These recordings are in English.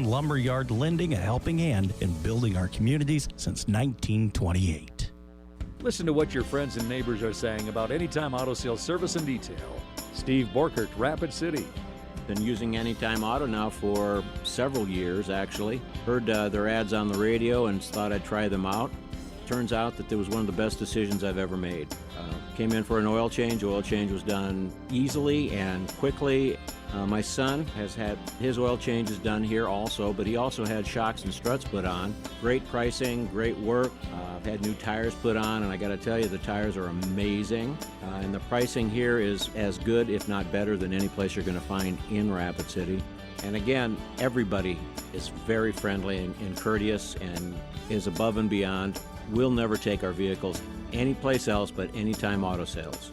Lumberyard lending a helping hand in building our communities since 1928. Listen to what your friends and neighbors are saying about Anytime Auto Sales Service and Detail. Steve Borkert, Rapid City. Been using Anytime Auto now for several years, actually. Heard their ads on the radio and thought I'd try them out. Turns out that it was one of the best decisions I've ever made. Came in for an oil change. Oil change was done easily and quickly. My son has had his oil changes done here also, but he also had shocks and struts put on. Great pricing, great work. I've had new tires put on, and I got to tell you, the tires are amazing. And the pricing here is as good, if not better, than any place you're going to find in Rapid City. And again, everybody is very friendly and courteous and is above and beyond. We'll never take our vehicles anyplace else but Anytime Auto Sales.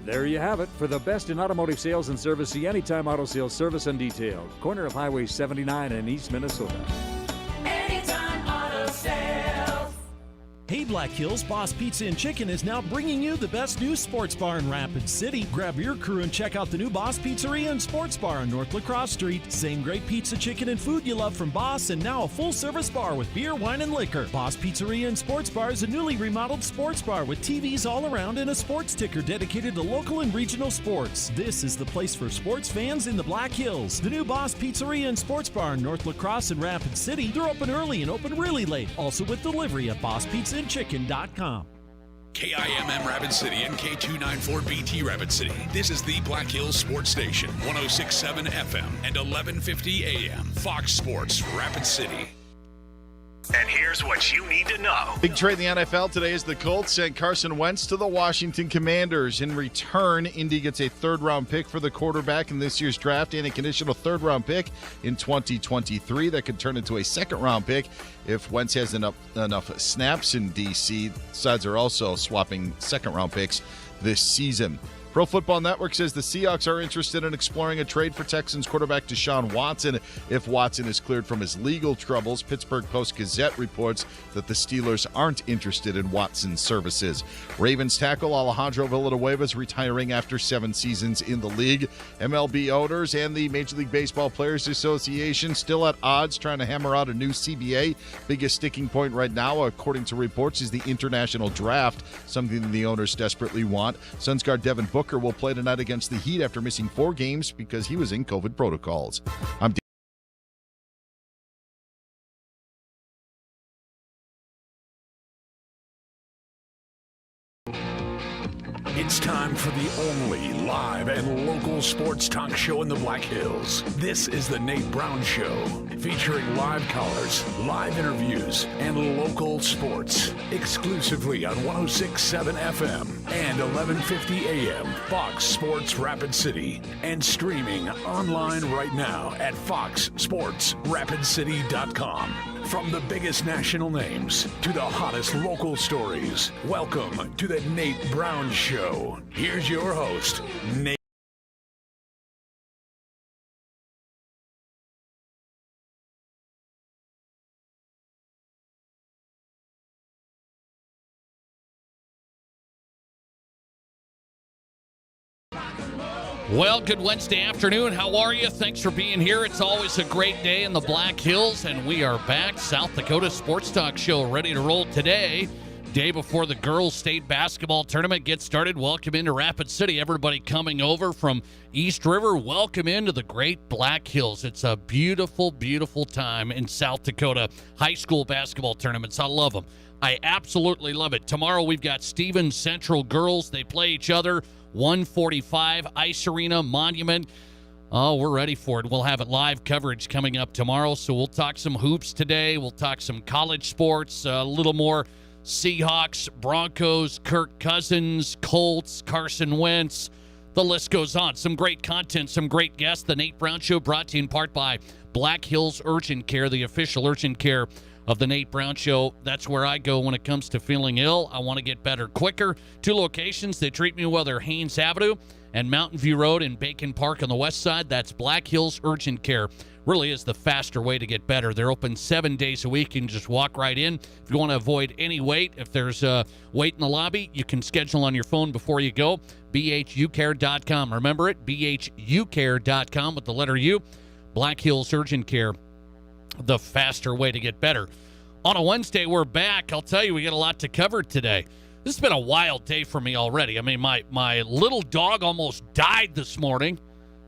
There you have it. For the best in automotive sales and service, see Anytime Auto Sales Service and Detail. Corner of Highway 79 in East Minnesota. Anytime Auto Sales. Hey Black Hills, Boss Pizza and Chicken is now bringing you the best new sports bar in Rapid City. Grab your crew and check out the new Boss Pizzeria and Sports Bar on North La Crosse Street. Same great pizza, chicken, and food you love from Boss, and now a full-service bar with beer, wine, and liquor. Boss Pizzeria and Sports Bar is a newly remodeled sports bar with TVs all around and a sports ticker dedicated to local and regional sports. This is the place for sports fans in the Black Hills. The new Boss Pizzeria and Sports Bar in North La Crosse and Rapid City. They're open early and open really late. Also with delivery at BossPizzaandChicken.com. KIMM Rapid City and K294BT Rapid City. This is the Black Hills Sports Station, 106.7 FM and 1150 AM. Fox Sports Rapid City. And here's what you need to know. Big trade in the NFL today as the Colts sent Carson Wentz to the Washington Commanders. In return, Indy gets a third-round pick for the quarterback in this year's draft and a conditional third-round pick in 2023 that could turn into a second-round pick if Wentz has enough snaps in D.C. Sides are also swapping second-round picks this season. Pro Football Network says the Seahawks are interested in exploring a trade for Texans quarterback Deshaun Watson if Watson is cleared from his legal troubles. Pittsburgh Post-Gazette reports that the Steelers aren't interested in Watson's services. Ravens tackle Alejandro Villanueva is retiring after 7 seasons in the league. MLB owners and the Major League Baseball Players Association still at odds trying to hammer out a new CBA. Biggest sticking point right now, according to reports, is the international draft, something the owners desperately want. Suns guard Devin Booker will play tonight against the Heat after missing 4 games because he was in COVID protocols. I'm It's time for the only live and local sports talk show in the Black Hills. This is the Nate Brown Show, featuring live callers, live interviews, and local sports. Exclusively on 106.7 FM and 1150 AM, Fox Sports Rapid City. And streaming online right now at foxsportsrapidcity.com. From the biggest national names to the hottest local stories, welcome to the Nate Brown Show. Here's your host, Nate. Well, good Wednesday afternoon. How are you? Thanks for being here. It's always a great day in the Black Hills, and we are back. South Dakota Sports Talk Show ready to roll today. Day before the girls' state basketball tournament gets started. Welcome into Rapid City. Everybody coming over from East River, welcome into the great Black Hills. It's a beautiful, beautiful time in South Dakota. High school basketball tournaments. I love them. I absolutely love it. Tomorrow we've got Stevens Central girls. They play each other. 1:45, Ice Arena, Monument. Oh, we're ready for it. We'll have it live coverage coming up tomorrow, so we'll talk some hoops today. We'll talk some college sports, a little more Seahawks, Broncos, Kirk Cousins, Colts, Carson Wentz. The list goes on. Some great content, some great guests. The Nate Brown Show brought to you in part by Black Hills Urgent Care, the official urgent care of the Nate Brown Show. That's where I go when it comes to feeling ill. I want to get better quicker. 2 locations. They treat me well. They're Haynes Avenue and Mountain View Road in Bacon Park on the west side. That's Black Hills Urgent Care. Really is the faster way to get better. They're open 7 days a week. You can just walk right in. If you want to avoid any wait, if there's a wait in the lobby, you can schedule on your phone before you go. BHUcare.com. Remember it, BHUcare.com with the letter U. Black Hills Urgent Care. the faster way to get better. On a Wednesday, we're back. I'll tell you, we got a lot to cover today. This has been a wild day for me already. I mean, my little dog almost died this morning,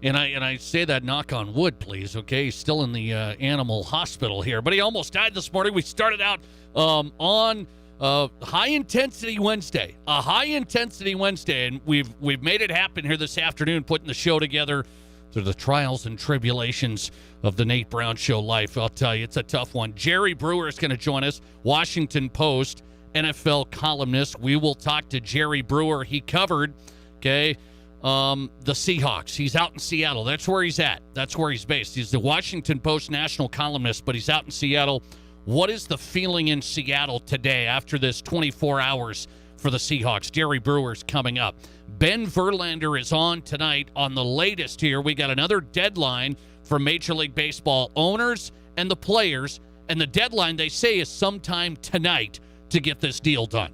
and I say that knock on wood, please, okay? He's still in the animal hospital here, but he almost died this morning. We started out on high-intensity Wednesday, a high-intensity Wednesday, and we've made it happen here this afternoon, putting the show together through the trials and tribulations of the Nate Brown Show life. I'll tell you, it's a tough one. Jerry Brewer is going to join us, Washington Post NFL columnist. We will talk to Jerry Brewer. He covered, the Seahawks. He's out in Seattle. That's where he's at. That's where he's based. He's the Washington Post national columnist, but he's out in Seattle. What is the feeling in Seattle today after this 24 hours for the Seahawks? Jerry Brewer's coming up. Ben Verlander is on tonight on the latest here. We got another deadline for Major League Baseball owners and the players, and the deadline, they say, is sometime tonight to get this deal done.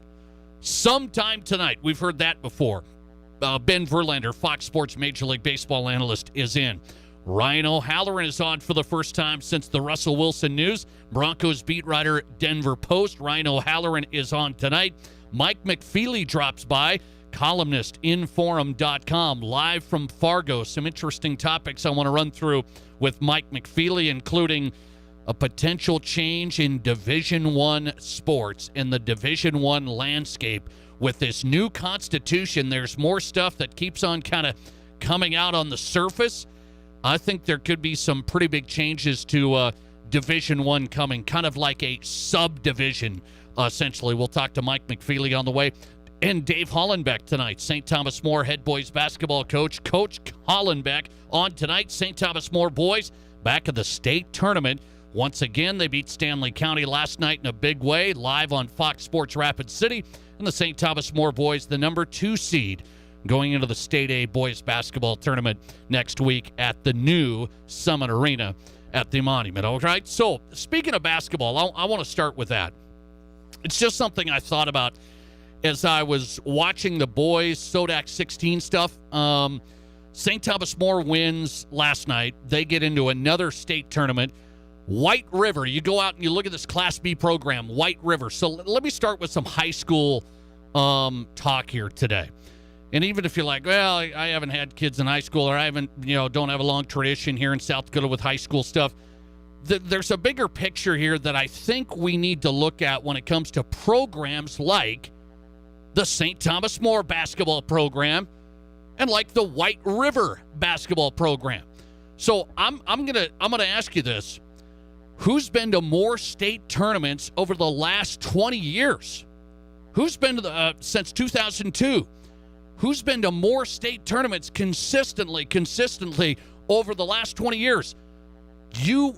Sometime tonight. We've heard that before. Ben Verlander, Fox Sports Major League Baseball analyst, is in. Ryan O'Halloran is on for the first time since the Russell Wilson news. Broncos beat writer, Denver Post. Ryan O'Halloran is on tonight. Mike McFeely drops by, columnist, Inforum.com, live from Fargo. Some interesting topics I want to run through with Mike McFeely, including a potential change in Division I sports and the Division I landscape. With this new constitution, there's more stuff that keeps on kind of coming out on the surface. I think there could be some pretty big changes to Division I coming, kind of like a subdivision, essentially. We'll talk to Mike McFeely on the way. And Dave Hollenbeck tonight, St. Thomas More head boys basketball coach. Coach Hollenbeck on tonight. St. Thomas More boys back at the state tournament. Once again, they beat Stanley County last night in a big way, live on Fox Sports Rapid City. And the St. Thomas More boys, the number 2 seed, going into the State A boys basketball tournament next week at the new Summit Arena at the Monument. All right, so speaking of basketball, I want to start with that. It's just something I thought about as I was watching the boys Sodak 16 stuff. St. Thomas More wins last night. They get into another state tournament. White River, you go out and you look at this Class B program, White River. So let me start with some high school talk here today. And even if you're like, well, I haven't had kids in high school, or I don't have a long tradition here in South Dakota with high school stuff, there's a bigger picture here that I think we need to look at when it comes to programs like the St. Thomas More basketball program and like the White River basketball program. So I'm gonna ask you this. Who's been to more state tournaments over the last 20 years? Who's been to since 2002? Who's been to more state tournaments consistently over the last 20 years? You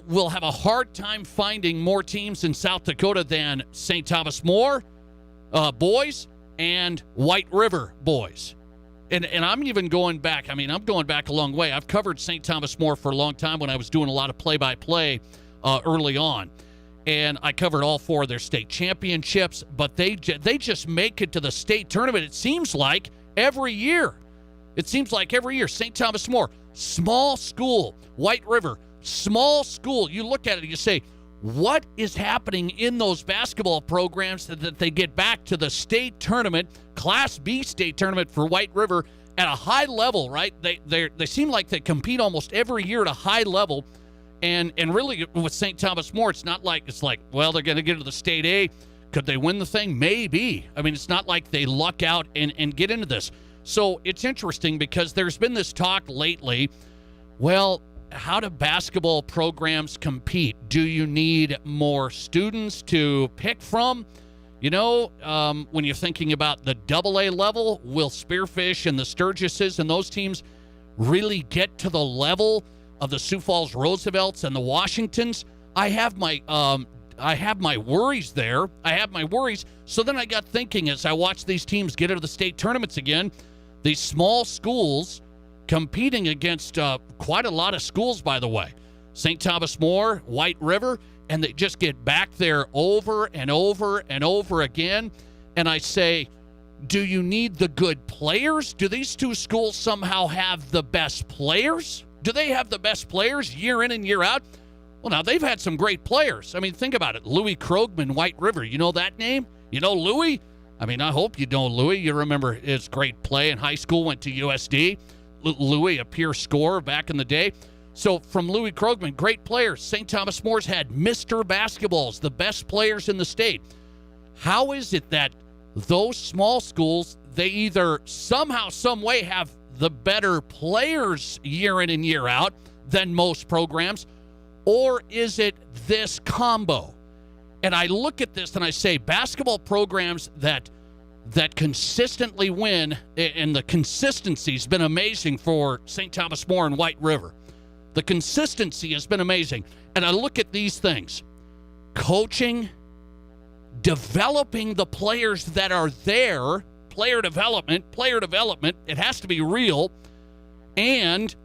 will have a hard time finding more teams in South Dakota than St. Thomas More boys and White River boys. And I'm even going back. I mean, I'm going back a long way. I've covered St. Thomas More for a long time when I was doing a lot of play-by-play early on. And I covered all 4 of their state championships, but they just make it to the state tournament, it seems like, every year. It seems like every year. St. Thomas More, small school. White River, small school. You look at it and you say, what is happening in those basketball programs that they get back to the state tournament, Class B state tournament for White River at a high level, right? They seem like they compete almost every year at a high level. And really, with St. Thomas More, it's not like well, they're going to get to the State A. Could they win the thing? Maybe. I mean, it's not like they luck out and get into this. So it's interesting because there's been this talk lately, well, how do basketball programs compete? Do you need more students to pick from? When you're thinking about the AA level, will Spearfish and the Sturgises and those teams really get to the level of the Sioux Falls Roosevelts and the Washingtons? I have my worries there. I have my worries. So then I got thinking as I watched these teams get into the state tournaments again, these small schools competing against quite a lot of schools, by the way. St. Thomas More, White River, and they just get back there over and over and over again. And I say, do you need the good players? Do these 2 schools somehow have the best players? Do they have the best players year in and year out? Well, now they've had some great players. I mean, think about it. Louis Krogman, White River. You know that name? You know Louis? I mean, I hope you know Louis. You remember his great play in high school, went to USD. Louis, a pure scorer back in the day. So from Louis Krogman, great players. St. Thomas More's had Mr. Basketballs, the best players in the state. How is it that those small schools, they either somehow, some way have the better players year in and year out than most programs, or is it this combo? And I look at this and I say basketball programs that consistently win, and the consistency has been amazing for St. Thomas More and White River. The consistency has been amazing. And I look at these things. Coaching, developing the players that are there, player development, it has to be real, and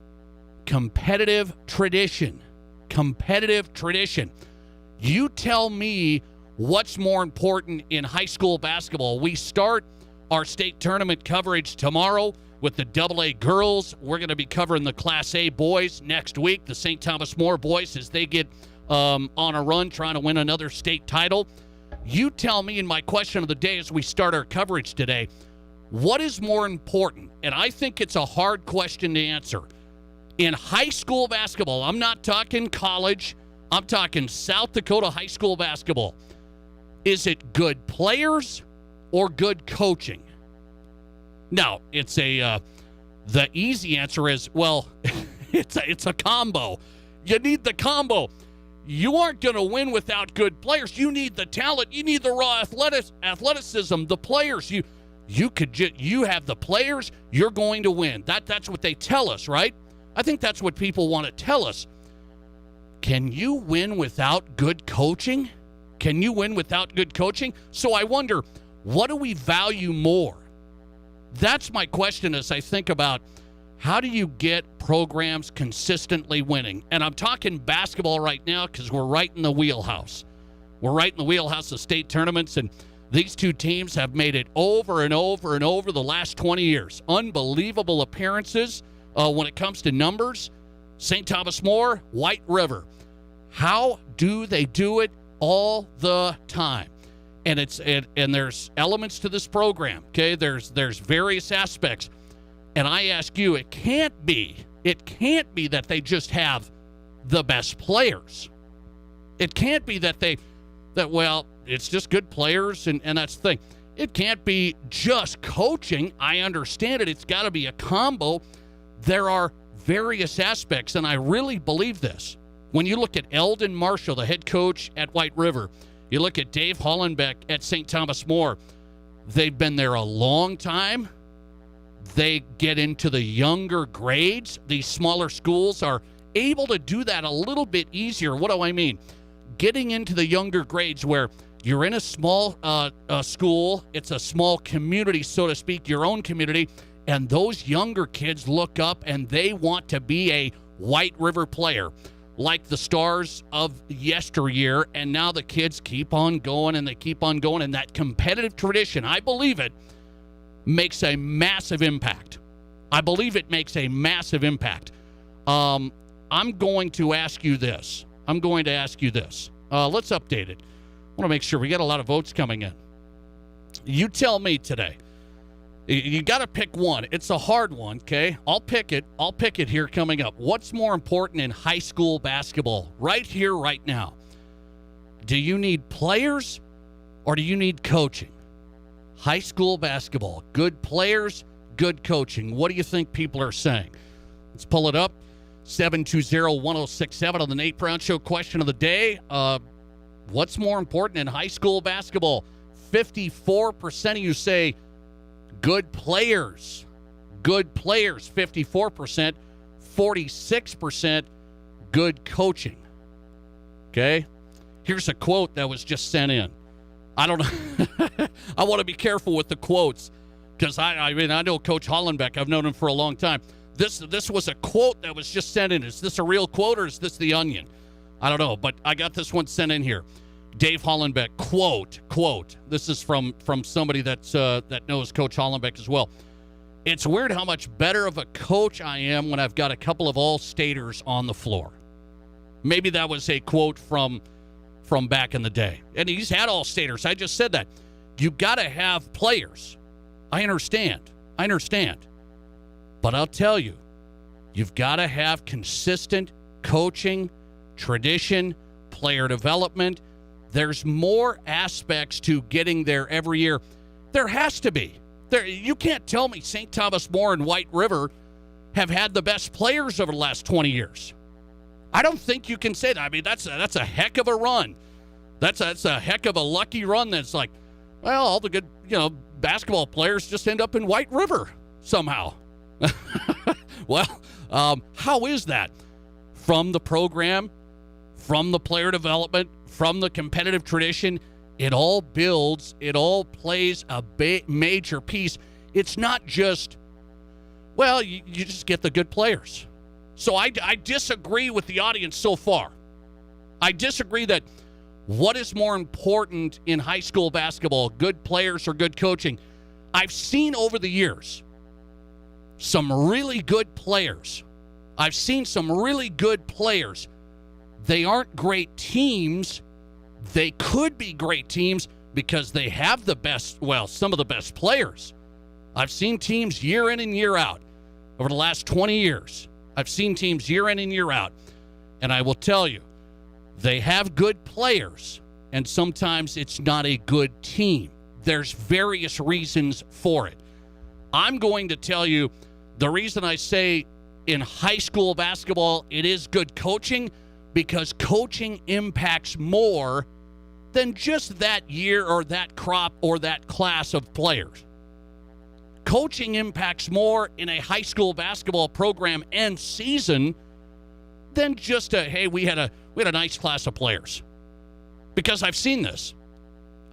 competitive tradition. You tell me what's more important in high school basketball. We start our state tournament coverage tomorrow with the AA girls. We're going to be covering the Class A boys next week, the St. Thomas More boys, as they get on a run trying to win another state title. You tell me, and my question of the day as we start our coverage today, what is more important? And I think it's a hard question to answer. In high school basketball, I'm not talking college, I'm talking South Dakota high school basketball. Is it good players or good coaching? Now, it's the easy answer is, well, it's a combo. You need the combo. You aren't going to win without good players. You need the talent. You need the raw athleticism, the players. You have the players, you're going to win. That's what they tell us, right? I think that's what people want to tell us. Can you win without good coaching? So I wonder, what do we value more? That's my question as I think about how do you get programs consistently winning? And I'm talking basketball right now because we're right in the wheelhouse. We're right in the wheelhouse of state tournaments, and these two teams have made it over and over and over the last 20 years. Unbelievable appearances when it comes to numbers. St. Thomas More, White River. How do they do it all the time? And there's elements to this program, okay? There's various aspects. And I ask you, it can't be that they just have the best players. It can't be that it's just good players and that's the thing. It can't be just coaching. I understand it. It's got to be a combo. There are various aspects, and I really believe this. When you look at Eldon Marshall, the head coach at White River, you look at Dave Hollenbeck at St. Thomas More, they've been there a long time. They get into the younger grades. These smaller schools are able to do that a little bit easier. What do I mean? Getting into the younger grades where you're in a small school, it's a small community, so to speak, your own community, and those younger kids look up and they want to be a White River player, like the stars of yesteryear, and now the kids keep on going and they keep on going, and that competitive tradition, I believe it, makes a massive impact. I'm going to ask you this. Let's update it. I want to make sure we got a lot of votes coming in. You tell me today. You got to pick one. It's a hard one, okay? I'll pick it here coming up. What's more important in high school basketball right here, right now? Do you need players or do you need coaching? High school basketball, good players, good coaching. What do you think people are saying? Let's pull it up. 720-1067 on the Nate Brown Show question of the day. What's more important in high school basketball? 54% of you say good players. 54%. 46% good coaching. Okay? Here's a quote that was just sent in. I don't know. I want to be careful with the quotes because I know Coach Hollenbeck. I've known him for a long time. This was a quote that was just sent in. Is this a real quote or is this the Onion? I don't know, but I got this one sent in here. Dave Hollenbeck, quote. This is from somebody that knows Coach Hollenbeck as well. It's weird how much better of a coach I am when I've got a couple of all-staters on the floor. Maybe that was a quote from back in the day. And he's had all-staters. I just said that. You've got to have players. I understand. But I'll tell you, you've got to have consistent coaching, tradition, player development. There's more aspects to getting there every year. There has to be. You can't tell me St. Thomas More and White River have had the best players over the last 20 years. I don't think you can say that. I mean, that's a heck of a run. That's a heck of a lucky run. That's like, well, all the good basketball players just end up in White River somehow. Well, how is that? From the program, from the player development, from the competitive tradition, it all builds, it all plays a major piece. It's not just, well, you just get the good players. So I disagree with the audience so far. I disagree that what is more important in high school basketball, good players or good coaching? I've seen over the years some really good players. I've seen some really good players. They aren't great teams. They could be great teams because they have the best, well, some of the best players. I've seen teams year in and year out over the last 20 years. I've seen teams year in and year out. And I will tell you, they have good players, and sometimes it's not a good team. There's various reasons for it. I'm going to tell you the reason I say in high school basketball it is good coaching, because coaching impacts more than just that year or that crop or that class of players. Coaching impacts more in a high school basketball program and season than just hey, we had a nice class of players. Because I've seen this.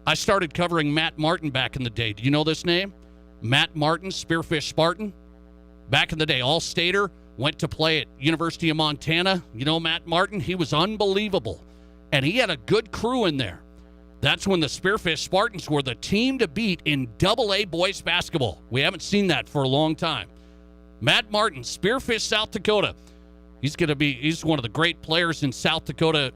I started covering Matt Martin back in the day. Do you know this name? Matt Martin, Spearfish Spartan. Back in the day, all-stater, went to play at University of Montana. You know Matt Martin? He was unbelievable. And he had a good crew in there. That's when the Spearfish Spartans were the team to beat in AA boys basketball. We haven't seen that for a long time. Matt Martin, Spearfish, South Dakota. He's one of the great players in South Dakota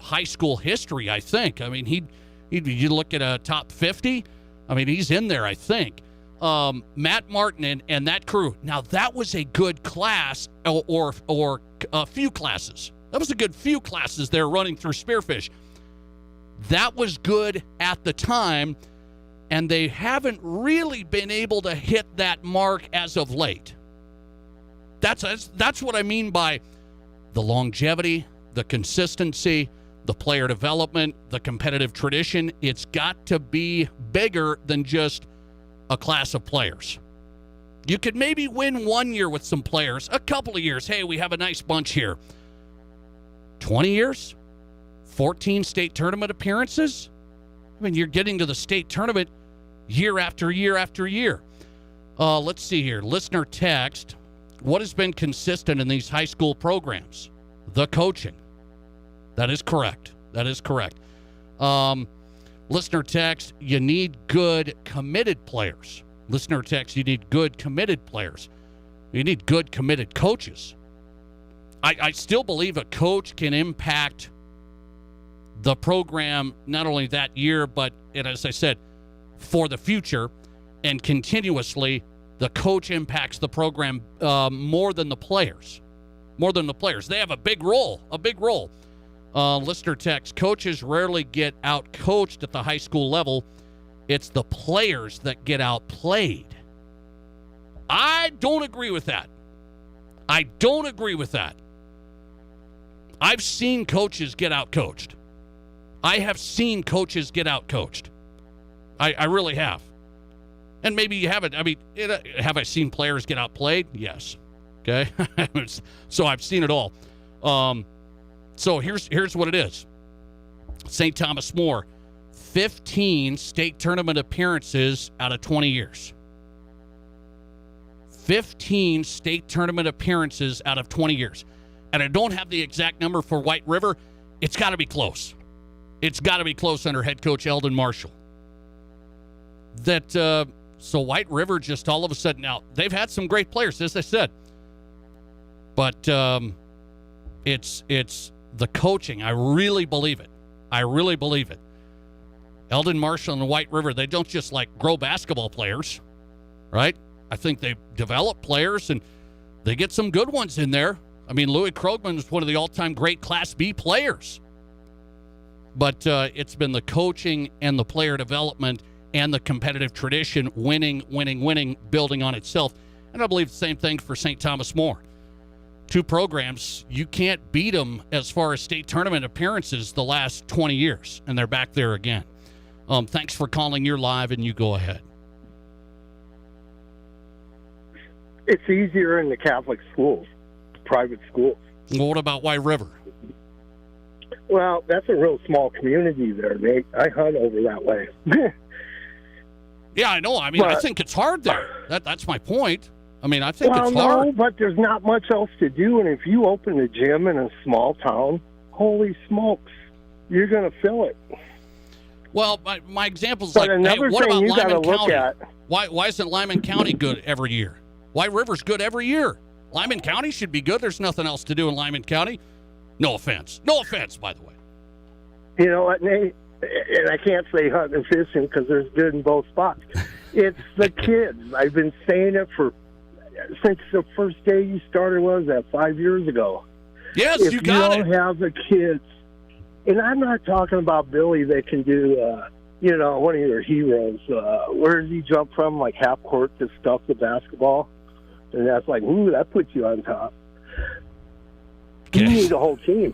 high school history, I think. I mean, you look at a top 50, I mean, he's in there, I think. Matt Martin and that crew. Now, that was a good class or a few classes. That was a good few classes there running through Spearfish. That was good at the time, and they haven't really been able to hit that mark as of late. That's what I mean by the longevity, the consistency, the player development, the competitive tradition. It's got to be bigger than just a class of players. You could maybe win 1 year with some players, a couple of years. Hey, we have a nice bunch here. 20 years? 14 state tournament appearances? I mean, you're getting to the state tournament year after year after year. Let's see here. Listener text. What has been consistent in these high school programs? The coaching. That is correct. Listener text, you need good committed players. Listener text, you need good committed players. You need good committed coaches. I still believe a coach can impact the program not only that year, but, and as I said, for the future, and continuously, the coach impacts the program more than the players. They have a big role. Listener text, coaches rarely get out-coached at the high school level. It's the players that get outplayed. I don't agree with that. I've seen coaches get out-coached. I have seen coaches get out-coached. I really have. And maybe you haven't. I mean, have I seen players get outplayed? Yes. Okay? So I've seen it all. So here's what it is. St. Thomas More, 15 state tournament appearances out of 20 years. 15 state tournament appearances out of 20 years. And I don't have the exact number for White River. It's got to be close. It's got to be close under head coach Eldon Marshall. So White River just all of a sudden, now they've had some great players, as I said, but it's the coaching, I really believe it. I really believe it. Eldon Marshall and White River, they don't just grow basketball players, right? I think they develop players and they get some good ones in there. I mean, Louis Krogman is one of the all-time great Class B players. But it's been the coaching and the player development and the competitive tradition, winning, building on itself. And I believe the same thing for St. Thomas More. Two programs, you can't beat them as far as state tournament appearances the last 20 years, and they're back there again. Thanks for calling. You're live, and you go ahead. It's easier in the Catholic schools, private schools. Well, what about White River? Well, that's a real small community there, Nate. I hunt over that way. Yeah, I know. I mean, I think it's hard there. That's my point. I mean, I think it's hard. No, but there's not much else to do, and if you open a gym in a small town, holy smokes, you're going to fill it. Well, my example is what about Lyman County? Why isn't Lyman County good every year? White River's good every year. Lyman County should be good. There's nothing else to do in Lyman County. No offense. No offense, by the way. You know what, Nate? And I can't say hunting and fishing because there's good in both spots. It's the kids. I've been saying it since the first day you started. What was that, 5 years ago? Yes, if you got it. If you don't have the kids, and I'm not talking about Billy that can do, one of your heroes. Where does he jump from, like half court to stuff the basketball? And that's like, ooh, that puts you on top. You need a whole team.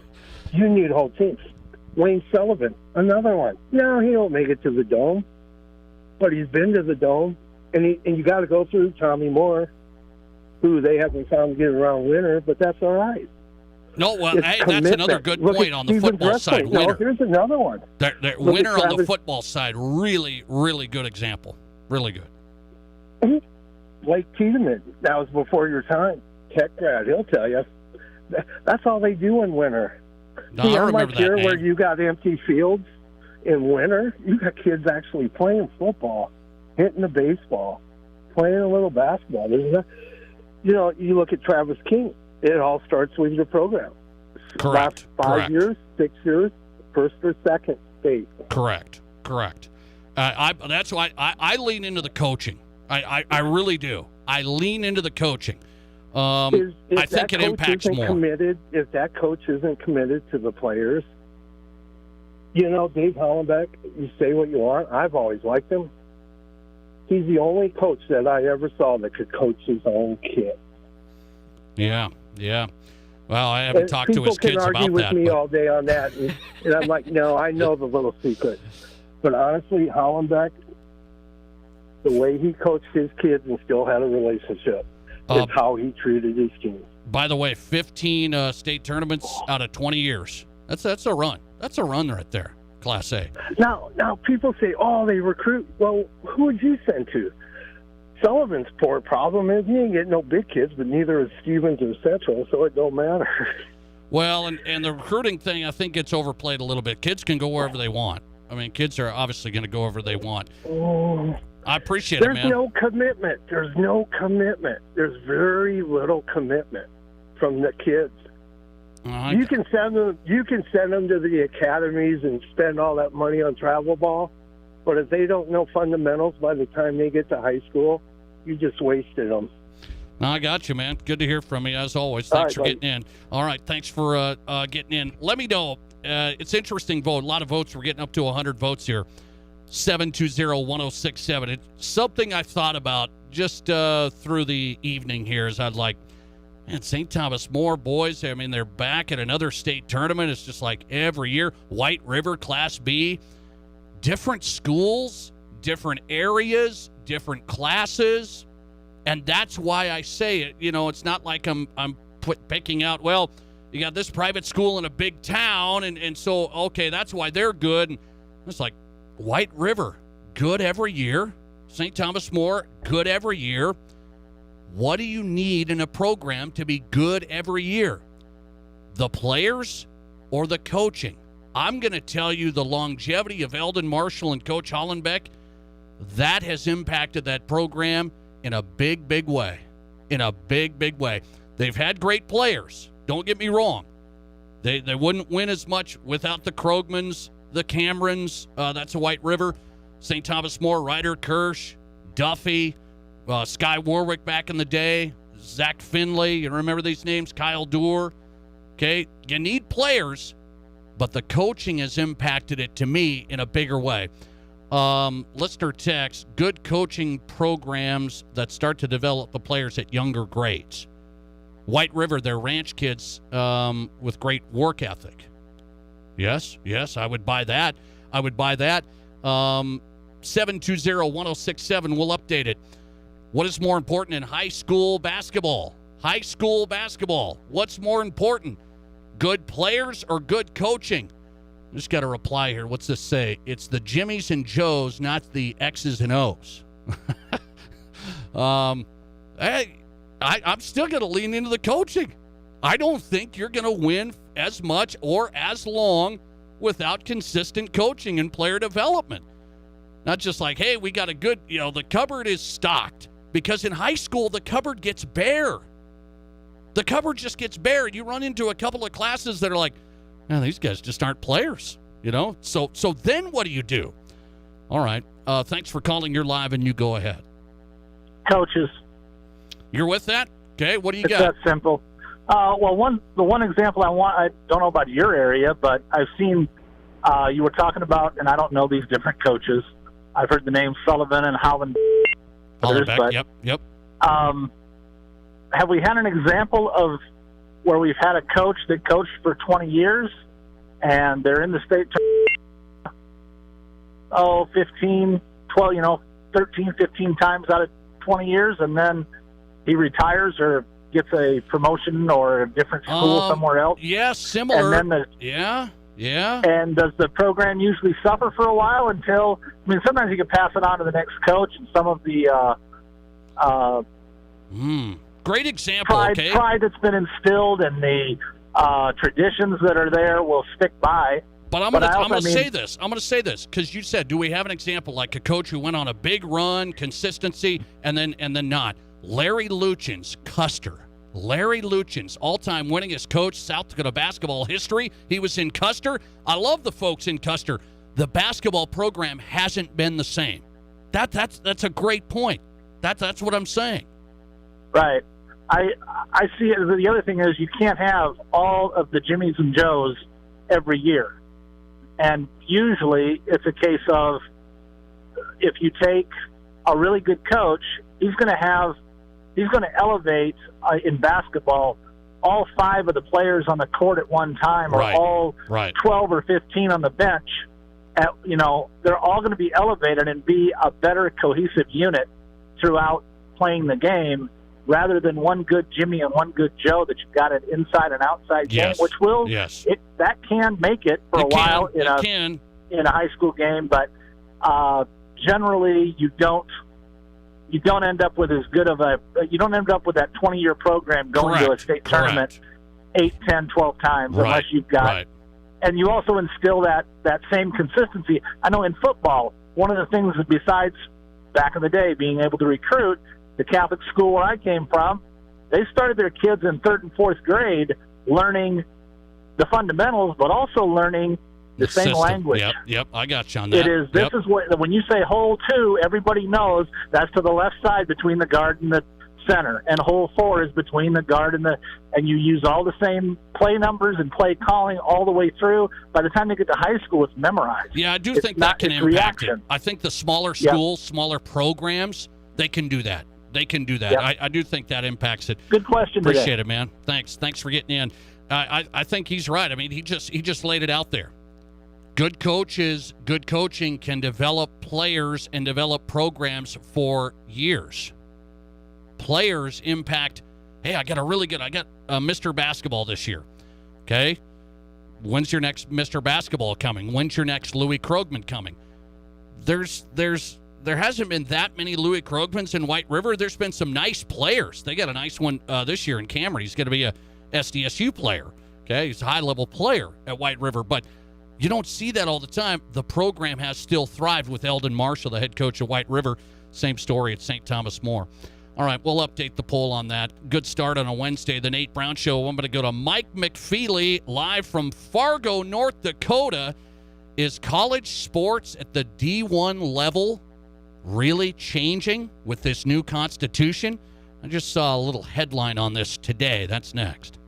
Wayne Sullivan, another one. No, he don't make it to the Dome, but he's been to the Dome, and you got to go through Tommy Moore, who they haven't found getting around winter, but that's all right. No, well, hey, that's another good point on the football side. No, here's another one. Winner on the football side, really, really good example. Really good. Blake Tiedemann, that was before your time. Tech grad, he'll tell you. That's all they do in winter. No, I remember that here name. Where you got empty fields in winter, you got kids actually playing football, hitting the baseball, playing a little basketball. You look at Travis King. It all starts with your program. Correct. Last 5 years, 6 years, first or second state. Correct. That's why I lean into the coaching. I really do. I lean into the coaching. I think it impacts more. If that coach isn't committed to the players, Dave Hollenbeck, you say what you want. I've always liked him. He's the only coach that I ever saw that could coach his own kid. Yeah. Well, I haven't talked to his kids about that. People can argue with me all day on that, and I'm like, no, I know the little secret. But honestly, Hollenbeck, the way he coached his kids and still had a relationship, is how he treated his team. By the way, 15 state tournaments out of 20 years. That's a run. That's a run right there, Class A. Now people say, oh, they recruit. Well, who would you send to? Sullivan's poor problem is he ain't getting no big kids, but neither is Stevens or Central, so it don't matter. Well, and the recruiting thing, I think, gets overplayed a little bit. Kids can go wherever they want. I mean, kids are obviously going to go wherever they want. I appreciate it, man. There's no commitment. There's very little commitment from the kids. You can send them to the academies and spend all that money on travel ball, but if they don't know fundamentals by the time they get to high school, you just wasted them. No, I got you, man. Good to hear from you, as always. Thanks for getting in. All right, thanks for getting in. Let me know. It's interesting vote. A lot of votes. We're getting up to 100 votes here. 720-1067. It's something I've thought about just through the evening here as I'd like, man, St. Thomas More boys, I mean, they're back at another state tournament. It's just like every year. White River, Class B. Different schools, different areas, different classes. And that's why I say it. It's not like I'm picking out, well, you got this private school in a big town, and so, okay, that's why they're good. And it's like White River, good every year. St. Thomas More, good every year. What do you need in a program to be good every year? The players or the coaching? I'm going to tell you the longevity of Eldon Marshall and Coach Hollenbeck, that has impacted that program in a big, big way. They've had great players. Don't get me wrong. They wouldn't win as much without the Krogmans, the Camerons. That's a White River. St. Thomas More, Ryder Kirsch, Duffy, Sky Warwick back in the day, Zach Finley. You remember these names? Kyle Doer. Okay, you need players, but the coaching has impacted it to me in a bigger way. Listener text, good coaching programs that start to develop the players at younger grades. White River, they're ranch kids with great work ethic. Yes, I would buy that. 720-1067, we'll update it. What is more important in high school basketball? What's more important? Good players or good coaching? Just got a reply here. What's this say? It's the Jimmies and Joes, not the X's and O's. I'm still going to lean into the coaching. I don't think you're going to win as much or as long without consistent coaching and player development. Not just like, hey, we got a good, the cupboard is stocked. Because in high school, the cupboard gets bare. The cupboard just gets bare. You run into a couple of classes that are like, these guys just aren't players, So then what do? All right. Thanks for calling. You're live, and you go ahead. Coaches. You're with that? Okay, what do you got? It's that simple. The one example I don't know about your area, but I've seen you were talking about, and I don't know these different coaches. I've heard the names Sullivan and Howland. Yep. Have we had an example of where we've had a coach that coached for 20 years and they're in the state 15, 12, 13, 15 times out of 20 years, and then he retires or gets a promotion or a different school somewhere else? Yeah, similar. And then yeah. And does the program usually suffer for a while until, sometimes you can pass it on to the next coach, and some of the great example. Pride that's been instilled and the traditions that are there will stick by. But I'm going to say this. I'm going to say this because you said, do we have an example like a coach who went on a big run, consistency, and then not? Larry Luchin's Custer. Larry Luchin's all-time winningest coach, South Dakota basketball history. He was in Custer. I love the folks in Custer. The basketball program hasn't been the same. That's a great point. That's what I'm saying. Right. I see it. The other thing is you can't have all of the Jimmies and Joes every year. And usually it's a case of if you take a really good coach, he's going to elevate in basketball all 5 of the players on the court at one time, or all 12 or 15 on the bench. They're all going to be elevated and be a better cohesive unit throughout playing the game, rather than one good Jimmy and one good Joe that you've got an inside and outside game, which will that can make it for a while in a high school game, but generally you don't end up with as good of you don't end up with that 20-year program going to a state tournament 8, 10, 12 times unless you've got and you also instill that same consistency. I know in football, one of the things besides back in the day being able to recruit, the Catholic school where I came from, they started their kids in 3rd and 4th grade learning the fundamentals, but also learning the same system. Language. Yep, I got you on that. It is. This is what, when you say hole 2, everybody knows that's to the left side between the guard and the center, and hole 4 is between the guard and you use all the same play numbers and play calling all the way through. By the time they get to high school, it's memorized. Yeah, I do think that can impact it. I think the smaller schools, smaller programs, they can do that. Yep. I do think that impacts it. Good question. Appreciate it, man. Thanks for getting in. I think he's right. I mean, he just laid it out there. Good coaching can develop players and develop programs for years. Players impact. Hey, I got Mr. Basketball this year. Okay, when's your next Mr. Basketball coming? When's your next Louis Krogman coming? There hasn't been that many Louis Krogmans in White River. There's been some nice players. They got a nice one this year in Cameron. He's going to be a SDSU player. Okay, he's a high-level player at White River, but you don't see that all the time. The program has still thrived with Eldon Marshall, the head coach of White River. Same story at St. Thomas More. All right, we'll update the poll on that. Good start on a Wednesday, the Nate Brown Show. I'm going to go to Mike McFeely, live from Fargo, North Dakota. Is college sports at the D1 level really changing with this new constitution? I just saw a little headline on this today. That's next.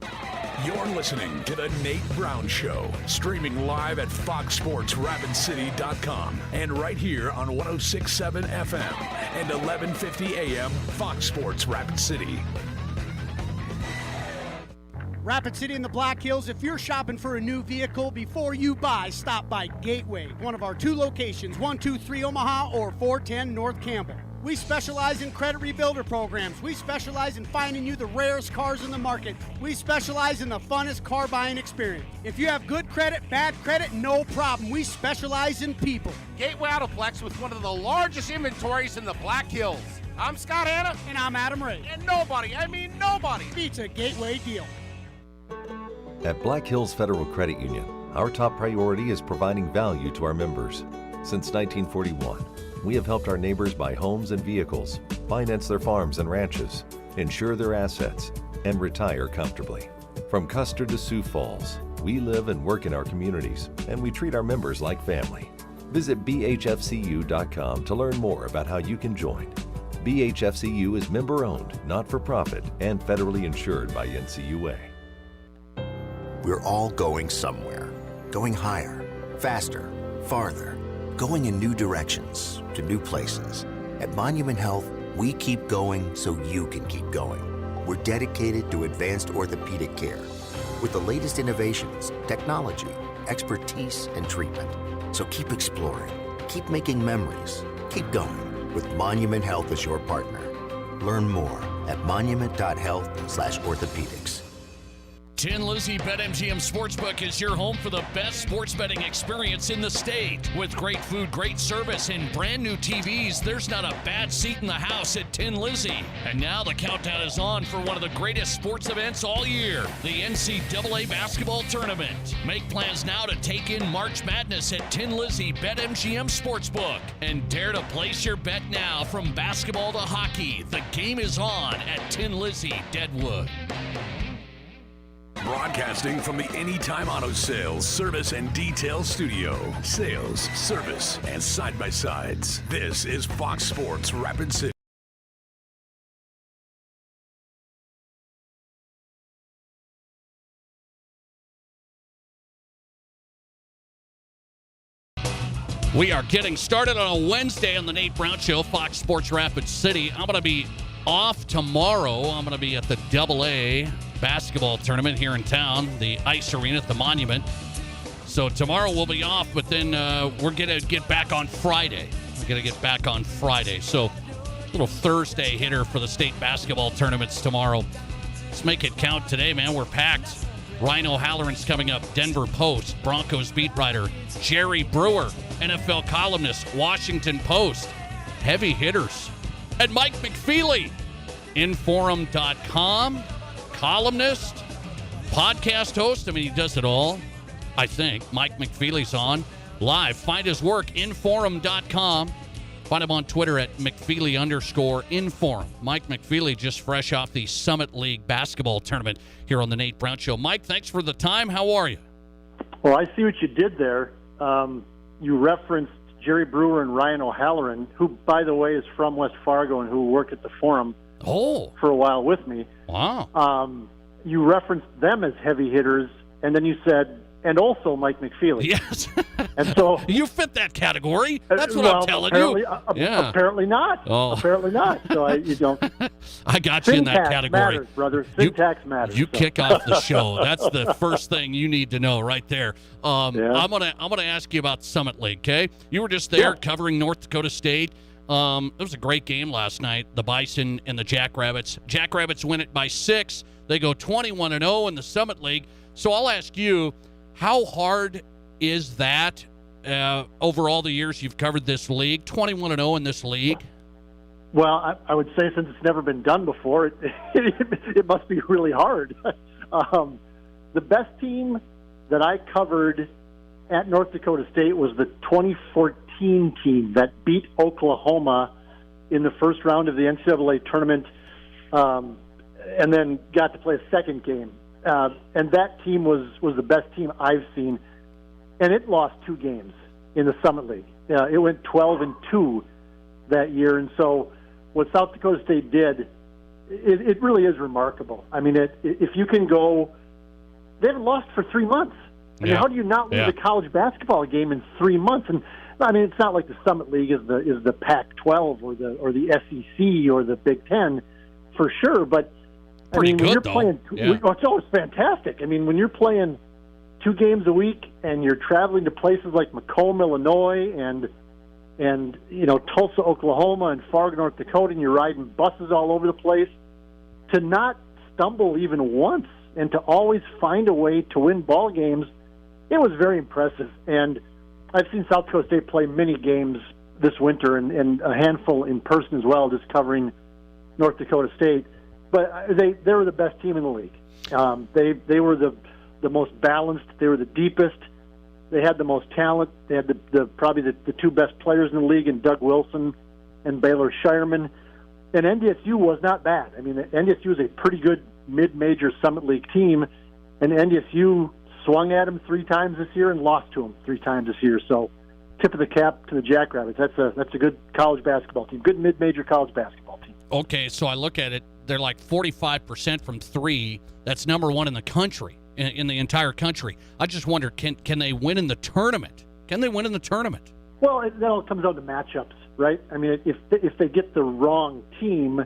You're listening to The Nate Brown Show, streaming live at FoxSportsRapidCity.com and right here on 106.7 FM and 1150 AM Fox Sports Rapid City. Rapid City in the Black Hills, if you're shopping for a new vehicle, before you buy, stop by Gateway, one of our 2 locations, 123 Omaha or 410 North Campbell. We specialize in credit rebuilder programs. We specialize in finding you the rarest cars in the market. We specialize in the funnest car buying experience. If you have good credit, bad credit, no problem. We specialize in people. Gateway Autoplex with one of the largest inventories in the Black Hills. I'm Scott Hanna. And I'm Adam Ray. And nobody beats a Gateway deal. At Black Hills Federal Credit Union, our top priority is providing value to our members. Since 1941, we have helped our neighbors buy homes and vehicles, finance their farms and ranches, insure their assets, and retire comfortably. From Custer to Sioux Falls, we live and work in our communities, and we treat our members like family. Visit bhfcu.com to learn more about how you can join. BHFCU is member-owned, not-for-profit, and federally insured by NCUA. We're all going somewhere. Going higher, faster, farther. Going in new directions, to new places. At Monument Health, we keep going so you can keep going. We're dedicated to advanced orthopedic care with the latest innovations, technology, expertise, and treatment. So keep exploring, keep making memories, keep going with Monument Health as your partner. Learn more at monument.health/orthopedics. Tin Lizzie BetMGM Sportsbook is your home for the best sports betting experience in the state. With great food, great service, and brand new TVs, there's not a bad seat in the house at Tin Lizzie. And now the countdown is on for one of the greatest sports events all year, the NCAA basketball tournament. Make plans now to take in March Madness at Tin Lizzie BetMGM Sportsbook. And dare to place your bet now from basketball to hockey. The game is on at Tin Lizzie Deadwood. Broadcasting from the Anytime Auto Sales, Service and Detail Studio. Sales, service, and side-by-sides. This is Fox Sports Rapid City. We are getting started on a Wednesday on the Nate Brown Show, Fox Sports Rapid City. I'm going to be off tomorrow. I'm going to be at the AA basketball tournament here in town, the Ice Arena at the Monument. So tomorrow we'll be off, but then we're going to get back on Friday. So little Thursday hitter for the state basketball tournaments tomorrow. Let's make it count today, man. We're packed. Ryan O'Halloran's coming up. Denver Post, Broncos beat writer. Jerry Brewer, NFL columnist, Washington Post. Heavy hitters. And Mike McFeely, Inforum.com, columnist, podcast host. I mean, he does it all, I think. Mike McFeely's on live. Find his work, Inforum.com. Find him on Twitter at McFeely_Inforum. Mike McFeely just fresh off the Summit League basketball tournament here on the Nate Brown Show. Mike, thanks for the time. How are you? Well, I see what you did there. You referenced Jerry Brewer and Ryan O'Halloran, who, by the way, is from West Fargo and who work at the Forum for a while with me. Wow. You referenced them as heavy hitters, and then you said, and also Mike McFeely. Yes. And so you fit that category. That's what I'm telling you. Yeah. Apparently not. Oh. Apparently not. So you don't. I got you in that category. Matters, brother. Syntax matters. You kick off the show. That's the first thing you need to know right there. I'm gonna ask you about Summit League. Okay, you were just there covering North Dakota State. It was a great game last night. The Bison and the Jackrabbits. Jackrabbits win it by 6. They go 21-0 in the Summit League. So I'll ask you, how hard is that over all the years you've covered this league, 21-0 in this league? Well, I would say since it's never been done before, it must be really hard. The best team that I covered at North Dakota State was the 2014 team that beat Oklahoma in the first round of the NCAA tournament and then got to play a second game. And that team was the best team I've seen, and it lost 2 games in the Summit League. It went 12-2 that year, and so what South Dakota State did, it really is remarkable. I mean, if you can go, they haven't lost for 3 months. I mean, how do you not lose a college basketball game in 3 months? And I mean, it's not like the Summit League is the Pac-12 or the SEC or the Big Ten, for sure. But I mean, when you're playing, it's always fantastic. I mean, when you're playing 2 games a week and you're traveling to places like Macomb, Illinois, and Tulsa, Oklahoma, and Fargo, North Dakota, and you're riding buses all over the place, to not stumble even once and to always find a way to win ball games, it was very impressive. And I've seen South Dakota State play many games this winter and a handful in person as well, just covering North Dakota State. But they were the best team in the league. They were the most balanced. They were the deepest. They had the most talent. They had probably the 2 best players in the league, in Doug Wilson and Baylor Shireman. And NDSU was not bad. I mean, NDSU was a pretty good mid-major Summit League team, and NDSU swung at them 3 times this year and lost to them 3 times this year. So, tip of the cap to the Jackrabbits. That's a good college basketball team, good mid-major college basketball team. Okay, so I look at it, they're like 45% from 3. That's number 1 in the country, in the entire country. I just wonder, can they win in the tournament? Can they win in the tournament? Well, that all comes down to matchups, right? I mean, if they get the wrong team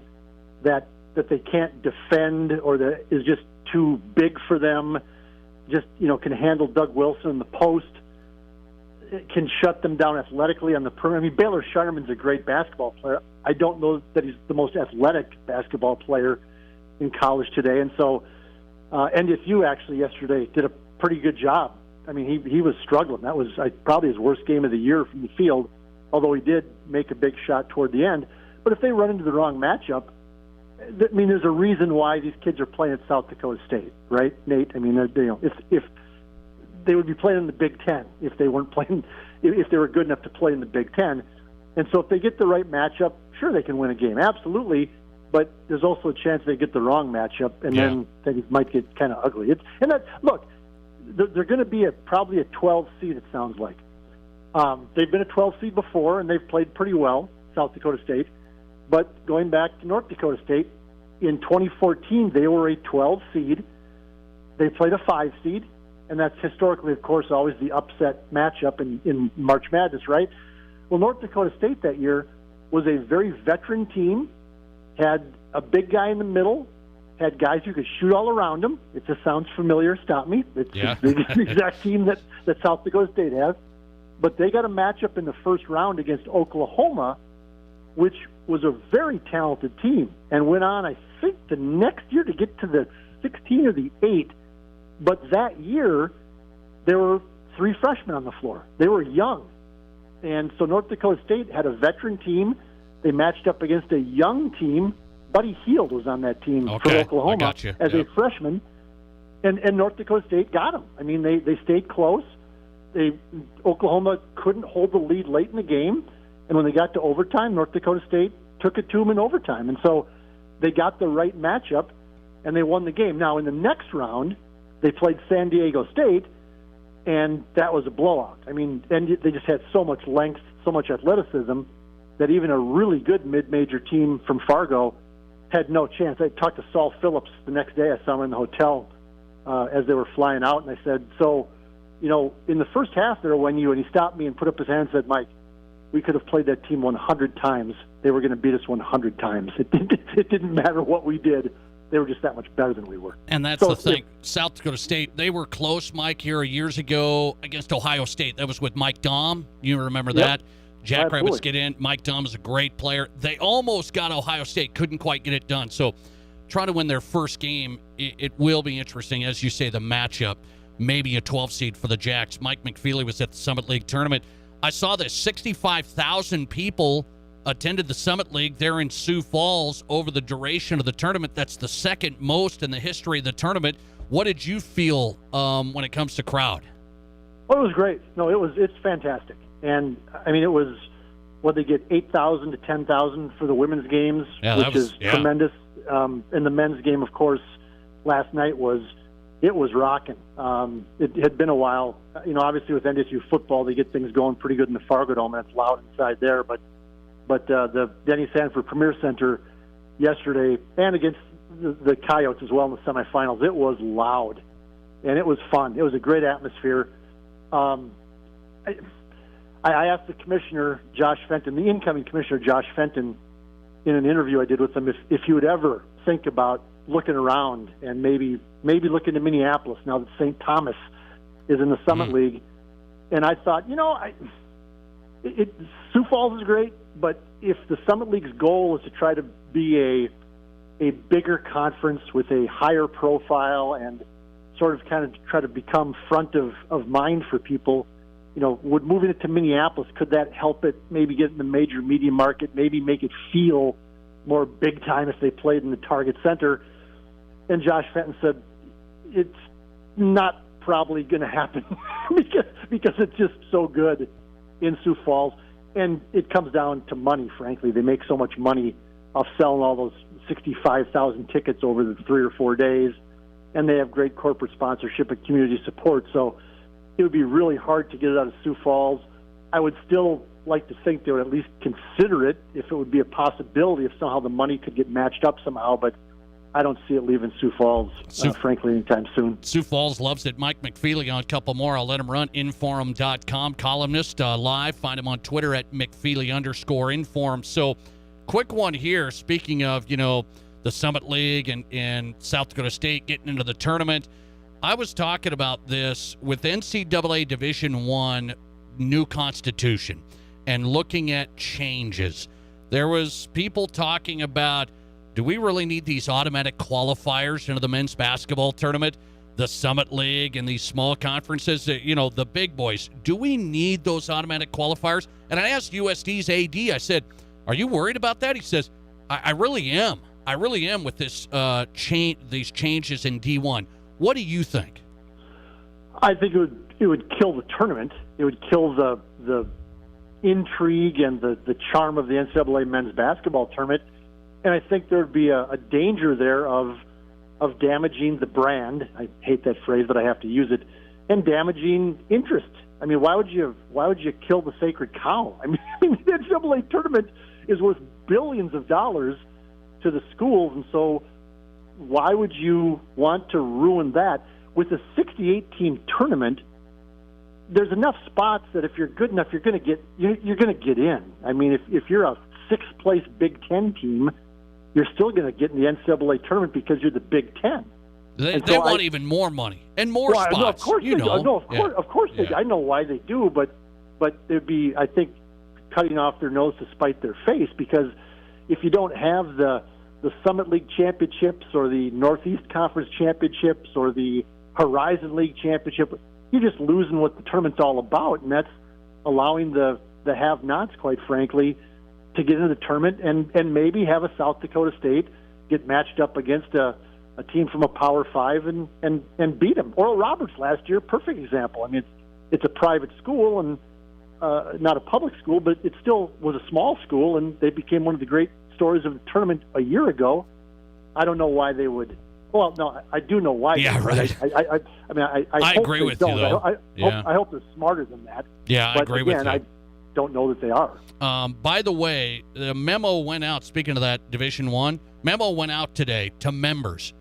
that they can't defend or that is just too big for them, just can handle Doug Wilson in the post, it can shut them down athletically on the perimeter. I mean, Baylor Shireman's a great basketball player. I don't know that he's the most athletic basketball player in college today. And so NDSU actually yesterday did a pretty good job. I mean, he was struggling. That was probably his worst game of the year from the field, although he did make a big shot toward the end. But if they run into the wrong matchup, I mean, there's a reason why these kids are playing at South Dakota State, right, Nate? I mean, if they would be playing in the Big Ten if they weren't playing, if they were good enough to play in the Big Ten. And so if they get the right matchup, sure, they can win a game, absolutely. But there's also a chance they get the wrong matchup, and then it might get kind of ugly. Look, they're going to be probably a 12 seed. It sounds like they've been a 12 seed before, and they've played pretty well, South Dakota State. But going back to North Dakota State, in 2014 they were a 12 seed. They played a 5 seed, and that's historically, of course, always the upset matchup in March Madness, right? Well, North Dakota State that year was a very veteran team, had a big guy in the middle, had guys who could shoot all around them. It just sounds familiar. Stop me. It's the exact team that South Dakota State has. But they got a matchup in the first round against Oklahoma, which was a very talented team, and went on, I think, the next year to get to the 16 or the 8. But that year, there were 3 freshmen on the floor. They were young. And so North Dakota State had a veteran team. They matched up against a young team. Buddy Hield was on that team for Oklahoma as a freshman. And North Dakota State got him. I mean, they stayed close. Oklahoma couldn't hold the lead late in the game. And when they got to overtime, North Dakota State took it to them in overtime. And so they got the right matchup, and they won the game. Now, in the next round, they played San Diego State, and that was a blowout. I mean, and they just had so much length, so much athleticism, that even a really good mid-major team from Fargo had no chance. I talked to Saul Phillips the next day. I saw him in the hotel as they were flying out, and I said, so, in the first half there, when and he stopped me and put up his hand and said, Mike, we could have played that team 100 times. They were going to beat us 100 times. It didn't matter what we did. They were just that much better than we were. And that's the thing. South Dakota State, they were close, Mike, here years ago against Ohio State. That was with Mike Dahm. You remember that? Jackrabbits get in. Mike Dahm is a great player. They almost got Ohio State, couldn't quite get it done. So trying to win their first game, it will be interesting. As you say, the matchup, maybe a 12 seed for the Jacks. Mike McFeely was at the Summit League tournament. I saw that 65,000 people attended the Summit League there in Sioux Falls over the duration of the tournament. That's the second most in the history of the tournament. What did you feel when it comes to crowd? Well, it was great. No, it's fantastic. And, I mean, it was, they get 8,000 to 10,000 for the women's games, which is tremendous. And the men's game, of course, last night was rocking. It had been a while. Obviously with NDSU football, they get things going pretty good in the Fargo Dome, and it's loud inside there. But the Denny Sanford Premier Center yesterday, and against the Coyotes as well in the semifinals, it was loud, and it was fun. It was a great atmosphere. I asked the commissioner, Josh Fenton, the incoming commissioner, Josh Fenton, in an interview I did with him, if you would ever think about looking around and maybe looking to Minneapolis now that St. Thomas is in the Summit League. And I thought, Sioux Falls is great, but if the Summit League's goal is to try to be a bigger conference with a higher profile and sort of kind of try to become front of mind for people, would moving it to Minneapolis, could that help it maybe get in the major media market, maybe make it feel more big time if they played in the Target Center? And Josh Fenton said, it's not probably going to happen because it's just so good in Sioux Falls. And it comes down to money, frankly. They make so much money off selling all those 65,000 tickets over the 3 or 4 days, and they have great corporate sponsorship and community support. So it would be really hard to get it out of Sioux Falls. I would still like to think they would at least consider it if it would be a possibility, if somehow the money could get matched up somehow, but I don't see it leaving Sioux Falls, frankly, anytime soon. Sioux Falls loves it. Mike McFeely on a couple more. I'll let him run. Inforum.com, columnist, live. Find him on Twitter at McFeely_Inforum. So, quick one here. Speaking of, the Summit League and South Dakota State getting into the tournament, I was talking about this with NCAA Division I new constitution and looking at changes. There was people talking about, do we really need these automatic qualifiers into the men's basketball tournament, the Summit League, and these small conferences, the big boys? Do we need those automatic qualifiers? And I asked USD's AD, I said, are you worried about that? He says, I really am. I really am with this these changes in D1. What do you think? I think it would kill the tournament. It would kill the intrigue and the charm of the NCAA men's basketball tournament. And I think there would be a danger there of damaging the brand. I hate that phrase, but I have to use it. And damaging interest. I mean, why would you kill the sacred cow? I mean, the NCAA tournament is worth billions of dollars to the schools, and so why would you want to ruin that? With a 68-team tournament, there's enough spots that if you're good enough, you're going to get in. I mean, if you're a sixth-place Big Ten team, you're still going to get in the NCAA tournament because you're the Big Ten. They want even more money and more spots. No, of course they do. Of course they do. I know why they do, but it'd be, I think, cutting off their nose to spite their face, because if you don't have the Summit League championships or the Northeast Conference championships or the Horizon League championship, you're just losing what the tournament's all about, and that's allowing the have-nots, quite frankly, to get into the tournament and maybe have a South Dakota State get matched up against a team from a Power 5 and beat them. Oral Roberts last year, perfect example. I mean, it's a private school and not a public school, but it still was a small school, and they became one of the great stories of the tournament a year ago. I don't know why they would. Well, no, I do know why. Yeah, right. I hope agree with you, though. I hope they're smarter than that. Yeah, I agree with you. I don't know that they are. By the way, the memo went out, speaking of that Division I, memo went out today to members,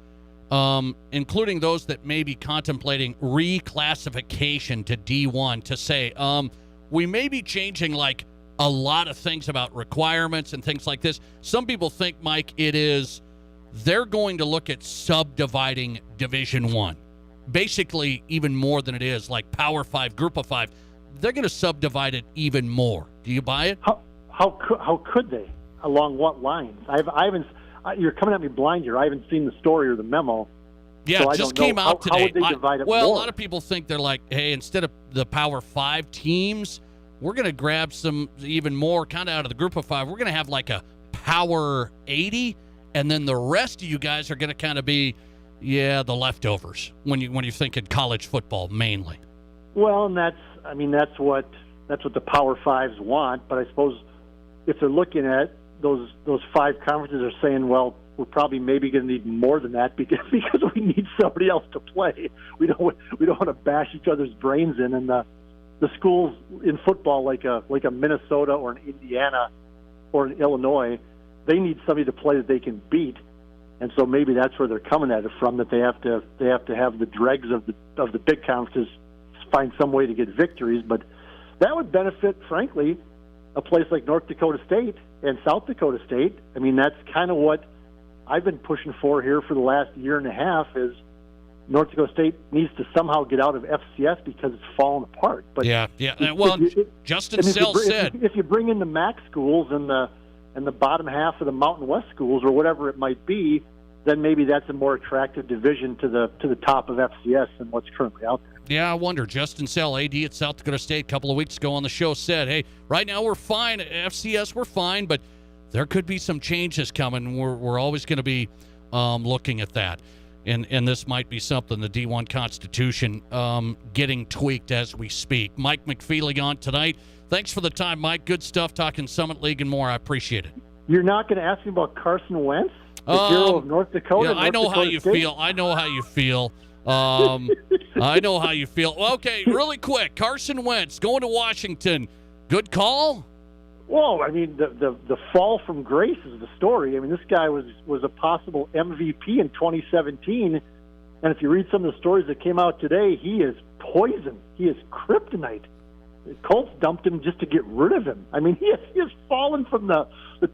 including those that may be contemplating reclassification to D1, to say, we may be changing a lot of things about requirements and things like this. Some people think, Mike, they're going to look at subdividing Division I. Basically, even more than it is, like Power 5, Group of 5. They're going to subdivide it even more. Do you buy it? How could they? Along what lines? I haven't. You're coming at me blind here. I haven't seen the story or the memo. Yeah, so it just came out today. How would they divide it more? A lot of people think they're like, hey, instead of the Power 5 teams, we're going to grab some even more kind of out of the Group of 5. We're going to have like a Power 80, and then the rest of you guys are going to kind of be, the leftovers when you're thinking college football mainly. Well, and that's what the Power 5s want. But I suppose if they're looking at those 5 conferences, are saying, well, we're probably maybe going to need more than that because we need somebody else to play. We don't want to bash each other's brains in. And the schools in football, like a Minnesota or an Indiana or an Illinois, they need somebody to play that they can beat. And so maybe that's where they're coming at it from, that they have to have the dregs of the big conferences find some way to get victories. But that would benefit, frankly, a place like North Dakota State and South Dakota State. I mean, that's kind of what I've been pushing for here for the last year and a half, is North Dakota State needs to somehow get out of FCS because it's fallen apart. But yeah. Well, Justin Sell said if you bring in the MAC schools and the bottom half of the Mountain West schools or whatever it might be, then maybe that's a more attractive division to the top of FCS than what's currently out there. Yeah, I wonder. Justin Sell, AD at South Dakota State, a couple of weeks ago on the show said, hey, right now we're fine. At FCS, we're fine, but there could be some changes coming. We're always going to be looking at that. And this might be something, the D1 Constitution getting tweaked as we speak. Mike McFeely on tonight. Thanks for the time, Mike. Good stuff talking Summit League and more. I appreciate it. You're not going to ask me about Carson Wentz, the hero of North Dakota? Yeah, I know how you feel. I know how you feel. I know how you feel. Okay, really quick. Carson Wentz going to Washington. Good call? Well, I mean, the fall from grace is the story. I mean, this guy was a possible MVP in 2017, and if you read some of the stories that came out today, he is poison. He is kryptonite. The Colts dumped him just to get rid of him. I mean, he has fallen from the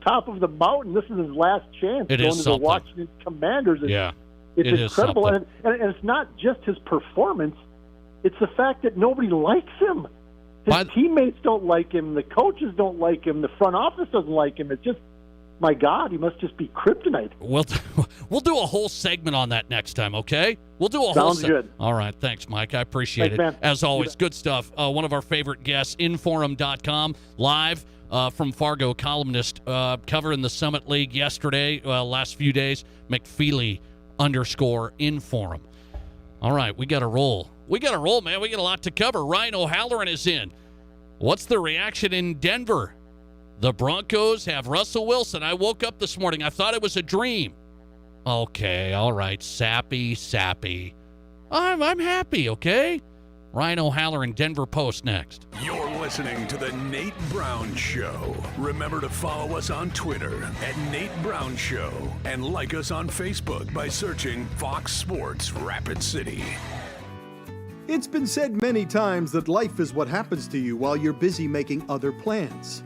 top of the mountain. This is his last chance going to the Washington Commanders. It's incredible. And it's not just his performance. It's the fact that nobody likes him. His teammates don't like him. The coaches don't like him. The front office doesn't like him. It's just, my God, he must just be kryptonite. We'll do a whole segment on that next time, okay? We'll do a whole segment. Good. All right. Thanks, Mike. I appreciate it. Man. As always, good stuff. One of our favorite guests, Inforum.com, live from Fargo, columnist covering the Summit League yesterday, last few days, McFeely_Inforum. All right, we got to roll. We got to roll, man. We got a lot to cover. Ryan O'Halloran is in. What's the reaction in Denver? The Broncos have Russell Wilson. I woke up this morning. I thought it was a dream. Okay, all right. Sappy. I'm happy, okay? Ryan O'Halloran, Denver Post next. You're listening to The Nate Brown Show. Remember to follow us on Twitter at Nate Brown Show and like us on Facebook by searching Fox Sports Rapid City. It's been said many times that life is what happens to you while you're busy making other plans.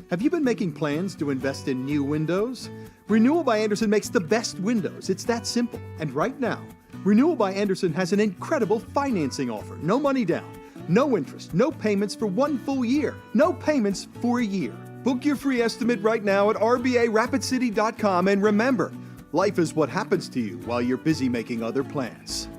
Have you been making plans to invest in new windows? Renewal by Andersen makes the best windows. It's that simple. And right now, Renewal by Andersen has an incredible financing offer. No money down, no interest, no payments for 1 full year. No payments for a year. Book your free estimate right now at RBARapidCity.com. And remember, life is what happens to you while you're busy making other plans.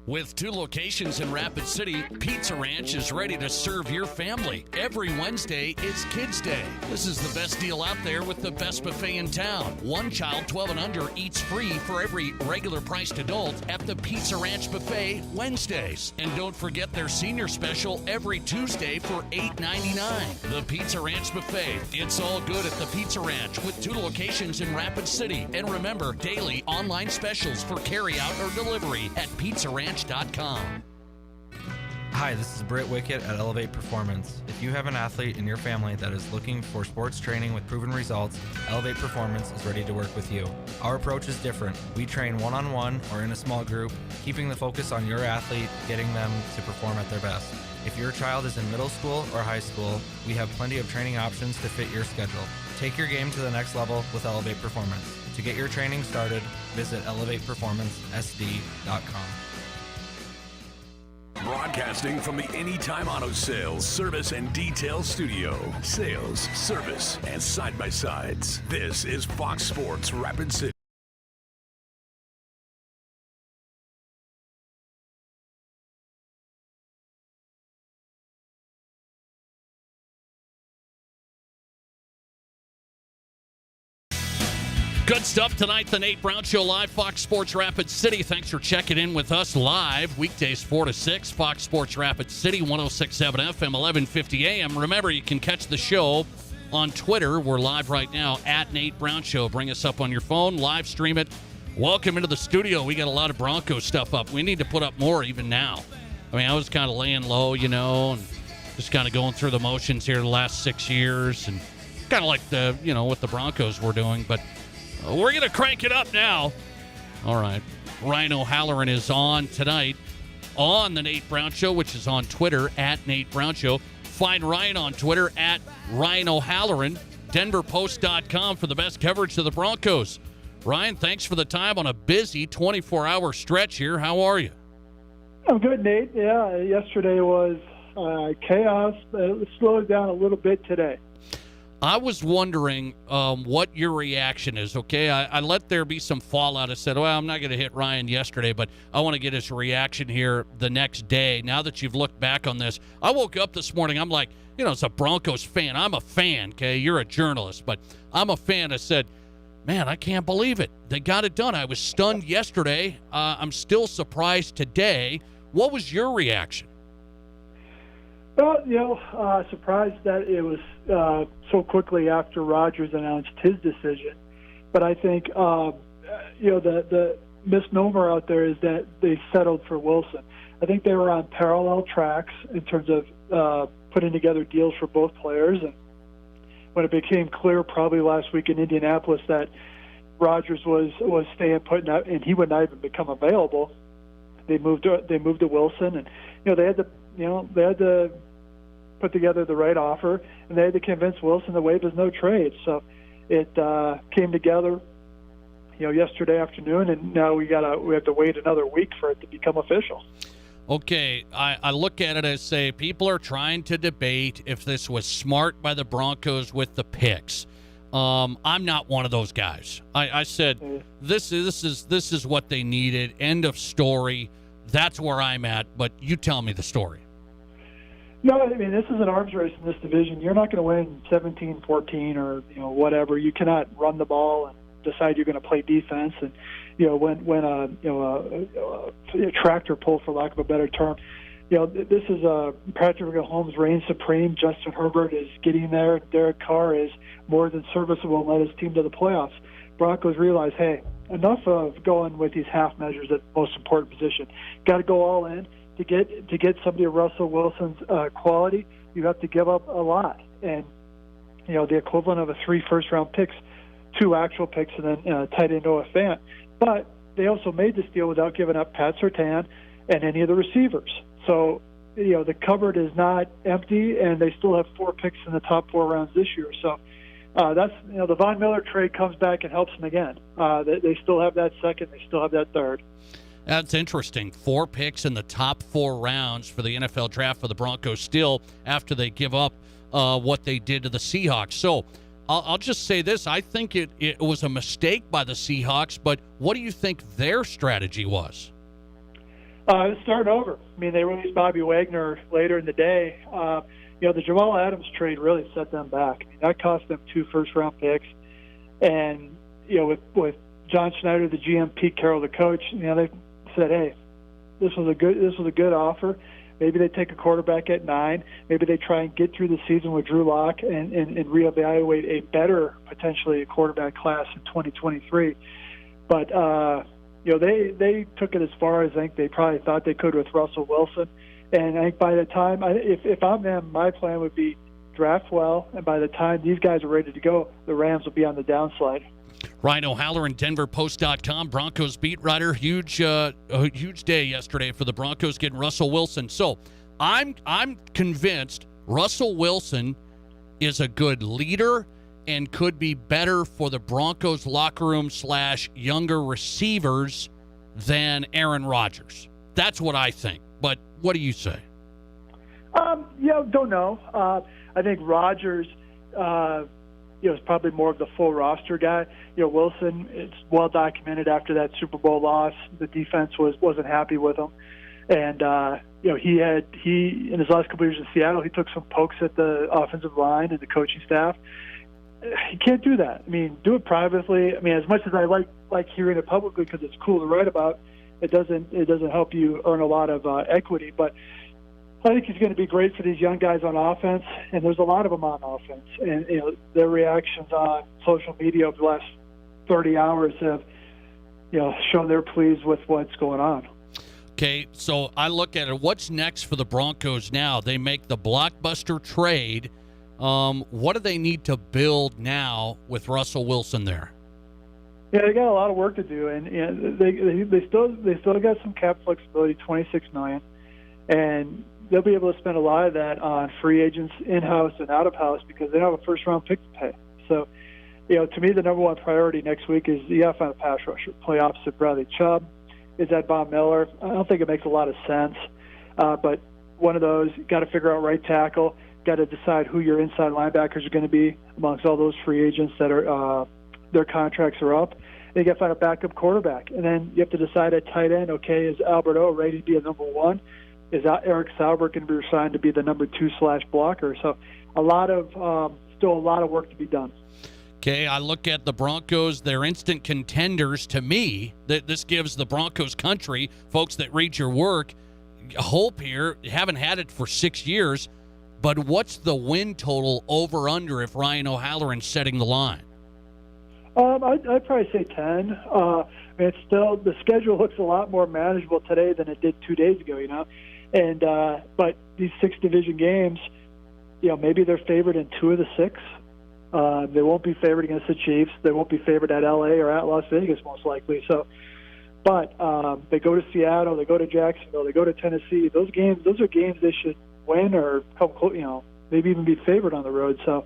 With 2 locations in Rapid City, Pizza Ranch is ready to serve your family. Every Wednesday is Kids Day. This is the best deal out there with the best buffet in town. One child 12 and under eats free for every regular priced adult at the Pizza Ranch Buffet Wednesdays. And don't forget their senior special every Tuesday for $8.99. The Pizza Ranch Buffet. It's all good at the Pizza Ranch with 2 locations in Rapid City. And remember, daily online specials for carryout or delivery at PizzaRanch.com. Hi, this is Britt Wickett at Elevate Performance. If you have an athlete in your family that is looking for sports training with proven results, Elevate Performance is ready to work with you. Our approach is different. We train one-on-one or in a small group, keeping the focus on your athlete, getting them to perform at their best. If your child is in middle school or high school, we have plenty of training options to fit your schedule. Take your game to the next level with Elevate Performance. To get your training started, visit elevateperformancesd.com. Broadcasting from the Anytime Auto Sales, Service, and Detail Studio. Sales, service, and side-by-sides. This is Fox Sports Rapid City. Good stuff tonight. The Nate Brown Show live, Fox Sports Rapid City. Thanks for checking in with us live. Weekdays 4 to 6, Fox Sports Rapid City, 106.7 FM, 1150 AM. Remember, you can catch the show on Twitter. We're live right now at Nate Brown Show. Bring us up on your phone, live stream it. Welcome into the studio. We got a lot of Broncos stuff up. We need to put up more even now. I mean, I was kind of laying low, and just kind of going through the motions here the last 6 years, and kind of like what the Broncos were doing. But we're going to crank it up now. All right. Ryan O'Halloran is on tonight on the Nate Brown Show, which is on Twitter at Nate Brown Show. Find Ryan on Twitter at Ryan O'Halloran. DenverPost.com for the best coverage of the Broncos. Ryan, thanks for the time on a busy 24-hour stretch here. How are you? I'm good, Nate. Yeah, yesterday was chaos, but it slowed down a little bit today. I was wondering what your reaction is, okay? I let there be some fallout. I said, well, I'm not going to hit Ryan yesterday, but I want to get his reaction here the next day. Now that you've looked back on this, I woke up this morning, I'm like, as a Broncos fan, I'm a fan, okay? You're a journalist, but I'm a fan. I said, man, I can't believe it. They got it done. I was stunned yesterday. I'm still surprised today. What was your reaction? Well, surprised that it was so quickly after Rodgers announced his decision. But I think, the misnomer out there is that they settled for Wilson. I think they were on parallel tracks in terms of putting together deals for both players. And when it became clear probably last week in Indianapolis that Rodgers was staying put and he would not even become available, they moved to Wilson, and they had to put together the right offer, and they had to convince Wilson to waive his no trade. So it came together yesterday afternoon, and now we have to wait another week for it to become official. Okay, I look at it as, say, people are trying to debate if this was smart by the Broncos with the picks. I'm not one of those guys. I said this is what they needed. End of story. That's where I'm at. But you tell me the story. No, I mean, this is an arms race in this division. You're not going to win 17-14 or whatever. You cannot run the ball and decide you're going to play defense. And when a tractor pull, for lack of a better term, this is Patrick Mahomes reigns supreme. Justin Herbert is getting there. Derek Carr is more than serviceable and led his team to the playoffs. Broncos realize, hey, enough of going with these half measures at the most important position. Got to go all in. To get somebody of Russell Wilson's quality, you have to give up a lot. And, the equivalent of 3 first-round picks, 2 actual picks, and then tight end Noah Fant. But they also made this deal without giving up Pat Surtain and any of the receivers. So, the cupboard is not empty, and they still have 4 picks in the top 4 rounds this year. So that's, the Von Miller trade comes back and helps them again. They still have that second. They still have that third. That's interesting. 4 picks in the top 4 rounds for the NFL draft for the Broncos still after they give up what they did to the Seahawks. So I'll just say this. I think it was a mistake by the Seahawks, but what do you think their strategy was? Start over. I mean, they released Bobby Wagner later in the day. The Jamal Adams trade really set them back. I mean, that cost them 2 first-round picks. And, with John Schneider, the GM, Pete Carroll, the coach, they said, hey, this was a good offer. Maybe they take a quarterback at 9. Maybe they try and get through the season with Drew Lock and reevaluate a better, potentially, quarterback class in 2023. But, they took it as far as I think they probably thought they could with Russell Wilson. And I think by the time, if I'm them, my plan would be draft well, and by the time these guys are ready to go, the Rams will be on the downslide. Ryan O'Halloran, DenverPost.com, Broncos beat writer. Huge day yesterday for the Broncos getting Russell Wilson. So I'm convinced Russell Wilson is a good leader and could be better for the Broncos locker room / younger receivers than Aaron Rodgers. That's what I think. But what do you say? Don't know. I think Rodgers is probably more of the full roster guy. Wilson, it's well documented after that Super Bowl loss, the defense wasn't happy with him. And, he in his last couple of years in Seattle, he took some pokes at the offensive line and the coaching staff. He can't do that. I mean, do it privately. I mean, as much as I like hearing it publicly because it's cool to write about, it doesn't help you earn a lot of equity. But I think he's going to be great for these young guys on offense, and there's a lot of them on offense. And their reactions on social media over the last 30 hours have, shown they're pleased with what's going on. Okay, so I look at it. What's next for the Broncos now? They make the blockbuster trade. What do they need to build now with Russell Wilson there? Yeah, they got a lot of work to do, and they still got some cap flexibility, $26 million, and they'll be able to spend a lot of that on free agents in-house and out-of-house because they don't have a first-round pick to pay. So, to me, the number one priority next week is you got to find a pass rusher, play opposite Bradley Chubb. Is that Von Miller? I don't think it makes a lot of sense, but one of those, got to figure out right tackle, got to decide who your inside linebackers are going to be amongst all those free agents that are their contracts are up. And you got to find a backup quarterback. And then you have to decide at tight end, okay, is Alberto ready to be a number one? Is Eric Sauber going to be assigned to be the number 2/blocker? So still a lot of work to be done. Okay, I look at the Broncos, they're instant contenders to me. This gives the Broncos country, folks that read your work, hope here. You haven't had it for 6 years, but what's the win total over-under if Ryan O'Halloran's setting the line? I'd probably say 10. It's still, the schedule looks a lot more manageable today than it did 2 days ago, And but these 6 division games, maybe they're favored in 2 of the 6. They won't be favored against the Chiefs. They won't be favored at LA or at Las Vegas, most likely. So, but they go to Seattle, they go to Jacksonville, they go to Tennessee. Those are games they should win or come close, maybe even be favored on the road. So,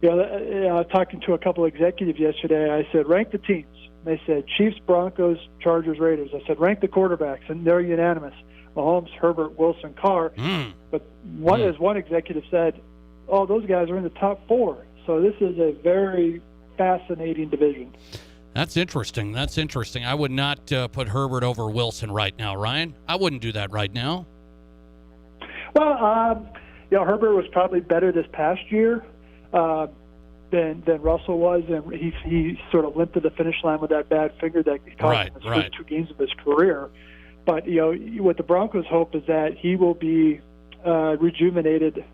talking to a couple of executives yesterday, I said, rank the teams. They said Chiefs, Broncos, Chargers, Raiders. I said, rank the quarterbacks, and they're unanimous. Mahomes, Herbert, Wilson, Carr. But as one executive said, those guys are in the top 4. So this is a very fascinating division. That's interesting. I would not put Herbert over Wilson right now, Ryan. I wouldn't do that right now. Well, Herbert was probably better this past year than Russell was, and he sort of limped to the finish line with that bad finger that cost him his first 2 games of his career. But what the Broncos hope is that he will be rejuvenated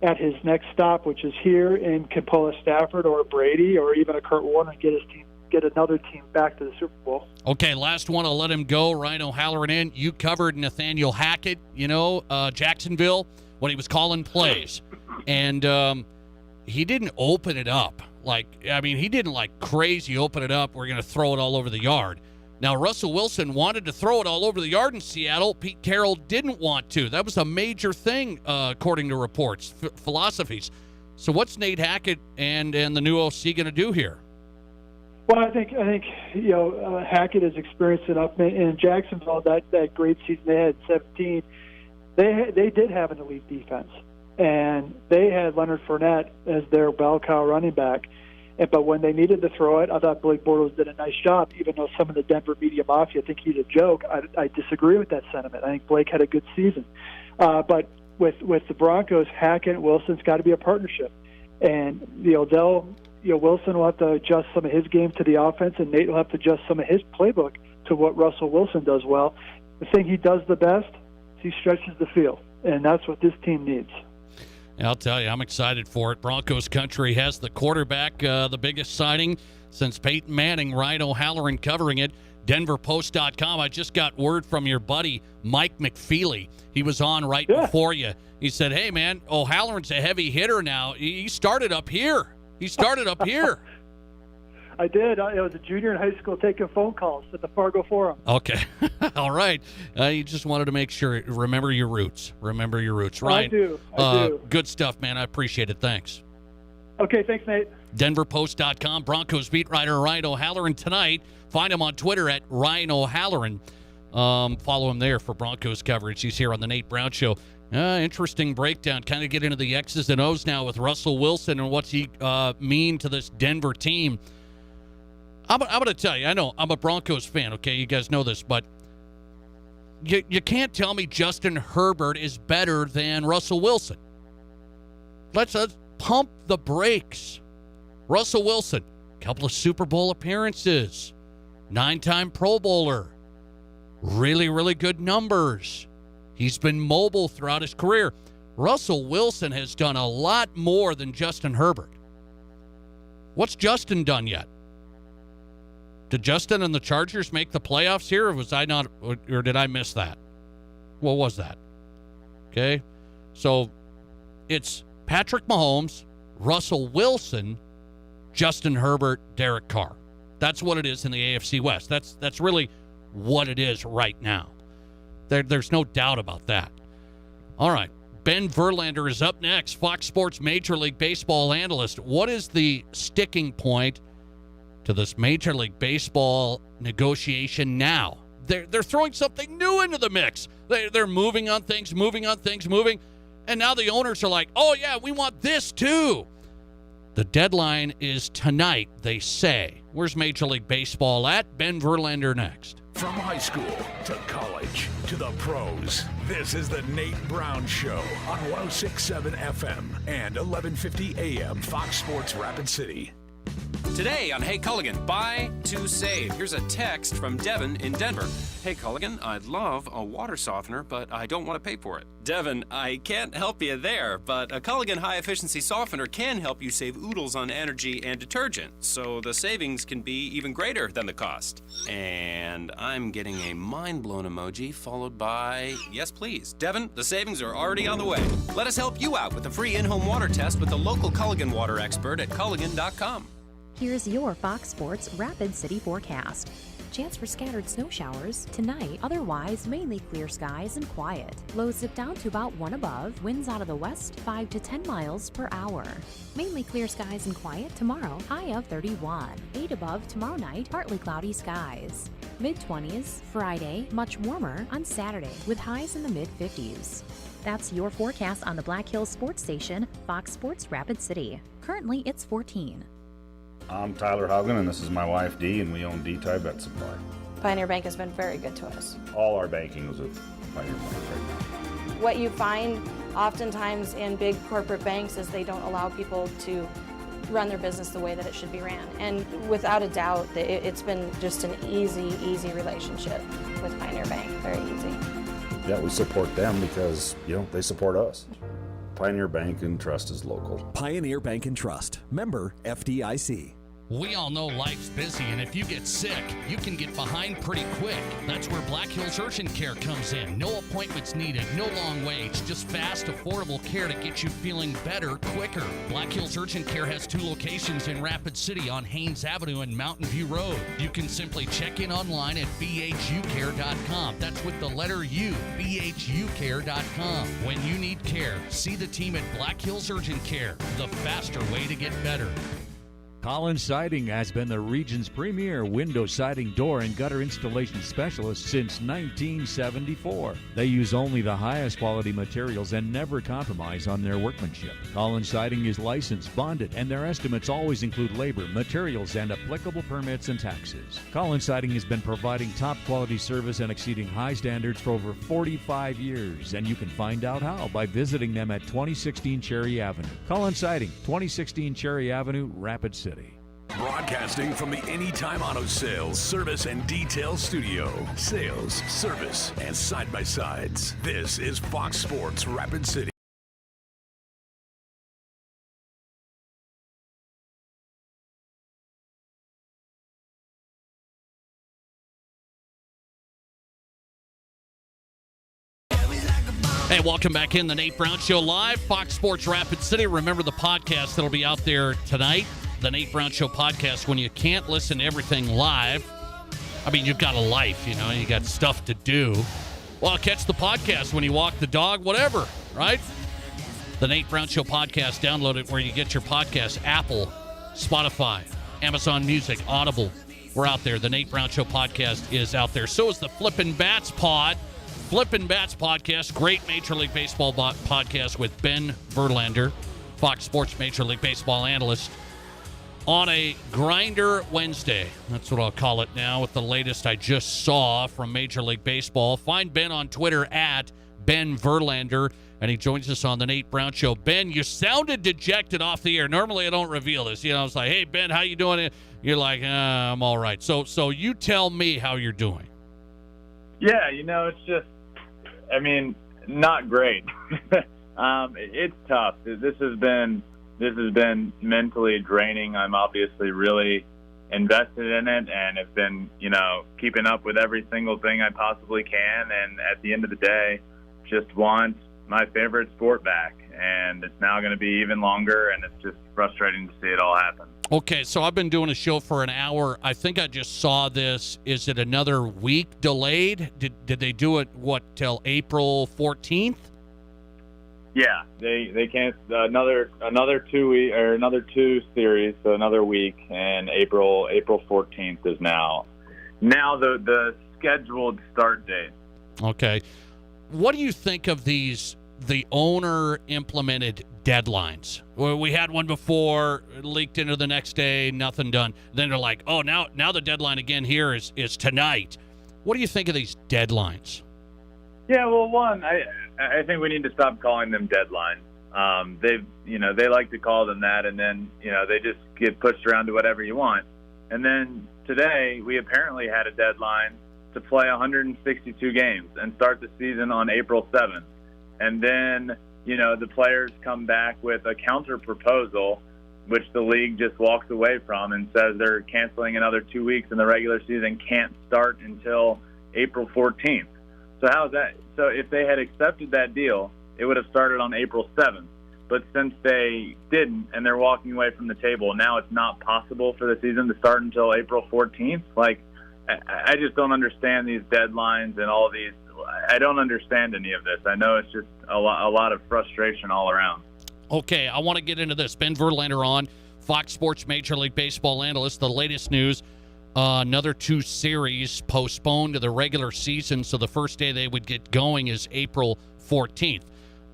at his next stop, which is here, and can pull a Stafford or a Brady or even a Kurt Warner and get another team back to the Super Bowl. Okay, last one. I'll let him go. Ryan O'Halloran in. You covered Nathaniel Hackett, Jacksonville, when he was calling plays. And he didn't open it up. He didn't crazy open it up. We're going to throw it all over the yard. Now, Russell Wilson wanted to throw it all over the yard in Seattle. Pete Carroll didn't want to. That was a major thing, according to reports, philosophies. So what's Nate Hackett and the new OC going to do here? Well, I think Hackett has experienced enough in Jacksonville. That great season they had, 17. They did have an elite defense, and they had Leonard Fournette as their bell cow running back. But when they needed to throw it, I thought Blake Bortles did a nice job, even though some of the Denver media mafia think he's a joke. I disagree with that sentiment. I think Blake had a good season. But with the Broncos, Hackett and Wilson's got to be a partnership. And, Wilson will have to adjust some of his game to the offense, and Nate will have to adjust some of his playbook to what Russell Wilson does well. The thing he does the best is he stretches the field, and that's what this team needs. I'll tell you, I'm excited for it. Broncos country has the quarterback, the biggest signing since Peyton Manning. Ryan O'Halloran covering it. DenverPost.com. I just got word from your buddy, Mike McFeely. He was on right before you. He said, hey, man, O'Halloran's a heavy hitter now. He started up here. I did. I was a junior in high school taking phone calls at the Fargo Forum. Okay. All right. You just wanted to make sure. Remember your roots. Ryan, I do. Good stuff, man. I appreciate it. Thanks. Okay. Thanks, Nate. DenverPost.com. Broncos beat writer Ryan O'Halloran tonight. Find him on Twitter at Ryan O'Halloran. Follow him there for Broncos coverage. He's here on the Nate Brown Show. Interesting breakdown. Kind of get into the X's and O's now with Russell Wilson and what's he mean to this Denver team. I'm going to tell you, I know I'm a Broncos fan, okay? You guys know this, but you can't tell me Justin Herbert is better than Russell Wilson. Let's pump the brakes. Russell Wilson, couple of Super Bowl appearances, 9-time Pro Bowler, really, really good numbers. He's been mobile throughout his career. Russell Wilson has done a lot more than Justin Herbert. What's Justin done yet? Did Justin and the Chargers make the playoffs here, or did I miss that? What was that? Okay, so it's Patrick Mahomes, Russell Wilson, Justin Herbert, Derek Carr. That's what it is in the AFC West. That's really what it is right now. There's no doubt about that. All right, Ben Verlander is up next, Fox Sports Major League Baseball analyst. What is the sticking point to this Major League Baseball negotiation now? They're throwing something new into the mix. They're moving on things, and now the owners are like, oh yeah, we want this too. The deadline is tonight, they say. Where's Major League Baseball at? Ben Verlander next. From high school to college to the pros, this is the Nate Brown Show on 106.7 FM and 1150 AM Fox Sports Rapid City. Today on Hey Culligan, buy to save. Here's a text from Devin in Denver. Hey Culligan, I'd love a water softener, but I don't want to pay for it. Devin, I can't help you there, but a Culligan high-efficiency softener can help you save oodles on energy and detergent, so the savings can be even greater than the cost. And I'm getting a mind-blown emoji followed by, yes please. Devin, the savings are already on the way. Let us help you out with a free in-home water test with the local Culligan water expert at Culligan.com. Here's your Fox Sports Rapid City forecast. Chance for scattered snow showers tonight, otherwise mainly clear skies and quiet. Lows zip down to about 1 above, winds out of the west 5 to 10 miles per hour. Mainly clear skies and quiet tomorrow, high of 31. 8 above tomorrow night, partly cloudy skies. Mid-20s Friday, much warmer on Saturday with highs in the mid-50s. That's your forecast on the Black Hills Sports Station, Fox Sports Rapid City. Currently, it's 14. I'm Tyler Haugen, and this is my wife, Dee, and we own D-Type Vet Supply. Pioneer Bank has been very good to us. All our banking is with Pioneer Bank right now. What you find oftentimes in big corporate banks is they don't allow people to run their business the way that it should be ran. And without a doubt, it's been just an easy relationship with Pioneer Bank, very easy. Yeah, we support them because, they support us. Pioneer Bank and Trust is local. Pioneer Bank and Trust. Member FDIC. We all know life's busy, and if you get sick, you can get behind pretty quick. That's where Black Hills Urgent Care comes in. No appointments needed, no long waits, just fast, affordable care to get you feeling better quicker. Black Hills Urgent Care has 2 locations in Rapid City on Haynes Avenue and Mountain View Road. You can simply check in online at bhucare.com. That's with the letter U, bhucare.com. When you need care, see the team at Black Hills Urgent Care, the faster way to get better. Collins Siding has been the region's premier window siding, door, and gutter installation specialist since 1974. They use only the highest quality materials and never compromise on their workmanship. Collins Siding is licensed, bonded, and their estimates always include labor, materials, and applicable permits and taxes. Collins Siding has been providing top quality service and exceeding high standards for over 45 years, and you can find out how by visiting them at 2016 Cherry Avenue. Collins Siding, 2016 Cherry Avenue, Rapid City. Broadcasting from the Anytime Auto Sales, Service, and Detail Studio. Sales, service, and side-by-sides. This is Fox Sports Rapid City. Hey, welcome back in the Nate Brown Show live, Fox Sports Rapid City. Remember the podcast that'll be out there tonight, the Nate Brown Show podcast, when you can't listen to everything live. I mean, you've got a life, you got stuff to do. Well, catch the podcast when you walk the dog, whatever, right? The Nate Brown Show podcast, download it where you get your podcast, Apple, Spotify, Amazon Music, Audible. We're out there. The Nate Brown Show podcast is out there. So is the Flippin' Bats pod. Flippin' Bats podcast, great Major League Baseball podcast with Ben Verlander, Fox Sports Major League Baseball analyst, on a Grinder Wednesday. That's what I'll call it now with the latest I just saw from Major League Baseball. Find Ben on Twitter at Ben Verlander, and he joins us on the Nate Brown Show. Ben, you sounded dejected off the air. Normally I don't reveal this. I was like, hey, Ben, how you doing? You're like, I'm all right. So you tell me how you're doing. Yeah, it's just, Not great. It's tough. This has been mentally draining. I'm obviously really invested in it and have been, keeping up with every single thing I possibly can. And at the end of the day, just want my favorite sport back. And it's now going to be even longer, and it's just frustrating to see it all happen. Okay, so I've been doing a show for an hour. I think I just saw this. Is it another week delayed? Did they do it, till April 14th? Yeah, they can't another 2 week or another 2 series, so another week, and April 14th is now the scheduled start date. Okay, what do you think of the owner implemented deadlines? Well, we had one before, leaked into the next day, nothing done. Then they're like, oh, now the deadline again here is tonight. What do you think of these deadlines? Yeah, well, one, I think we need to stop calling them deadlines. They like to call them that, and then, they just get pushed around to whatever you want. And then today, we apparently had a deadline to play 162 games and start the season on April 7th. And then, the players come back with a counter proposal, which the league just walks away from and says they're canceling another 2 weeks and the regular season can't start until April 14th. So how is that? So if they had accepted that deal, it would have started on April 7th. But since they didn't and they're walking away from the table, now it's not possible for the season to start until April 14th. Like, I just don't understand these deadlines and all these. I don't understand any of this. I know it's just a lot of frustration all around. Okay, I want to get into this. Ben Verlander on, Fox Sports Major League Baseball analyst. The latest news, another 2 series postponed to the regular season, so the first day they would get going is April 14th.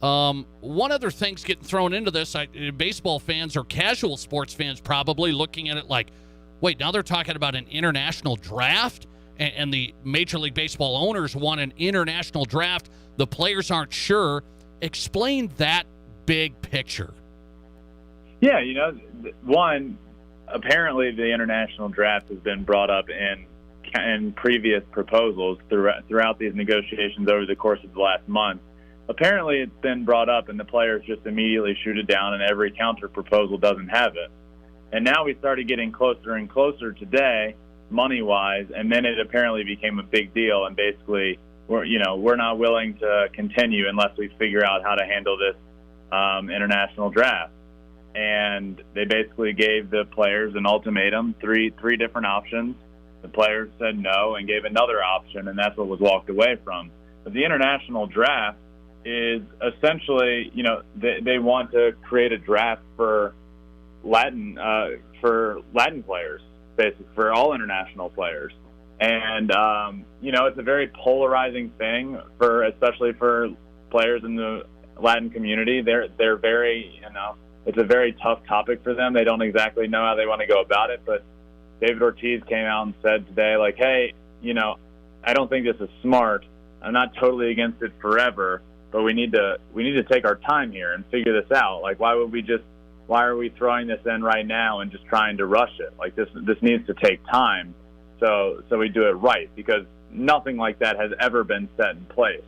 One other thing's getting thrown into this. Baseball fans or casual sports fans probably looking at it like, wait, now they're talking about an international draft? And the Major League Baseball owners want an international draft. The players aren't sure. Explain that big picture. Yeah, one, apparently the international draft has been brought up in previous proposals throughout these negotiations over the course of the last month. Apparently it's been brought up and the players just immediately shoot it down, and every counter proposal doesn't have it. And now we started getting closer and closer today, money-wise, and then it apparently became a big deal, and basically we're not willing to continue unless we figure out how to handle this international draft. And they basically gave the players an ultimatum, three different options. The players said no and gave another option, and that's what was walked away from. But the international draft is essentially, they want to create a draft for Latin players, basically for all international players. And it's a very polarizing thing especially for players in the Latin community. They're very, it's a very tough topic for them. They don't exactly know how they want to go about it. But David Ortiz came out and said today, like, hey, I don't think this is smart. I'm not totally against it forever, but we need to take our time here and figure this out. Like, why are we throwing this in right now and just trying to rush it? Like, this needs to take time, so we do it right, because nothing like that has ever been set in place.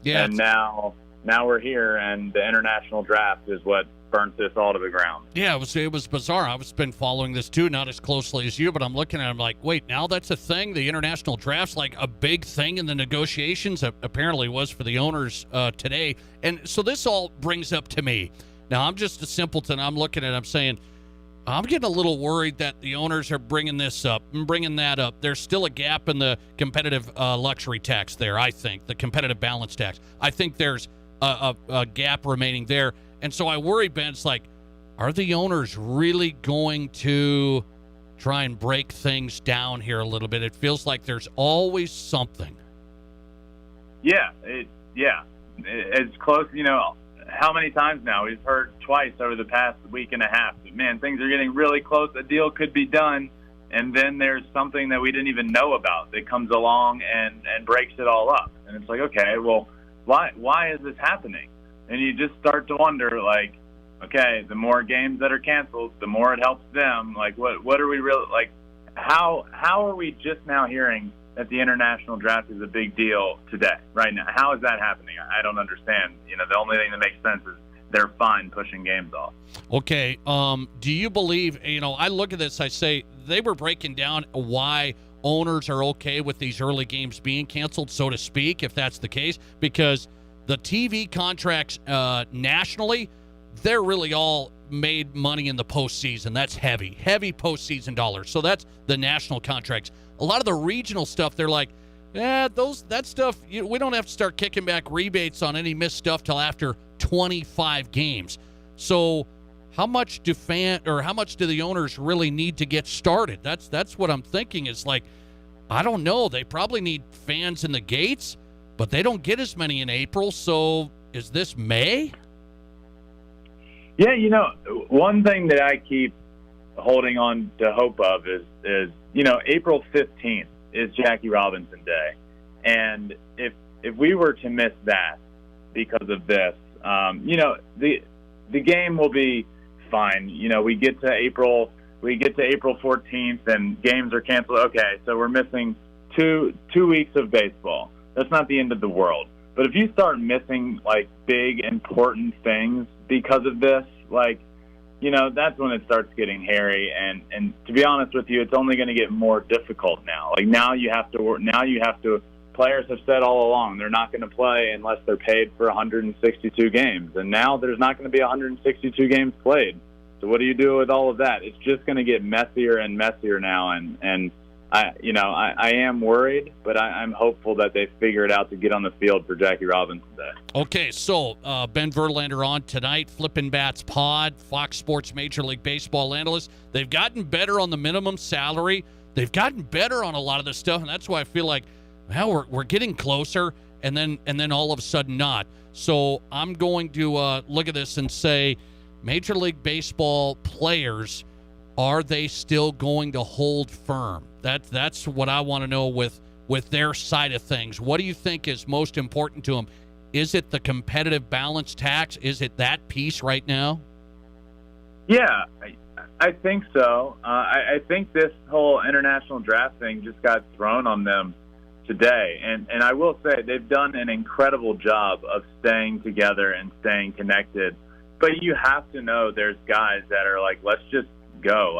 Yeah, and now we're here, and the international draft is what burnt this all to the ground. Yeah, it was bizarre. I've been following this too, not as closely as you, but I'm looking at it, I'm like, wait, now that's a thing? The international draft's like a big thing in the negotiations? Apparently was for the owners today. And so this all brings up to me. Now, I'm just a simpleton. I'm looking at it, I'm saying, I'm getting a little worried that the owners are bringing this up and bringing that up. There's still a gap in the competitive luxury tax there, I think, the competitive balance tax. I think there's a gap remaining there. And so I worry, Ben, it's like, are the owners really going to try and break things down here a little bit? It feels like there's always something. Yeah, it's close. How many times now? We've heard twice over the past week and a half that, man, things are getting really close. A deal could be done, and then there's something that we didn't even know about that comes along and breaks it all up. And it's like, okay, well, why is this happening? And you just start to wonder, like, okay, the more games that are canceled, the more it helps them. Like, what are we really, like, how are we just now hearing that the international draft is a big deal today, right now? How is that happening? I don't understand. The only thing that makes sense is they're fine pushing games off. Okay. Do you believe, I look at this, I say they were breaking down why owners are okay with these early games being canceled, so to speak, if that's the case, because the TV contracts nationally, they're really all made money in the postseason. That's heavy postseason dollars. So that's the national contracts. A lot of the regional stuff, they're like, that stuff, we don't have to start kicking back rebates on any missed stuff till after 25 games. So how much do the owners really need to get started? That's what I'm thinking is like, I don't know. They probably need fans in the gates, but they don't get as many in April. So is this May? Yeah, one thing that I keep holding on to hope of is April 15th is Jackie Robinson Day. And if we were to miss that because of this, the game will be fine. We get to April 14th and games are canceled. Okay, so we're missing two weeks of baseball. That's not the end of the world. But if you start missing like big important things because of this, that's when it starts getting hairy. And to be honest with you, it's only going to get more difficult now. Players have said all along they're not going to play unless they're paid for 162 games. And now there's not going to be 162 games played. So what do you do with all of that? It's just going to get messier and messier now. And I am worried, but I'm hopeful that they figure it out to get on the field for Jackie Robinson Day. Okay, so Ben Verlander on tonight, Flippin' Bats Pod, Fox Sports Major League Baseball analyst. They've gotten better on the minimum salary. They've gotten better on a lot of this stuff, and that's why I feel like, we're getting closer, and then all of a sudden not. So I'm going to look at this and say, Major League Baseball players, are they still going to hold firm? That's what I want to know with their side of things. What do you think is most important to them? Is it the competitive balance tax? Is it that piece right now? Yeah, I think so. I think this whole international draft thing just got thrown on them today. And I will say they've done an incredible job of staying together and staying connected. But you have to know there's guys that are like, let's just go.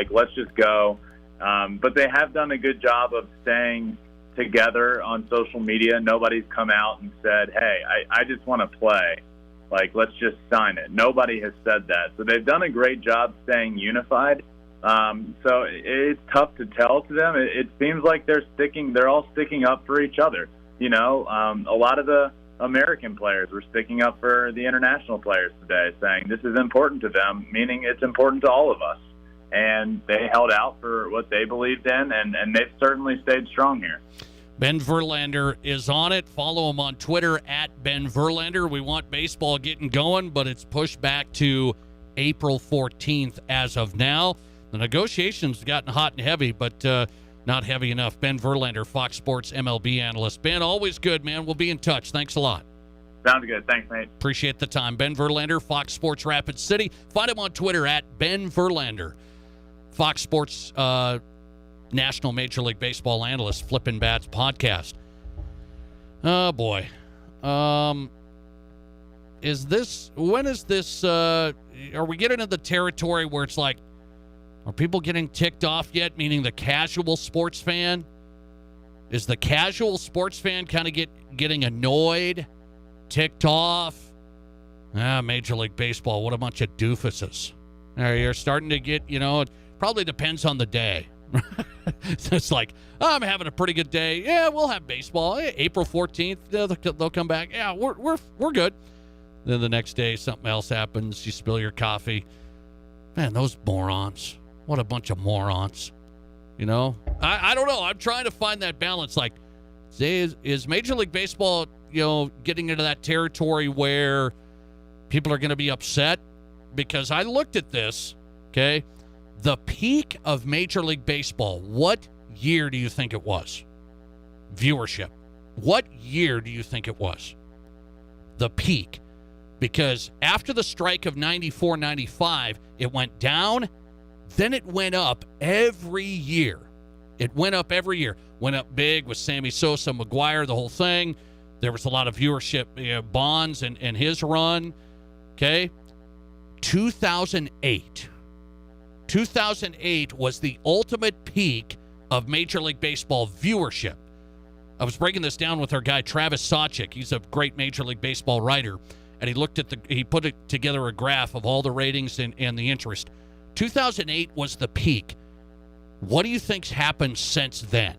Let's just go. But they have done a good job of staying together on social media. Nobody's come out and said, hey, I just want to play. Let's just sign it. Nobody has said that. So they've done a great job staying unified. So it's tough to tell to them. It seems like they're all sticking up for each other. A lot of the American players were sticking up for the international players today, saying this is important to them, meaning it's important to all of us. And they held out for what they believed in, and they've certainly stayed strong here. Ben Verlander is on it. Follow him on Twitter at Ben Verlander. We want baseball getting going, but it's pushed back to April 14th as of now. The negotiations have gotten hot and heavy, but not heavy enough. Ben Verlander, Fox Sports MLB analyst. Ben, always good, man. We'll be in touch. Thanks a lot. Sounds good. Thanks, mate. Appreciate the time. Ben Verlander, Fox Sports Rapid City. Find him on Twitter at Ben Verlander. Fox Sports National Major League Baseball analyst, Flippin' Bats podcast. Oh, boy. When is this, are we getting into the territory where it's like, are people getting ticked off yet, meaning the casual sports fan? Is the casual sports fan kind of getting annoyed, ticked off? Major League Baseball, what a bunch of doofuses. You're starting to get, it probably depends on the day. So it's like, I'm having a pretty good day. Yeah, we'll have baseball. April 14th, they'll come back. Yeah, we're good. Then the next day, something else happens. You spill your coffee. Man, those morons. What a bunch of morons. I don't know. I'm trying to find that balance. Like, is Major League Baseball, getting into that territory where people are going to be upset? Because I looked at this, okay? The peak of Major League Baseball, what year do you think it was? Viewership. What year do you think it was? The peak. Because after the strike of 94-95, it went down, then it went up every year. It went up every year. Went up big with Sammy Sosa, McGuire, the whole thing. There was a lot of viewership, Bonds and his run. Okay. 2008. 2008 was the ultimate peak of Major League Baseball viewership. I was breaking this down with our guy, Travis Sawchik. He's a great Major League Baseball writer. And he put together a graph of all the ratings and the interest. 2008 was the peak. What do you think's happened since then?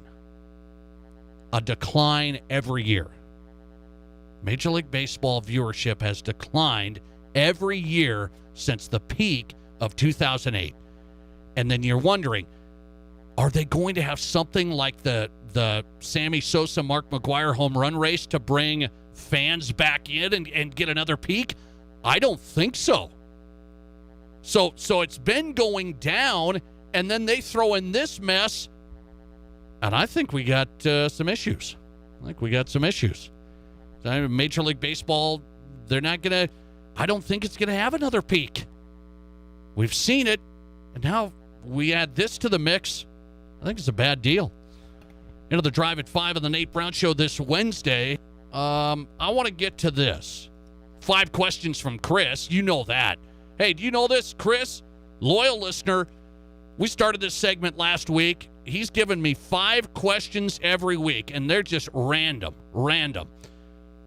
A decline every year. Major League Baseball viewership has declined every year since the peak of 2008. And then you're wondering, are they going to have something like the Sammy Sosa, Mark McGuire home run race to bring fans back in and get another peak? I don't think so. So it's been going down, and then they throw in this mess, and I think we got some issues. Major League Baseball, I don't think it's going to have another peak. We've seen it, and now we add this to the mix. I think it's a bad deal. Into the Drive at 5 on the Nate Brown Show this Wednesday. I want to get to this. 5 questions from Chris. You know that. Hey, do you know this, Chris? Loyal listener. We started this segment last week. He's given me 5 questions every week, and they're just random.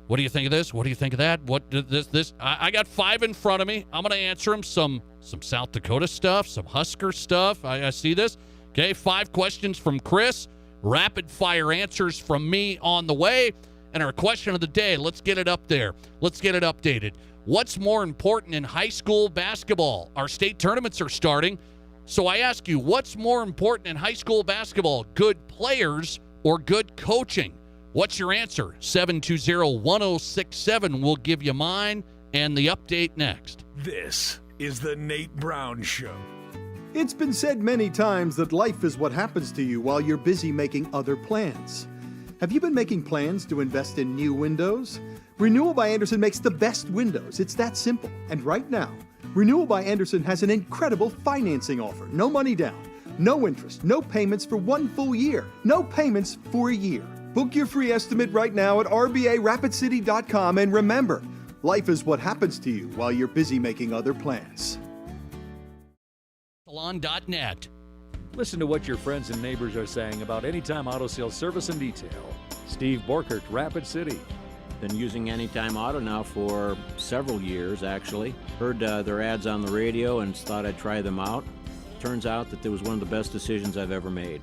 What do you think of this? What do you think of that? What this? I got 5 in front of me. I'm going to answer them. Some South Dakota stuff, some Husker stuff. I see this. Okay, 5 questions from Chris. Rapid fire answers from me on the way. And our question of the day, let's get it up there. Let's get it updated. What's more important in high school basketball? Our state tournaments are starting. So I ask you, what's more important in high school basketball? Good players or good coaching? What's your answer? 720-1067. We'll give you mine and the update next. This is the Nate Brown Show. It's been said many times that life is what happens to you while you're busy making other plans. Have you been making plans to invest in new windows? Renewal by Andersen makes the best windows. It's that simple. And right now, Renewal by Andersen has an incredible financing offer. No money down, no interest, no payments for 1 full year, no payments for a year. Book your free estimate right now at rbarapidcity.com, and remember, life is what happens to you while you're busy making other plans. Salon.net. Listen to what your friends and neighbors are saying about Anytime Auto Sales Service and Detail. Steve Borkert, Rapid City. Been using Anytime Auto now for several years, actually. Heard their ads on the radio and thought I'd try them out. Turns out that it was one of the best decisions I've ever made.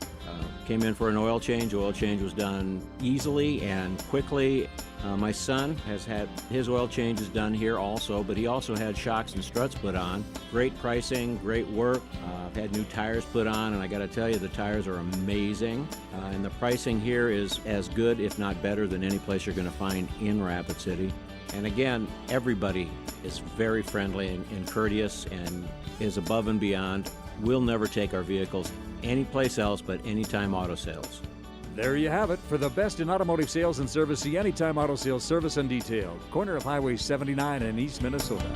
Came in for an oil change. Oil change was done easily and quickly. My son has had his oil changes done here also, but he also had shocks and struts put on. Great pricing, great work. I've had new tires put on, and I got to tell you, the tires are amazing. And the pricing here is as good, if not better, than any place you're going to find in Rapid City. And again, everybody is very friendly and courteous and is above and beyond. We'll never take our vehicles anyplace else but Anytime Auto Sales. There you have it. For the best in automotive sales and service, see Anytime Auto Sales Service and Detail. Corner of Highway 79 in East Minnesota.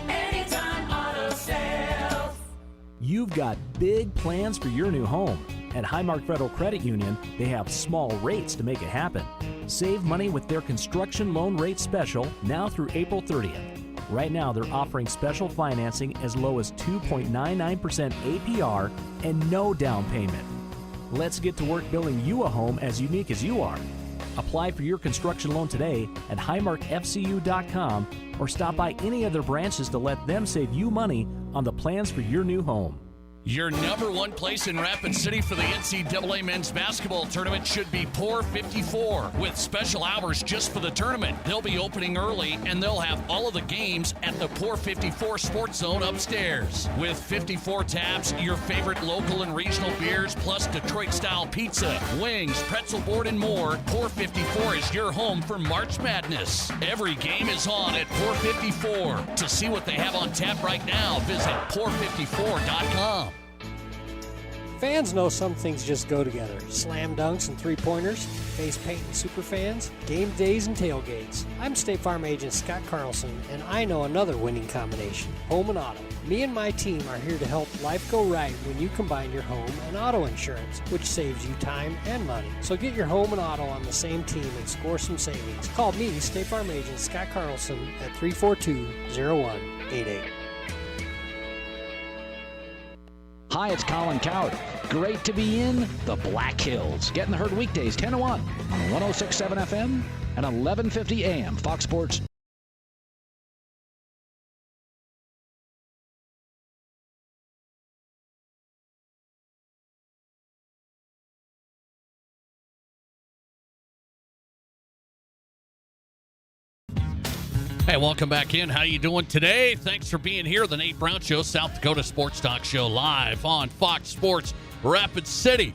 Anytime Auto Sales. You've got big plans for your new home. At Highmark Federal Credit Union, they have small rates to make it happen. Save money with their construction loan rate special now through April 30th. Right now, they're offering special financing as low as 2.99% APR and no down payment. Let's get to work building you a home as unique as you are. Apply for your construction loan today at highmarkfcu.com or stop by any of their branches to let them save you money on the plans for your new home. Your number one place in Rapid City for the NCAA men's basketball tournament should be Pour 54, with special hours just for the tournament. They'll be opening early, and they'll have all of the games at the Pour 54 Sports Zone upstairs. With 54 taps, your favorite local and regional beers, plus Detroit-style pizza, wings, pretzel board, and more, Pour 54 is your home for March Madness. Every game is on at Pour 54. To see what they have on tap right now, visit pour54.com. Fans know some things just go together. Slam dunks and three-pointers, face paint and superfans, game days and tailgates. I'm State Farm agent Scott Carlson, and I know another winning combination, home and auto. Me and my team are here to help life go right when you combine your home and auto insurance, which saves you time and money. So get your home and auto on the same team and score some savings. Call me, State Farm agent Scott Carlson, at 342-0188. Hi, it's Colin Coward. Great to be in the Black Hills. Getting the herd weekdays 10 to 1 on 106.7 FM and 1150 AM Fox Sports. Hey, welcome back in. How you doing today? Thanks for being here. The Nate Brown Show, South Dakota Sports Talk Show, live on Fox Sports Rapid City.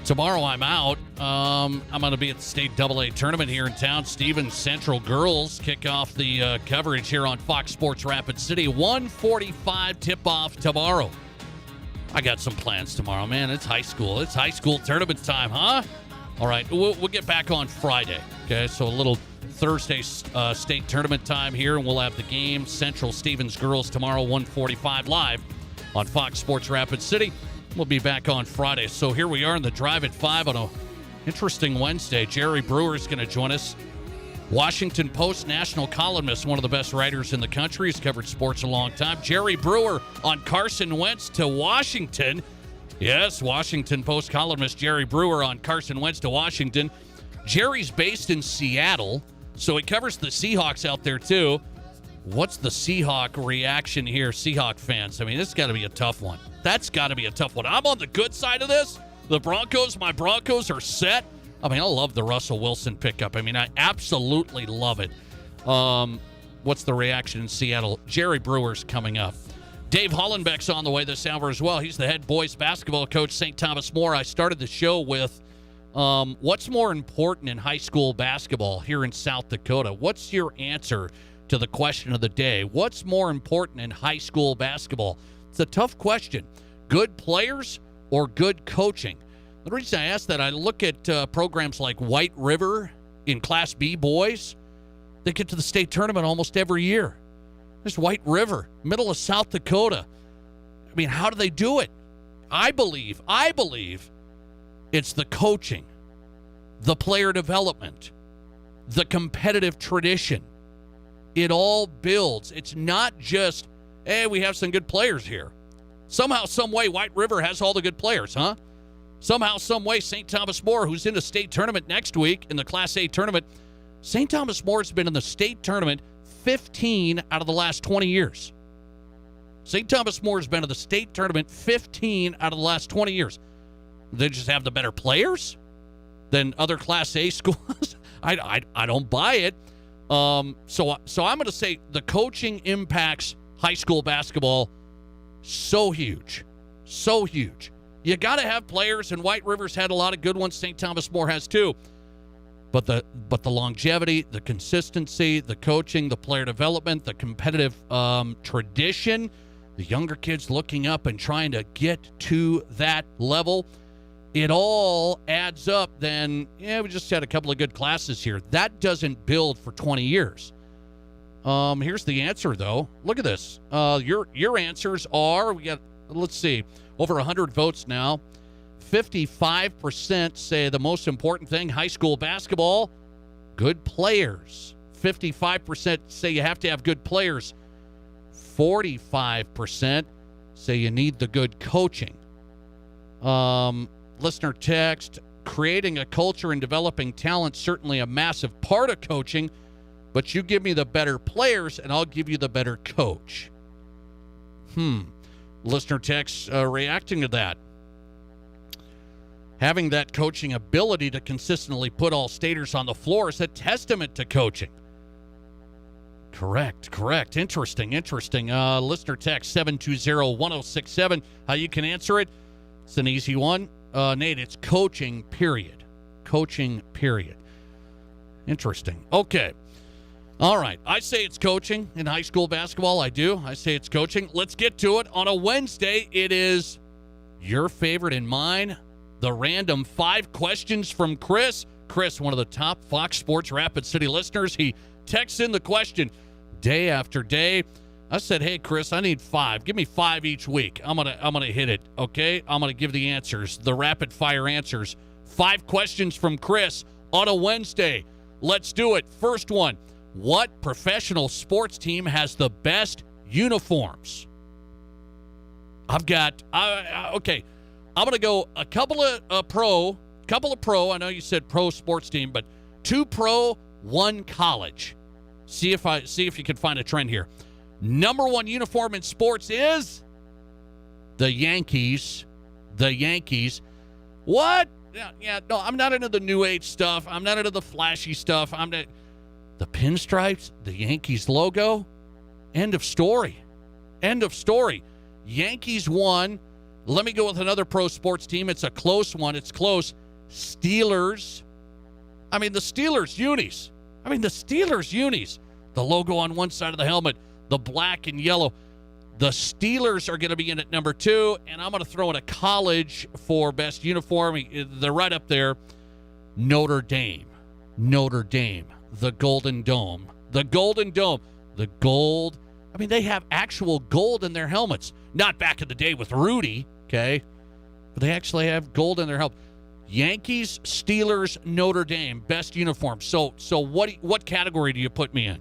Tomorrow I'm out. I'm going to be at the state AA tournament here in town. Stevens Central girls kick off the coverage here on Fox Sports Rapid City. 1:45 tip-off tomorrow. I got some plans tomorrow, man. It's high school. It's high school tournament time, huh? All right, we'll get back on Friday, okay? So a little Thursday state tournament time here, and we'll have the game. Central Stevens girls tomorrow, 1:45 live on Fox Sports Rapid City. We'll be back on Friday. So here we are in the Drive at 5 on an interesting Wednesday. Jerry Brewer is going to join us. Washington Post national columnist, one of the best writers in the country. He's covered sports a long time. Jerry Brewer on Carson Wentz to Washington. Yes, Washington Post columnist Jerry Brewer on Carson Wentz to Washington. Jerry's based in Seattle, so he covers the Seahawks out there too. What's the Seahawk reaction here, Seahawk fans? I mean, this has got to be a tough one. That's got to be a tough one. I'm on the good side of this. The Broncos, my Broncos are set. I mean, I love the Russell Wilson pickup. I mean, I absolutely love it. What's the reaction in Seattle? Jerry Brewer's coming up. Dave Hollenbeck's on the way this hour as well. He's the head boys basketball coach, St. Thomas More. I started the show with what's more important in high school basketball here in South Dakota? What's your answer to the question of the day? What's more important in high school basketball? It's a tough question. Good players or good coaching? The reason I ask that, I look at programs like White River in Class B boys. They get to the state tournament almost every year. There's White River, middle of South Dakota. I mean, how do they do it? I believe it's the coaching, the player development, the competitive tradition. It all builds. It's not just, hey, we have some good players here. Somehow, some way, White River has all the good players, huh? Somehow, some way, St. Thomas More, who's in the state tournament next week in the Class A tournament, St. Thomas More has been in the state tournament 15 out of the last 20 years. St. Thomas More has been in the state tournament 15 out of the last 20 years. They just have the better players than other Class A schools. I don't buy it. So I'm going to say the coaching impacts high school basketball so huge. So huge. You got to have players, and White River's had a lot of good ones. St. Thomas More has too. But the longevity, the consistency, the coaching, the player development, the competitive tradition, the younger kids looking up and trying to get to that level, it all adds up. Then, we just had a couple of good classes here. That doesn't build for 20 years. Here's the answer, though. Look at this. Your answers are, we got, let's see, over 100 votes now. 55% say the most important thing, high school basketball, good players. 55% say you have to have good players. 45% say you need the good coaching. Listener text, creating a culture and developing talent, certainly a massive part of coaching, but you give me the better players and I'll give you the better coach. Listener text reacting to that. Having that coaching ability to consistently put all staters on the floor is a testament to coaching. Correct. Interesting. Listener text 720-1067. How you can answer it? It's an easy one. Nate, it's coaching, period. Coaching, period. Interesting. Okay. All right. I say it's coaching in high school basketball. I do. I say it's coaching. Let's get to it. On a Wednesday, it is Your favorite and mine, the random 5 questions from Chris. Chris, one of the top Fox Sports Rapid City listeners, he texts in the question day after day. I said, hey, Chris, I need 5. Give me 5 each week. I'm gonna hit it, okay? I'm going to give the answers, the rapid-fire answers. 5 questions from Chris on a Wednesday. Let's do it. First one, what professional sports team has the best uniforms? I've got, okay, I'm going to go a couple of pro. I know you said pro sports team, but 2 pro, 1 college. See if you can find a trend here. Number 1 uniform in sports is the Yankees. The Yankees. What? Yeah, no, I'm not into the new age stuff. I'm not into the flashy stuff. The pinstripes, the Yankees logo. End of story. End of story. Yankees won. Let me go with another pro sports team. It's a close one. It's close. Steelers. The Steelers unis. The logo on one side of the helmet, the black and yellow. The Steelers are going to be in at number 2, and I'm going to throw in a college for best uniform. They're right up there. Notre Dame. The Golden Dome. The gold. They have actual gold in their helmets. Not back in the day with Rudy, okay? But they actually have gold in their helmet. Yankees, Steelers, Notre Dame, best uniform. So what category do you put me in?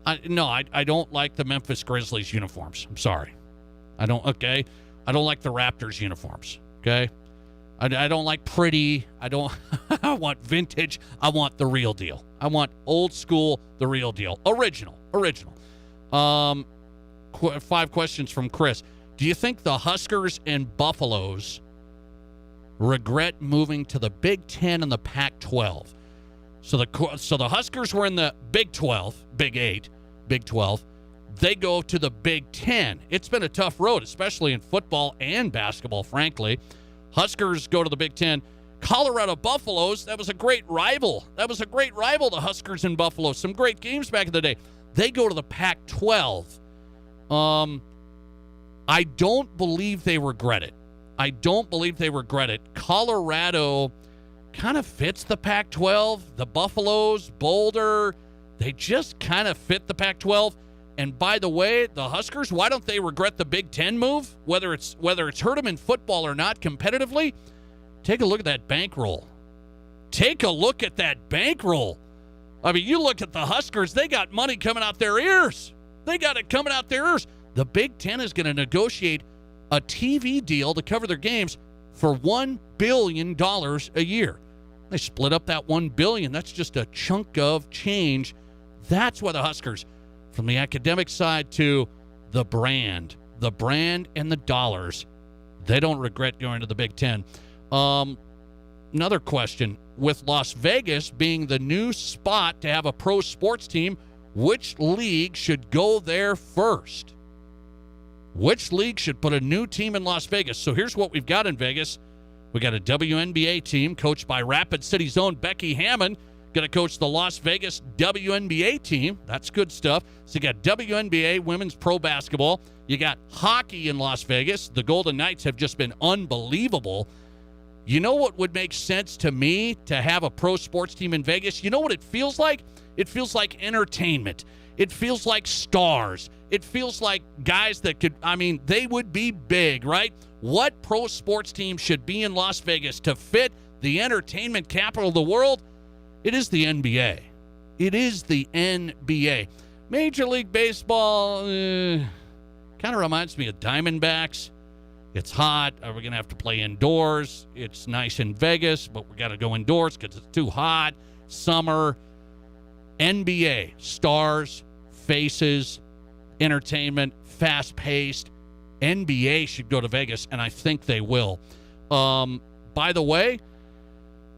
I don't like the Memphis Grizzlies uniforms. I'm sorry. I don't like the Raptors uniforms, okay? I don't like pretty. I want vintage. I want the real deal. I want old school, the real deal. Original. 5 questions from Chris. Do you think the Huskers and Buffaloes regret moving to the Big Ten and the Pac-12? So the Huskers were in the Big 12, Big 8, Big 12. They go to the Big Ten. It's been a tough road, especially in football and basketball, frankly. Huskers go to the Big Ten. Colorado Buffaloes, that was a great rival. The Huskers and Buffalo. Some great games back in the day. They go to the Pac-12. I don't believe they regret it. Colorado kind of fits the Pac-12. The Buffaloes, Boulder, they just kind of fit the Pac-12. And by the way, the Huskers, why don't they regret the Big Ten move? Whether it's hurt them in football or not competitively, take a look at that bankroll. You look at the Huskers, they got money coming out their ears. The Big Ten is going to negotiate a TV deal to cover their games for $1 billion a year. They split up that $1 billion. That's just a chunk of change. That's why the Huskers, from the academic side to the brand and the dollars, they don't regret going to the Big Ten. Another question. With Las Vegas being the new spot to have a pro sports team, which league should go there first? Which league should put a new team in Las Vegas? So here's what we've got in Vegas. We got a WNBA team coached by Rapid City's own Becky Hammond, going to coach the Las Vegas WNBA team. That's good stuff. So you got WNBA, women's pro basketball. You got hockey in Las Vegas. The Golden Knights have just been unbelievable. You know what would make sense to me to have a pro sports team in Vegas? You know what it feels like? It feels like entertainment. It feels like stars. It feels like guys that they would be big, right? What pro sports team should be in Las Vegas to fit the entertainment capital of the world? It is the NBA. Major League Baseball kind of reminds me of Diamondbacks. It's hot. We're going to have to play indoors. It's nice in Vegas, but we got to go indoors because it's too hot. Summer. NBA. Stars, faces, entertainment, fast-paced. NBA should go to Vegas, and I think they will. By the way,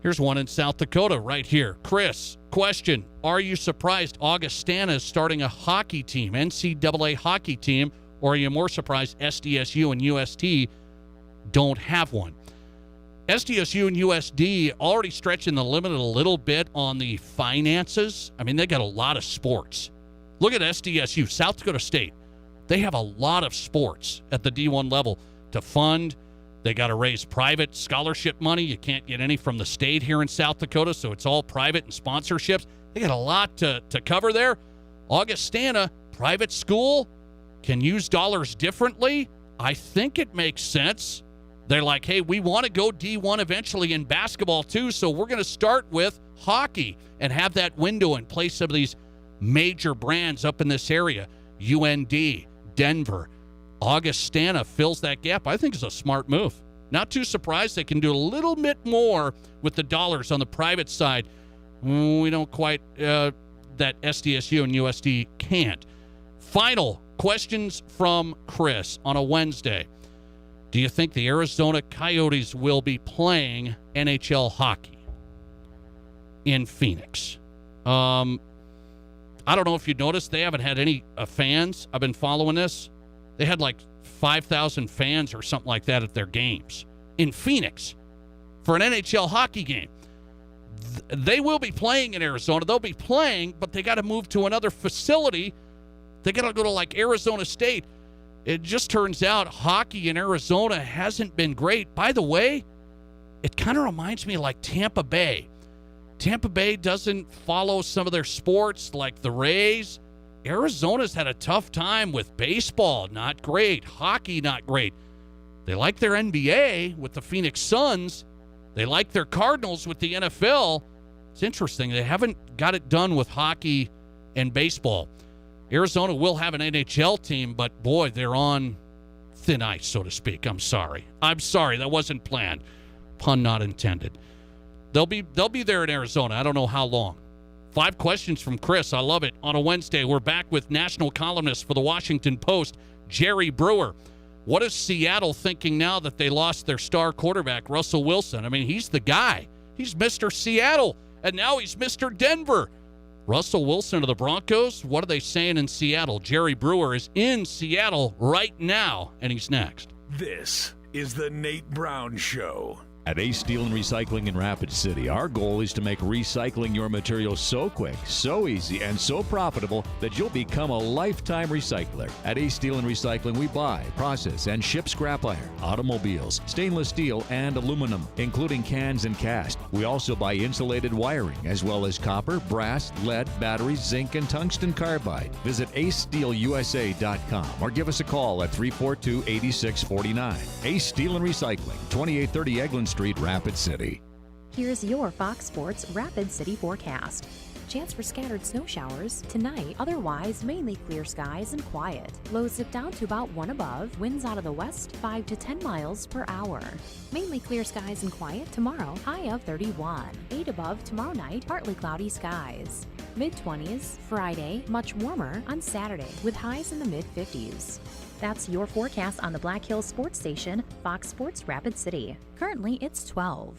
here's one in South Dakota right here. Chris, question. Are you surprised Augustana is starting a hockey team, NCAA hockey team, or are you more surprised SDSU and UST don't have one? SDSU and USD already stretching the limit a little bit on the finances. They got a lot of sports. Look at SDSU, South Dakota State. They have a lot of sports at the D1 level to fund. They got to raise private scholarship money. You can't get any from the state here in South Dakota, so it's all private and sponsorships. They got a lot to cover there. Augustana, private school, can use dollars differently. I think it makes sense. They're like, hey, we want to go D1 eventually in basketball too, so we're going to start with hockey and have that window and play some of these major brands up in this area. UND, Denver, Augustana fills that gap. I think it's a smart move. Not too surprised they can do a little bit more with the dollars on the private side. We don't quite, that SDSU and USD can't. Final questions from Chris on a Wednesday. Do you think the Arizona Coyotes will be playing NHL hockey in Phoenix? I don't know if you noticed, they haven't had any fans. I've been following this. They had like 5,000 fans or something like that at their games in Phoenix for an NHL hockey game. They will be playing in Arizona. They'll be playing, but they got to move to another facility. They got to go to like Arizona State. It just turns out hockey in Arizona hasn't been great. By the way, it kind of reminds me of like Tampa Bay. Tampa Bay doesn't follow some of their sports like the Rays. Arizona's had a tough time with baseball, not great. Hockey, not great. They like their NBA with the Phoenix Suns. They like their Cardinals with the NFL. It's interesting. They haven't got it done with hockey and baseball. Arizona will have an NHL team, but boy, they're on thin ice, so to speak. I'm sorry. That wasn't planned. Pun not intended. They'll be there in Arizona. I don't know how long. 5 questions from Chris. I love it. On a Wednesday, we're back with national columnist for the Washington Post, Jerry Brewer. What is Seattle thinking now that they lost their star quarterback, Russell Wilson? I mean, he's the guy. He's Mr. Seattle, and now he's Mr. Denver. Russell Wilson of the Broncos, what are they saying in Seattle? Jerry Brewer is in Seattle right now, and he's next. This is the Nate Brown Show. At Ace Steel and Recycling in Rapid City, our goal is to make recycling your materials so quick, so easy, and so profitable that you'll become a lifetime recycler. At Ace Steel and Recycling, we buy, process, and ship scrap iron, automobiles, stainless steel, and aluminum, including cans and cast. We also buy insulated wiring, as well as copper, brass, lead, batteries, zinc, and tungsten carbide. Visit acesteelusa.com or give us a call at 342-8649. Ace Steel and Recycling, 2830 Eglin Street, Rapid City. Here's your Fox Sports Rapid City forecast. Chance for scattered snow showers tonight, otherwise mainly clear skies and quiet. Lows dip down to about 1 above, winds out of the west 5 to 10 miles per hour. Mainly clear skies and quiet tomorrow, high of 31. 8 above tomorrow night, partly cloudy skies. Mid-20s Friday, much warmer on Saturday with highs in the mid-50s. That's your forecast on the Black Hills Sports Station, Fox Sports Rapid City. Currently, it's 12.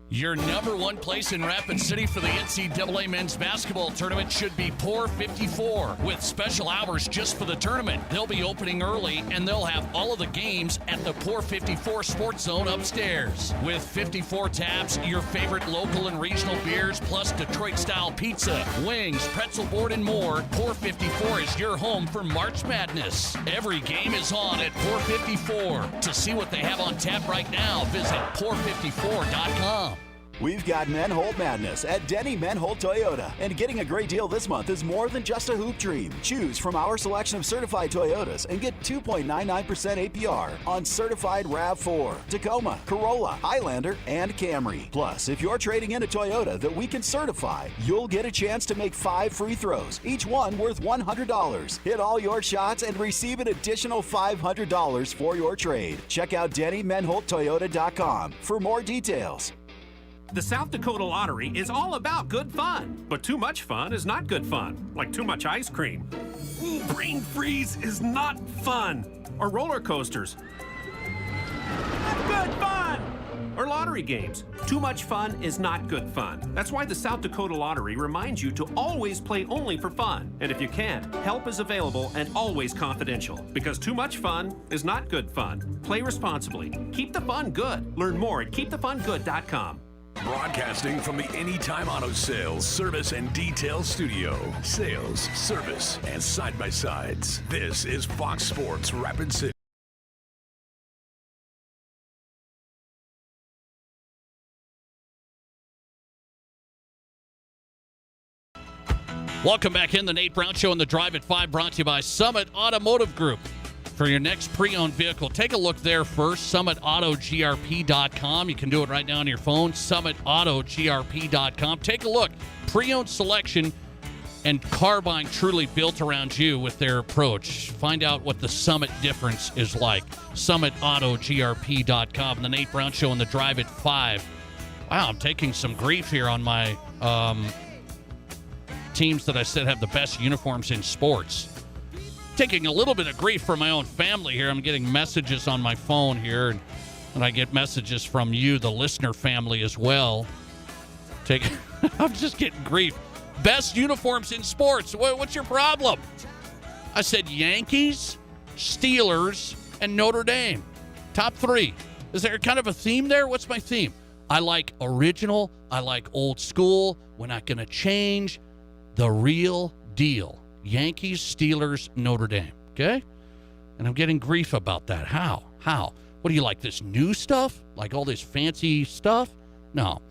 Your number one place in Rapid City for the NCAA men's basketball tournament should be Pour 54, with special hours just for the tournament. They'll be opening early, and they'll have all of the games at the Pour 54 Sports Zone upstairs. With 54 taps, your favorite local and regional beers, plus Detroit-style pizza, wings, pretzel board, and more, Pour 54 is your home for March Madness. Every game is on at Pour 54. To see what they have on tap right now, visit pour54.com. We've got Menhold Madness at Denny Menhold Toyota. And getting a great deal this month is more than just a hoop dream. Choose from our selection of certified Toyotas and get 2.99% APR on certified RAV4, Tacoma, Corolla, Highlander, and Camry. Plus, if you're trading in a Toyota that we can certify, you'll get a chance to make 5 free throws, each one worth $100. Hit all your shots and receive an additional $500 for your trade. Check out DennyMenholdToyota.com for more details. The South Dakota Lottery is all about good fun, but too much fun is not good fun, like too much ice cream. Brain freeze is not fun. Or roller coasters. Not good fun! Or lottery games. Too much fun is not good fun. That's why the South Dakota Lottery reminds you to always play only for fun. And if you can't, help is available and always confidential. Because too much fun is not good fun. Play responsibly. Keep the fun good. Learn more at keepthefungood.com. Broadcasting from the Anytime Auto Sales, Service, and Detail Studio. Sales, service, and side-by-sides. This is Fox Sports Rapid City. Welcome back in the Nate Brown Show and the Drive at 5, brought to you by Summit Automotive Group. For your next pre-owned vehicle, take a look there first, summitautogrp.com. You can do it right now on your phone, summitautogrp.com. Take a look. Pre-owned selection and car buying truly built around you with their approach. Find out what the Summit difference is like. summitautogrp.com. The Nate Brown Show and the Drive at 5. Wow, I'm taking some grief here on my teams that I said have the best uniforms in sports. Taking a little bit of grief from my own family here. I'm getting messages on my phone here, and I get messages from you, the listener family, as well. I'm just getting grief. Best uniforms in sports. What's your problem? I said Yankees, Steelers, and Notre Dame. Top 3. Is there kind of a theme there? What's my theme? I like original. I like old school. We're not going to change. The real deal. Yankees, Steelers, Notre Dame. Okay? And I'm getting grief about that. How? What do you like, this new stuff? Like all this fancy stuff? No.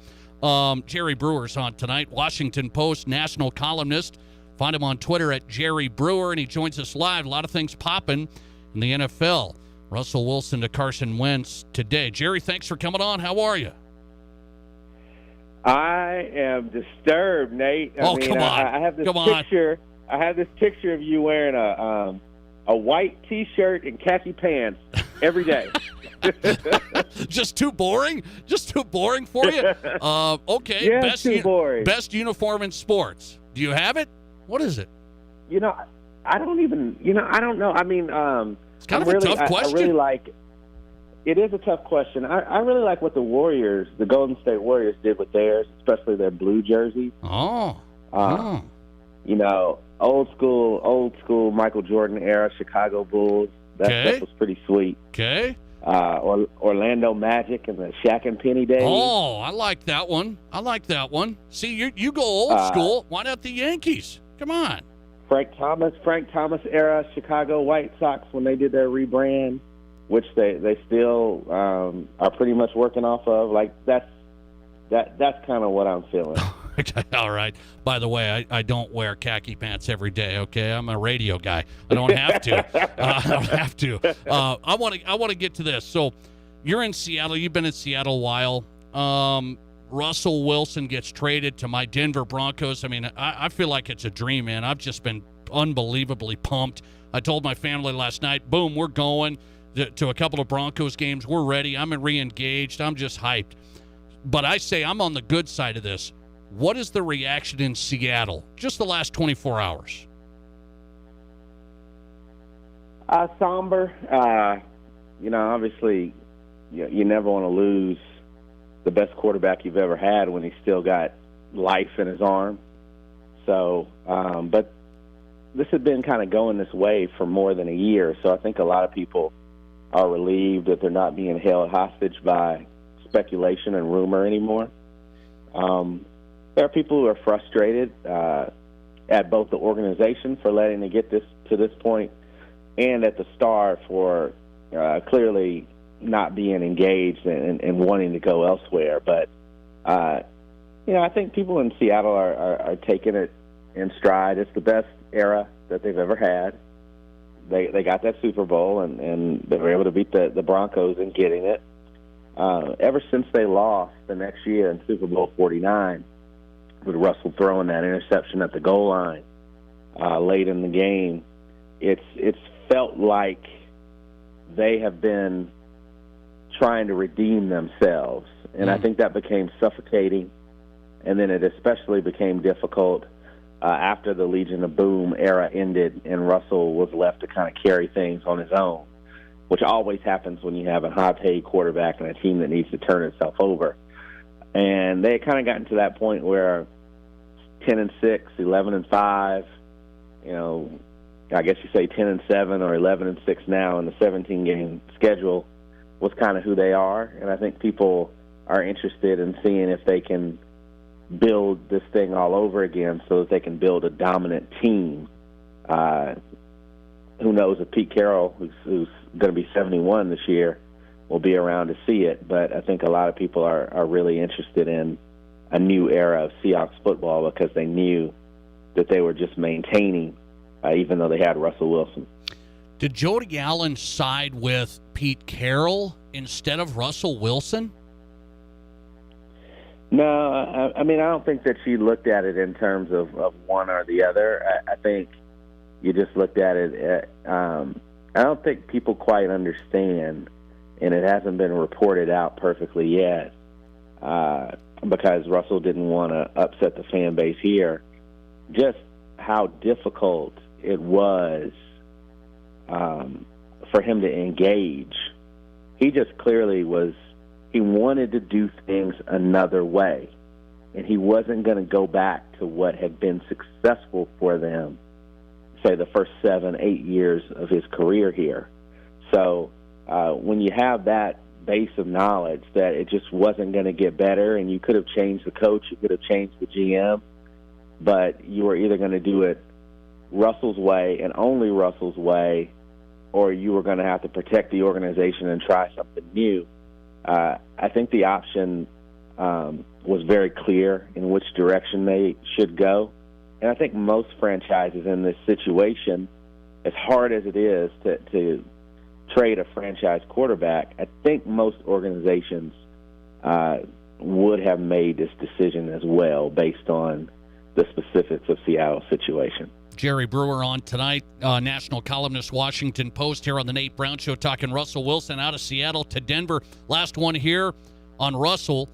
Jerry Brewer's on tonight. Washington Post national columnist. Find him on Twitter at Jerry Brewer, and he joins us live. A lot of things popping in the NFL. Russell Wilson to Carson Wentz today. Jerry, thanks for coming on. How are you? I am disturbed, Nate. Come on. I have this picture. I have this picture of you wearing a white T-shirt and khaki pants every day. Just too boring? Just too boring for you? Okay. Yeah, too boring. Best uniform in sports. Do you have it? What is it? I don't know. I mean, it's kind of a tough question. I really like. It is a tough question. I really like what the Golden State Warriors, did with theirs, especially their blue jerseys. Old school Michael Jordan era Chicago Bulls. That was pretty sweet. Okay. Orlando Magic and the Shaq and Penny days. Oh, I like that one. See, you go old school. Why not the Yankees? Come on. Frank Thomas era Chicago White Sox when they did their rebrand, which they still are pretty much working off of. Like that's kind of what I'm feeling. All right. By the way, I don't wear khaki pants every day. Okay, I'm a radio guy. I don't have to. I want to get to this. So, you're in Seattle. You've been in Seattle a while. Russell Wilson gets traded to my Denver Broncos. I mean, I feel like it's a dream, man. I've just been unbelievably pumped. I told my family last night, boom, we're going to a couple of Broncos games. We're ready. I'm re-engaged. I'm just hyped. But I say I'm on the good side of this. What is the reaction in Seattle? Just the last 24 hours. Somber. Obviously, you never want to lose the best quarterback you've ever had when he's still got life in his arm. So, but this had been kind of going this way for more than a year. So I think a lot of people are relieved that they're not being held hostage by speculation and rumor anymore. There are people who are frustrated at both the organization for letting it get to this point and at the Star for clearly not being engaged and wanting to go elsewhere. But, I think people in Seattle are taking it in stride. It's the best era that they've ever had. They got that Super Bowl, and they were able to beat the Broncos in getting it. Ever since they lost the next year in Super Bowl 49, with Russell throwing that interception at the goal line late in the game, it's felt like they have been trying to redeem themselves. And I think that became suffocating. And then it especially became difficult after the Legion of Boom era ended and Russell was left to kind of carry things on his own, which always happens when you have a high-paid quarterback and a team that needs to turn itself over. And they had kind of gotten to that point where 10-6, 11-5, I guess you say 10-7 or 11-6 now in the 17-game schedule was kind of who they are. And I think people are interested in seeing if they can build this thing all over again so that they can build a dominant team. Who knows if Pete Carroll, who's going to be 71 this year, will be around to see it. But I think a lot of people are really interested in a new era of Seahawks football because they knew that they were just maintaining, even though they had Russell Wilson. Did Jody Allen side with Pete Carroll instead of Russell Wilson? No, I mean, I don't think that she looked at it in terms of one or the other. I think you just looked at it. I don't think people quite understand, and it hasn't been reported out perfectly yet, because Russell didn't want to upset the fan base here, just how difficult it was for him to engage. He just clearly he wanted to do things another way, and he wasn't going to go back to what had been successful for them, say, the first 7-8 years of his career here. So when you have that base of knowledge that it just wasn't going to get better, and you could have changed the coach, you could have changed the GM, but you were either going to do it Russell's way and only Russell's way, or you were going to have to protect the organization and try something new. I think the option was very clear in which direction they should go. And I think most franchises in this situation, as hard as it is to trade a franchise quarterback, I think most organizations would have made this decision as well based on the specifics of Seattle's situation. Jerry Brewer on tonight, national columnist, Washington Post, here on the Nate Brown Show, talking Russell Wilson out of Seattle to Denver. Last one here on Russell.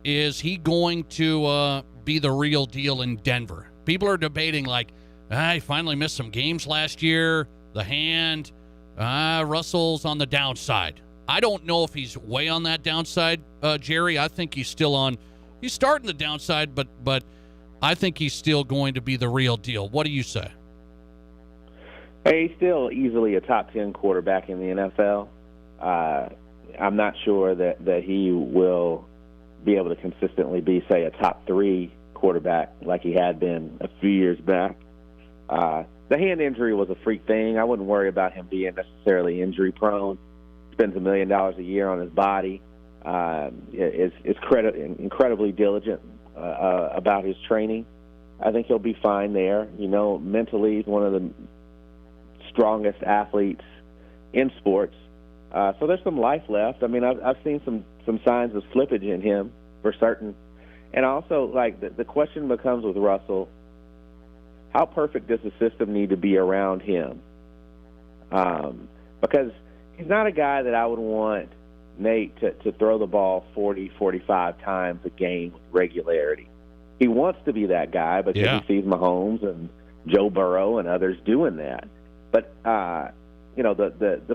Is he going to be the real deal in Denver? People are debating, like, he finally missed some games last year, the hand, Russell's on the downside. I don't know if he's way on that downside, Jerry. I think he's starting the downside, but I think he's still going to be the real deal. What do you say? Hey, he's still easily a top 10 quarterback in the NFL. I'm not sure that he will be able to consistently be, say, a top 3 quarterback like he had been a few years back. The hand injury was a freak thing. I wouldn't worry about him being necessarily injury prone. Spends $1 million a year on his body. Is incredibly diligent about his training. I think he'll be fine there. You know, mentally, he's one of the strongest athletes in sports. So there's some life left. I mean, I've seen some signs of slippage in him for certain. And also, like, the question becomes with Russell, how perfect does the system need to be around him? Because he's not a guy that I would want Nate to throw the ball 40, 45 times a game with regularity. He wants to be that guy because he sees Mahomes and Joe Burrow and others doing that. But, the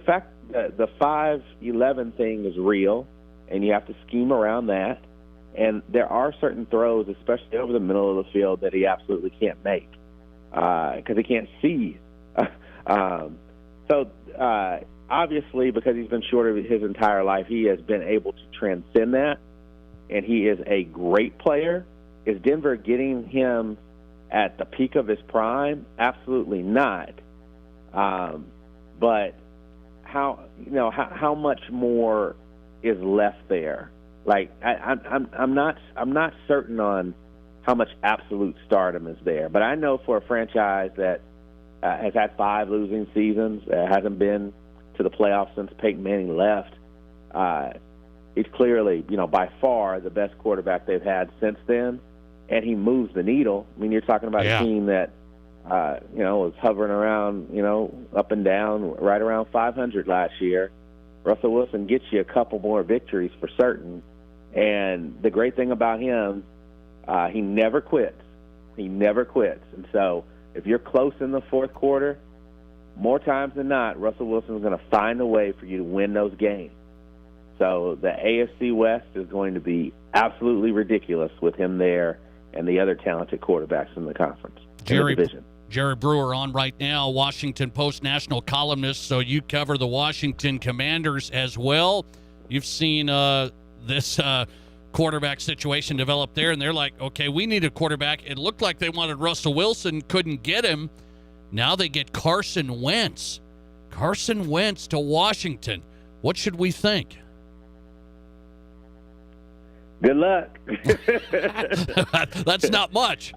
fact that the 5-11 thing is real, and you have to scheme around that. And there are certain throws, especially over the middle of the field, that he absolutely can't make because he can't see. Obviously, because he's been short of his entire life, he has been able to transcend that, and he is a great player. Is Denver getting him at the peak of his prime? Absolutely not. But how much more is left there? Like I'm not certain on how much absolute stardom is there, but I know for a franchise that has had 5 losing seasons, hasn't been to the playoffs since Peyton Manning left, he's clearly, by far the best quarterback they've had since then, and he moves the needle. I mean, you're talking about a team that was hovering around, up and down, right around 500 last year. Russell Wilson gets you a couple more victories for certain. And the great thing about him, he never quits. He never quits. And so if you're close in the fourth quarter, more times than not, Russell Wilson is going to find a way for you to win those games. So the AFC West is going to be absolutely ridiculous with him there and the other talented quarterbacks in the conference, in the division. Jerry Brewer on right now, Washington Post national columnist, so you cover the Washington Commanders as well. You've seen this quarterback situation develop there, and they're like, okay, we need a quarterback. It looked like they wanted Russell Wilson, couldn't get him. Now they get Carson Wentz. Carson Wentz to Washington. What should we think? Good luck. That's not much.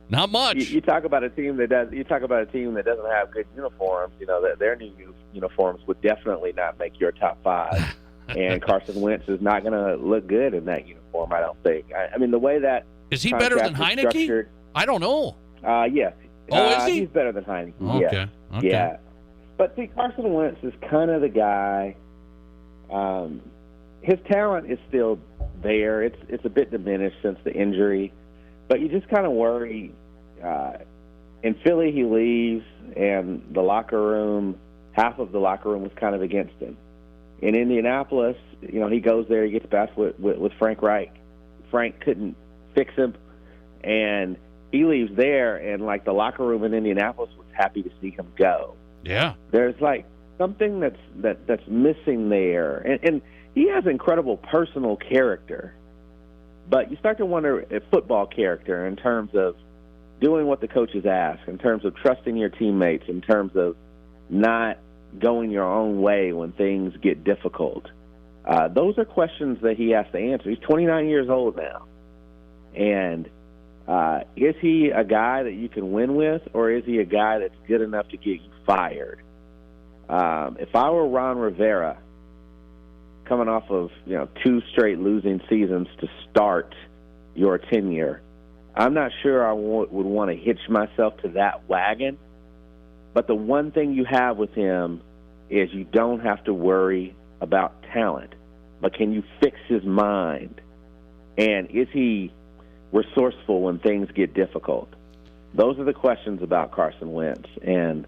Not much. You talk about a team that does. You talk about a team that doesn't have good uniforms. That their new uniforms would definitely not make your top 5. And Carson Wentz is not going to look good in that uniform, I don't think. I mean, the way that is he better than Heineke? I don't know. Yes. Oh, is he? He's better than Heineke. Okay. Yes. Yeah. But see, Carson Wentz is kind of the guy. His talent is still there. It's a bit diminished since the injury, but you just kind of worry. In Philly, he leaves, and the locker room, half of the locker room was kind of against him. In Indianapolis, he goes there, he gets back with Frank Reich. Frank couldn't fix him, and he leaves there, and like the locker room in Indianapolis was happy to see him go. Yeah, there's like something that's missing there, and he has incredible personal character, but you start to wonder if football character in terms of doing what the coaches ask, in terms of trusting your teammates, in terms of not going your own way when things get difficult. Those are questions that he has to answer. He's 29 years old now. And is he a guy that you can win with, or is he a guy that's good enough to get you fired? If I were Ron Rivera, coming off of 2 straight losing seasons to start your tenure, I'm not sure I would want to hitch myself to that wagon. But the one thing you have with him is you don't have to worry about talent, but can you fix his mind? And is he resourceful when things get difficult? Those are the questions about Carson Wentz, and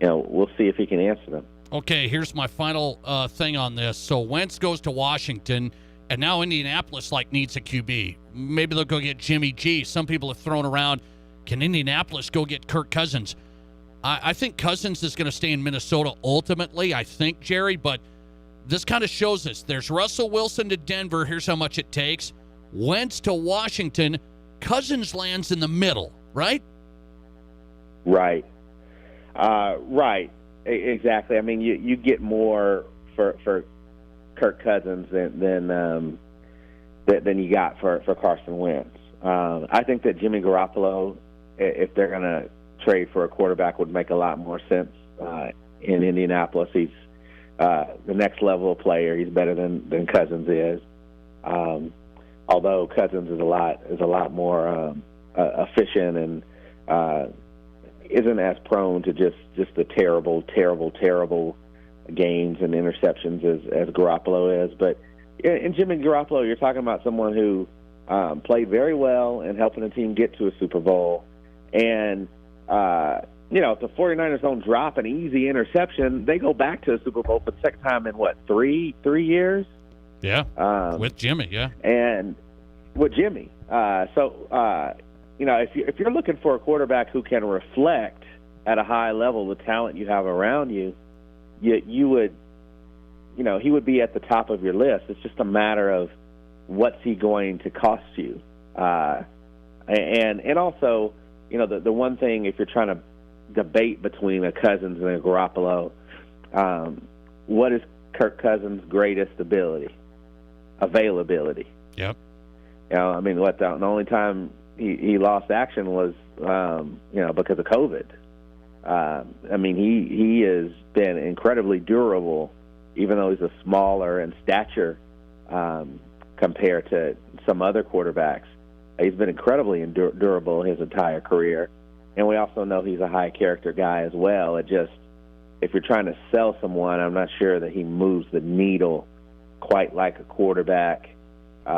we'll see if he can answer them. Okay, here's my final thing on this. So Wentz goes to Washington, and now Indianapolis needs a QB. Maybe they'll go get Jimmy G. Some people have thrown around, can Indianapolis go get Kirk Cousins? I think Cousins is going to stay in Minnesota ultimately, I think, Jerry, but this kind of shows us. There's Russell Wilson to Denver. Here's how much it takes. Wentz to Washington. Cousins lands in the middle, right? Right. Right. Exactly. I mean, you get more for Kirk Cousins than you got for Carson Wentz. I think that Jimmy Garoppolo, if they're going to trade for a quarterback, would make a lot more sense in Indianapolis. He's the next level of player. He's better than Cousins is. Although Cousins is a lot more efficient and isn't as prone to just the terrible games and interceptions as Garoppolo is. But in Jimmy Garoppolo, you're talking about someone who played very well in helping a team get to a Super Bowl. And, if the 49ers don't drop an easy interception, they go back to a Super Bowl for the second time in, 3 years? Yeah, with Jimmy, yeah. And with Jimmy. If you're looking for a quarterback who can reflect at a high level the talent you have around you, you would, he would be at the top of your list. It's just a matter of what's he going to cost you. And also, the one thing, if you're trying to debate between a Cousins and a Garoppolo, what is Kirk Cousins' greatest ability? Availability. Yep. The only time he lost action was, because of COVID. He has been incredibly durable, even though he's a smaller in stature compared to some other quarterbacks. He's been incredibly durable his entire career. And we also know he's a high-character guy as well. If you're trying to sell someone, I'm not sure that he moves the needle quite like a quarterback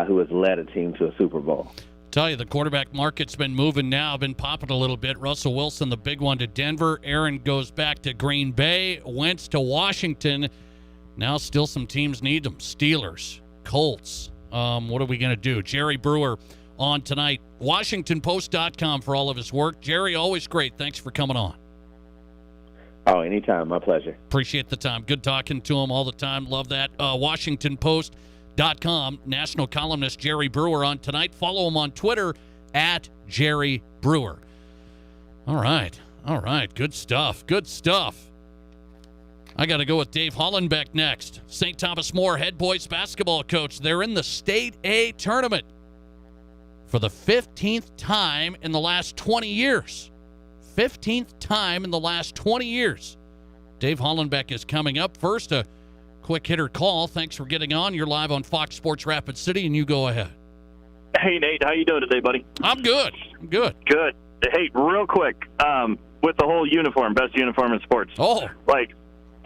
who has led a team to a Super Bowl. Tell you, the quarterback market's been moving now, been popping a little bit. Russell Wilson, the big one, to Denver. Aaron goes back to Green Bay. Wentz to Washington. Now still some teams need them. Steelers, Colts. What are we going to do? Jerry Brewer on tonight. WashingtonPost.com for all of his work. Jerry, always great. Thanks for coming on. Oh, anytime. My pleasure. Appreciate the time. Good talking to him all the time. Love that. WashingtonPost.com. National columnist Jerry Brewer on tonight. Follow him on Twitter at Jerry Brewer. All right. Good stuff. I got to go with Dave Hollenbeck next. St. Thomas More head boys basketball coach. They're in the State A tournament. for the 15th time in the last 20 years. 15th time in the last 20 years. Dave Hollenbeck is coming up. First, a quick hitter call. Thanks for getting on. You're live on Fox Sports Rapid City, and you go ahead. Hey, Nate. How you doing today, buddy? I'm good. Good. Hey, real quick, with the whole uniform, best uniform in sports. Oh. Like,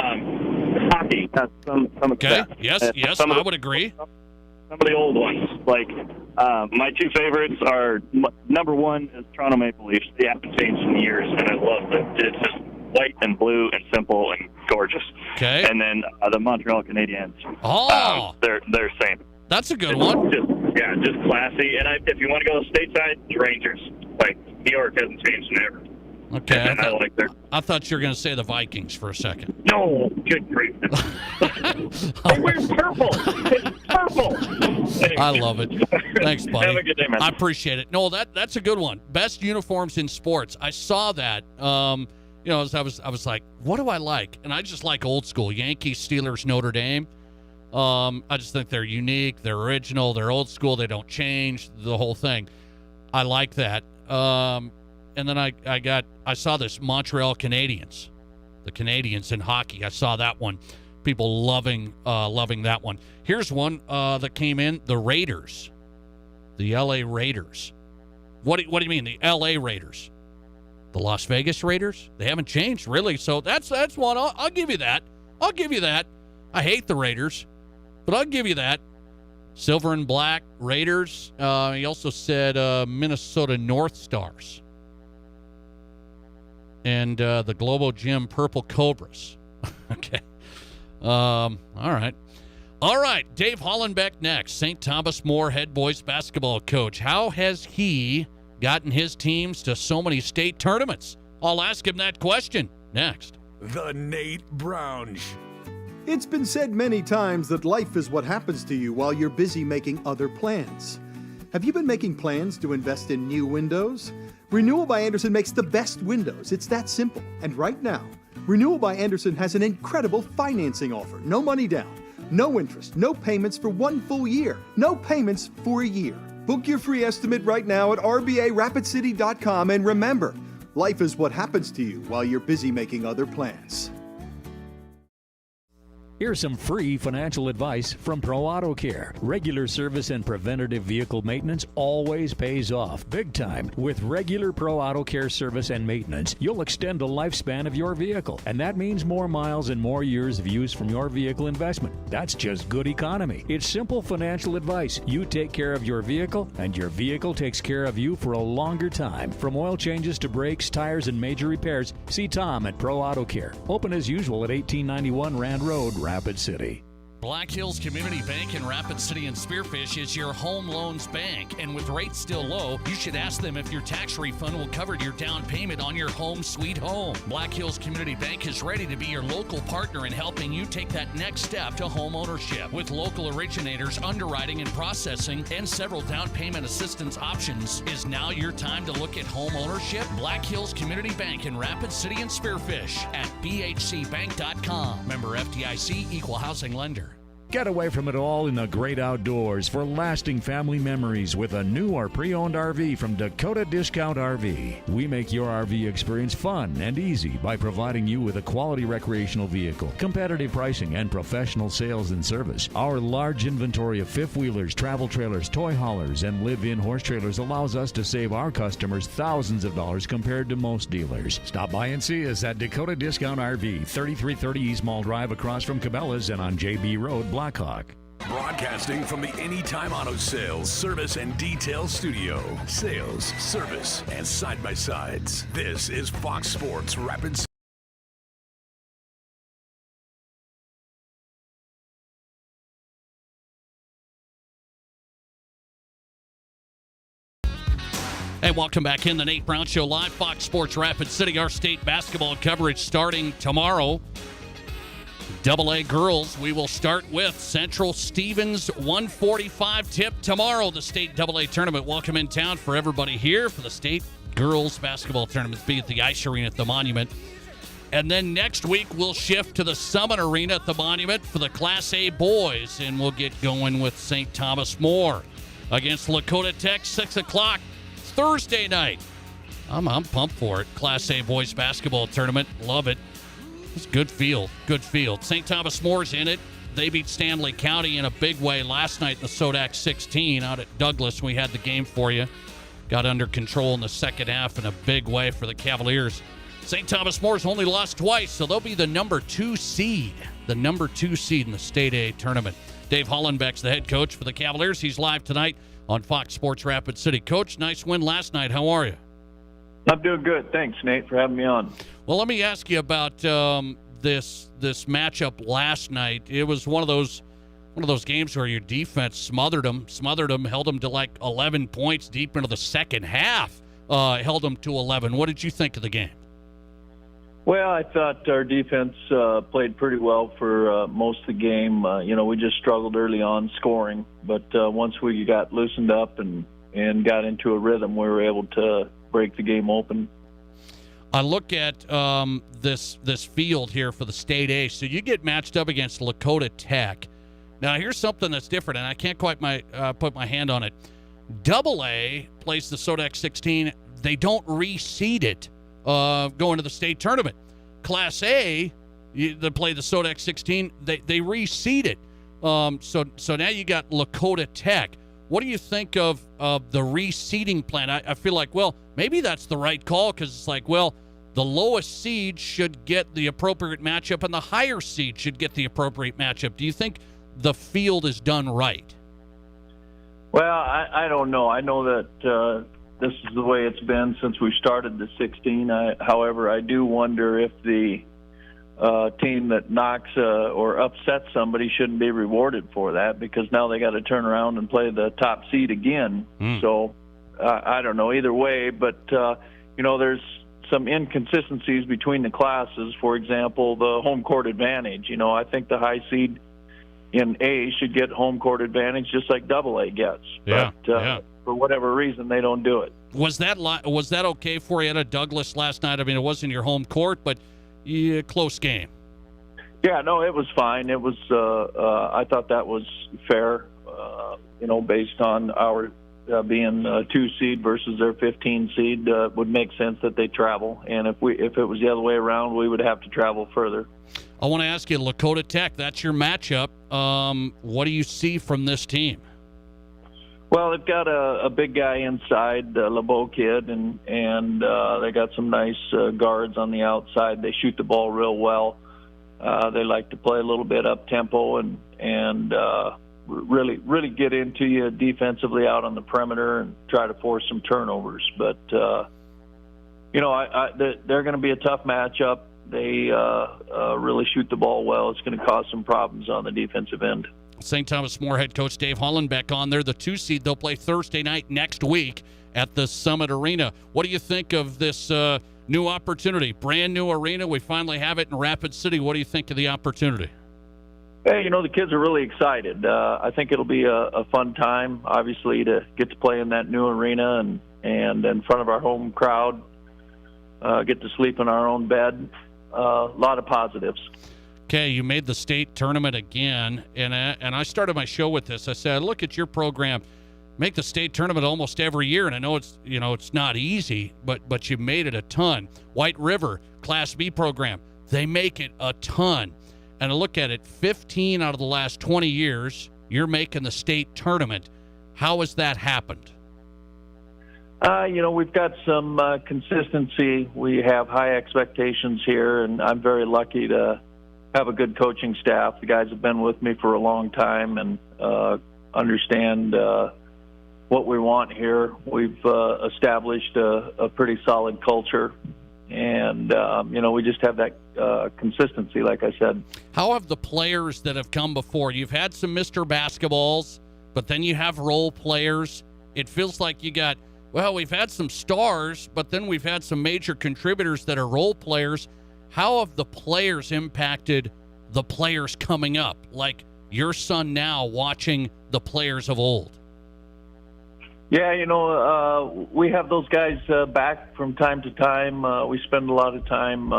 hockey. That's some of the Okay. best. Yes, I would agree. Some of the old ones. Like, my two favorites are, number one is Toronto Maple Leafs. They haven't changed in years, and I love it. It's just white and blue and simple and gorgeous. Okay. And then the Montreal Canadiens. Oh. They're same. That's a good one. Just classy. And if you want to go stateside, the Rangers. Like, New York hasn't changed in ever. Okay. I thought you were going to say the Vikings for a second. No, good grief. They wear purple. It's purple. I love it. Thanks, buddy. Have a good day, man. I appreciate it. No, that's a good one. Best uniforms in sports. I saw that. I was like, what do I like? And I just like old school. Yankees, Steelers, Notre Dame. I just think they're unique, they're original, they're old school, they don't change, the whole thing. I like that. And then I saw this Montreal Canadiens, the Canadiens in hockey. I saw that one. People loving that one. Here's one that came in: the Raiders, the L.A. Raiders. What do you mean, the L.A. Raiders? The Las Vegas Raiders? They haven't changed really. So that's one. I'll give you that. I hate the Raiders, but I'll give you that. Silver and black Raiders. He also said Minnesota North Stars. And the Globo Gym Purple Cobras. Okay. All right. Dave Hollenbeck next. St. Thomas More head boys basketball coach. How has he gotten his teams to so many state tournaments? I'll ask him that question next. The Nate Brown Show. It's been said many times that life is what happens to you while you're busy making other plans. Have you been making plans to invest in new windows? Renewal by Andersen makes the best windows. It's that simple. And right now, Renewal by Andersen has an incredible financing offer. No money down, no interest, no payments for 1 full year, no payments for a year. Book your free estimate right now at rbarapidcity.com, and remember, life is what happens to you while you're busy making other plans. Here's some free financial advice from Pro Auto Care. Regular service and preventative vehicle maintenance always pays off big time. With regular Pro Auto Care service and maintenance, you'll extend the lifespan of your vehicle, and that means more miles and more years of use from your vehicle investment. That's just good economy. It's simple financial advice. You take care of your vehicle, and your vehicle takes care of you for a longer time. From oil changes to brakes, tires, and major repairs, see Tom at Pro Auto Care. Open as usual at 1891 Rand Road, Rapid City. Black Hills Community Bank in Rapid City and Spearfish is your home loans bank. And with rates still low, you should ask them if your tax refund will cover your down payment on your home sweet home. Black Hills Community Bank is ready to be your local partner in helping you take that next step to home ownership. With local originators, underwriting and processing, and several down payment assistance options, is now your time to look at home ownership? Black Hills Community Bank in Rapid City and Spearfish at bhcbank.com. Member FDIC, equal housing lender. Get away from it all in the great outdoors for lasting family memories with a new or pre-owned RV from Dakota Discount RV. We make your RV experience fun and easy by providing you with a quality recreational vehicle, competitive pricing, and professional sales and service. Our large inventory of fifth-wheelers, travel trailers, toy haulers, and live-in horse trailers allows us to save our customers thousands of dollars compared to most dealers. Stop by and see us at Dakota Discount RV, 3330 East Mall Drive across from Cabela's and on JB Road, Blackhawk. Broadcasting from the Anytime Auto Sales Service and Detail Studio. Sales, service, and side-by-sides. This is Fox Sports Rapid City. Hey, welcome back in the Nate Brown Show live, Fox Sports Rapid City. Our state basketball coverage starting tomorrow. AA girls, we will start with Central Stevens 145 tip tomorrow. The state AA tournament. Welcome in town for everybody here for the state girls basketball tournament. Be at the Ice Arena at the Monument. And then next week we'll shift to the Summit Arena at the Monument for the Class A boys, and we'll get going with St. Thomas More. against Dakota Tech, 6 o'clock Thursday night. I'm pumped for it. Class A boys basketball tournament. Love it. It's good field. Good field. St. Thomas More's in it. They beat Stanley County in a big way last night in the Sodak 16 out at Douglas. We had the game for you. Got under control in the second half in a big way for the Cavaliers. St. Thomas More's only lost twice, so they'll be the number 2 seed. The number 2 seed in the State A tournament. Dave Hollenbeck's the head coach for the Cavaliers. He's live tonight on Fox Sports Rapid City. Coach, nice win last night. How are you? I'm doing good. Thanks, Nate, for having me on. Well, let me ask you about this matchup last night. It was one of those games where your defense smothered them, held them to like 11 points deep into the second half, held them to 11. What did you think of the game? Well, I thought our defense played pretty well for most of the game. We just struggled early on scoring, but once we got loosened up and got into a rhythm, we were able to break the game open. I look at this field here for the State A. So you get matched up against Dakota Tech. Now, here's something that's different, and I can't quite put my hand on it. Double A plays the Sodak 16. They don't reseed it going to the state tournament. Class A, they play the Sodak 16. They reseed it. So now you got Dakota Tech. What do you think of the reseeding plan? I feel like, well, maybe that's the right call because it's like, well, the lowest seed should get the appropriate matchup and the higher seed should get the appropriate matchup. Do you think the field is done right? Well, I don't know. I know that this is the way it's been since we started the 16. However, I do wonder if the team that knocks or upsets somebody shouldn't be rewarded for that, because now they got to turn around and play the top seed again. So I don't know either way, but there's some inconsistencies between the classes. For example, the home court advantage. I think the high seed in A should get home court advantage just like double A gets. But for whatever reason, they don't do it. Was that okay for you at Douglas last night? I mean, it wasn't your home court, but close game. Yeah, no, it was fine. It was. I thought that was fair. Based on our being a 2 seed versus their 15 seed, would make sense that they travel. And if it was the other way around, we would have to travel further. I want to ask you, Dakota Tech. That's your matchup. What do you see from this team? Well, they've got a big guy inside, the LeBeau kid, and they got some nice guards on the outside. They shoot the ball real well. They like to play a little bit up tempo and really get into you defensively out on the perimeter and try to force some turnovers. But they're going to be a tough matchup. They really shoot the ball well. It's going to cause some problems on the defensive end. St. Thomas More head coach Dave Hollenbeck on there. The 2 seed, they'll play Thursday night next week at the Summit Arena. What do you think of this new opportunity? Brand new arena. We finally have it in Rapid City. What do you think of the opportunity? Hey, the kids are really excited. I think it'll be a fun time, obviously, to get to play in that new arena and in front of our home crowd, get to sleep in our own bed. A lot of positives. Okay, you made the state tournament again, and I started my show with this. I said, look at your program, make the state tournament almost every year, and I know it's not easy, but you made it a ton. White River, Class B program, they make it a ton. And I look at it, 15 out of the last 20 years, you're making the state tournament. How has that happened? We've got some consistency. We have high expectations here, and I'm very lucky to have a good coaching staff. The guys have been with me for a long time and understand what we want here. We've established a pretty solid culture, and we just have that consistency, like I said. How have the players that have come before? You've had some Mr. Basketballs, but then you have role players. It feels like we've had some stars, but then we've had some major contributors that are role players. How have the players impacted the players coming up, like your son now watching the players of old? Yeah, we have those guys back from time to time. We spend a lot of time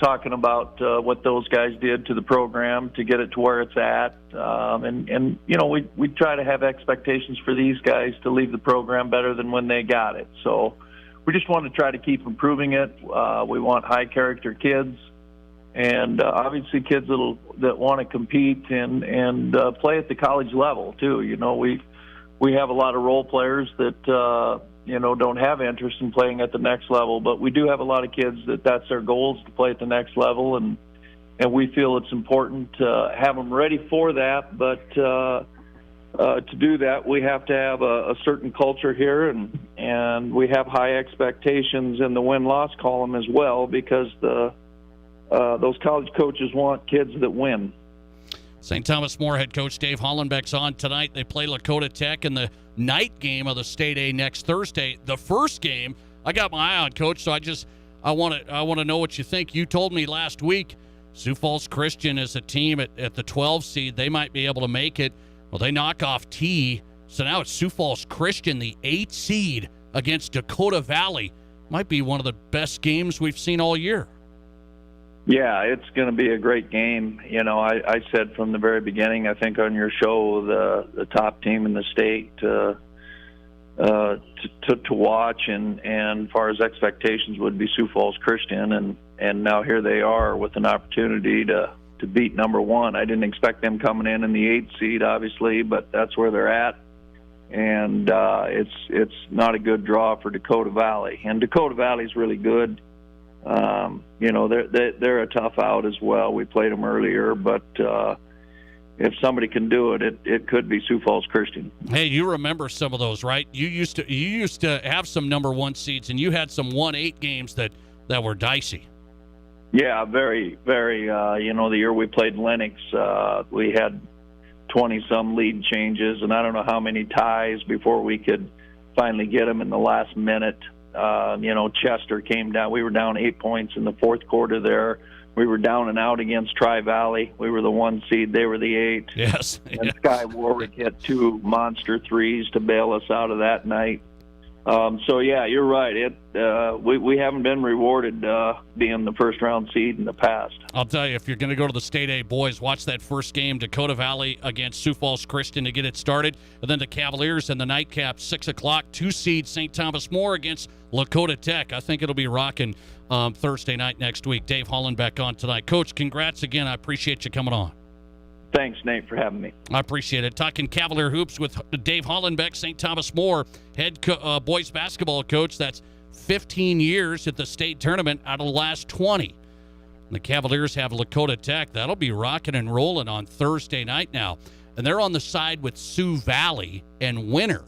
talking about what those guys did to the program to get it to where it's at. And you know, we try to have expectations for these guys to leave the program better than when they got it. So we just want to try to keep improving it. We want high-character kids, and obviously kids that want to compete and play at the college level, too. You know, we have a lot of role players that you know, don't have interest in playing at the next level, but we do have a lot of kids that's their goals, to play at the next level, and we feel it's important to have them ready for that. But to do that, we have to have a certain culture here, and we have high expectations in the win-loss column as well, because those college coaches want kids that win. St. Thomas More head coach Dave Hollenbeck's on tonight. They play Lakota Tech in the night game of the State A next Thursday. The first game, I got my eye on, Coach, so I want to know what you think. You told me last week Sioux Falls Christian is a team at the 12 seed. They might be able to make it. Well, they knock off T, so now it's Sioux Falls Christian, the 8 seed, against Dakota Valley. Might be one of the best games we've seen all year. Yeah, it's going to be a great game. You know, I said from the very beginning, I think on your show, the top team in the state to watch, and as far as expectations would be Sioux Falls Christian, and now here they are with an opportunity to beat number 1. I didn't expect them coming in the 8th seed, obviously, but that's where they're at, and it's not a good draw for Dakota Valley, and Dakota Valley's really good. You know, they're a tough out as well. We played them earlier, but if somebody can do it, it could be Sioux Falls Christian. Hey, you remember some of those, right? You used to have some number 1 seeds, and you had some 1-8 games that were dicey. Yeah, very, very. You know, the year we played Lennox, we had 20-some lead changes, and I don't know how many ties before we could finally get them in the last minute. You know, Chester came down. We were down 8 points in the fourth quarter there. We were down and out against Tri-Valley. We were the 1 seed. They were the 8. Yes. And Sky Warwick hit 2 monster threes to bail us out of that night. So, yeah, you're right. We haven't been rewarded being the first-round seed in the past. I'll tell you, if you're going to go to the State A boys, watch that first game, Dakota Valley against Sioux Falls Christian, to get it started. And then the Cavaliers and the nightcap, 6 o'clock, 2 seed St. Thomas More against Lakota Tech. I think it'll be rocking Thursday night next week. Dave Hollenbeck on tonight. Coach, congrats again. I appreciate you coming on. Thanks, Nate, for having me. I appreciate it. Talking Cavalier Hoops with Dave Hollenbeck, St. Thomas More, head boys basketball coach. That's 15 years at the state tournament out of the last 20. And the Cavaliers have Lakota Tech. That'll be rocking and rolling on Thursday night now. And they're on the side with Sioux Valley and Winter.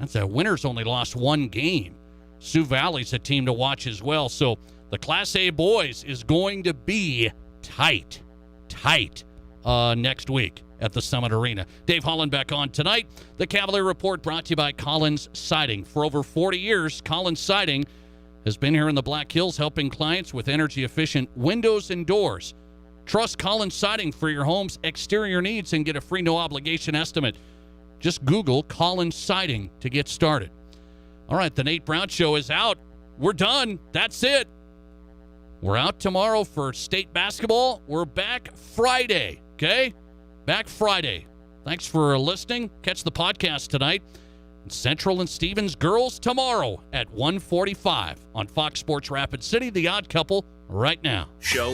That's a Winter's only lost 1 game. Sioux Valley's a team to watch as well. So the Class A boys is going to be tight next week at the Summit Arena. Dave Hollenbeck on tonight. The Cavalier Report brought to you by Collins Siding. For over 40 years, Collins Siding has been here in the Black Hills helping clients with energy-efficient windows and doors. Trust Collins Siding for your home's exterior needs and get a free no-obligation estimate. Just Google Collins Siding to get started. All right, the Nate Brown Show is out. We're done. That's it. We're out tomorrow for state basketball. We're back Friday, okay? Back Friday. Thanks for listening. Catch the podcast tonight. Central and Stevens girls tomorrow at 1:45 on Fox Sports Rapid City. The Odd Couple right now. Show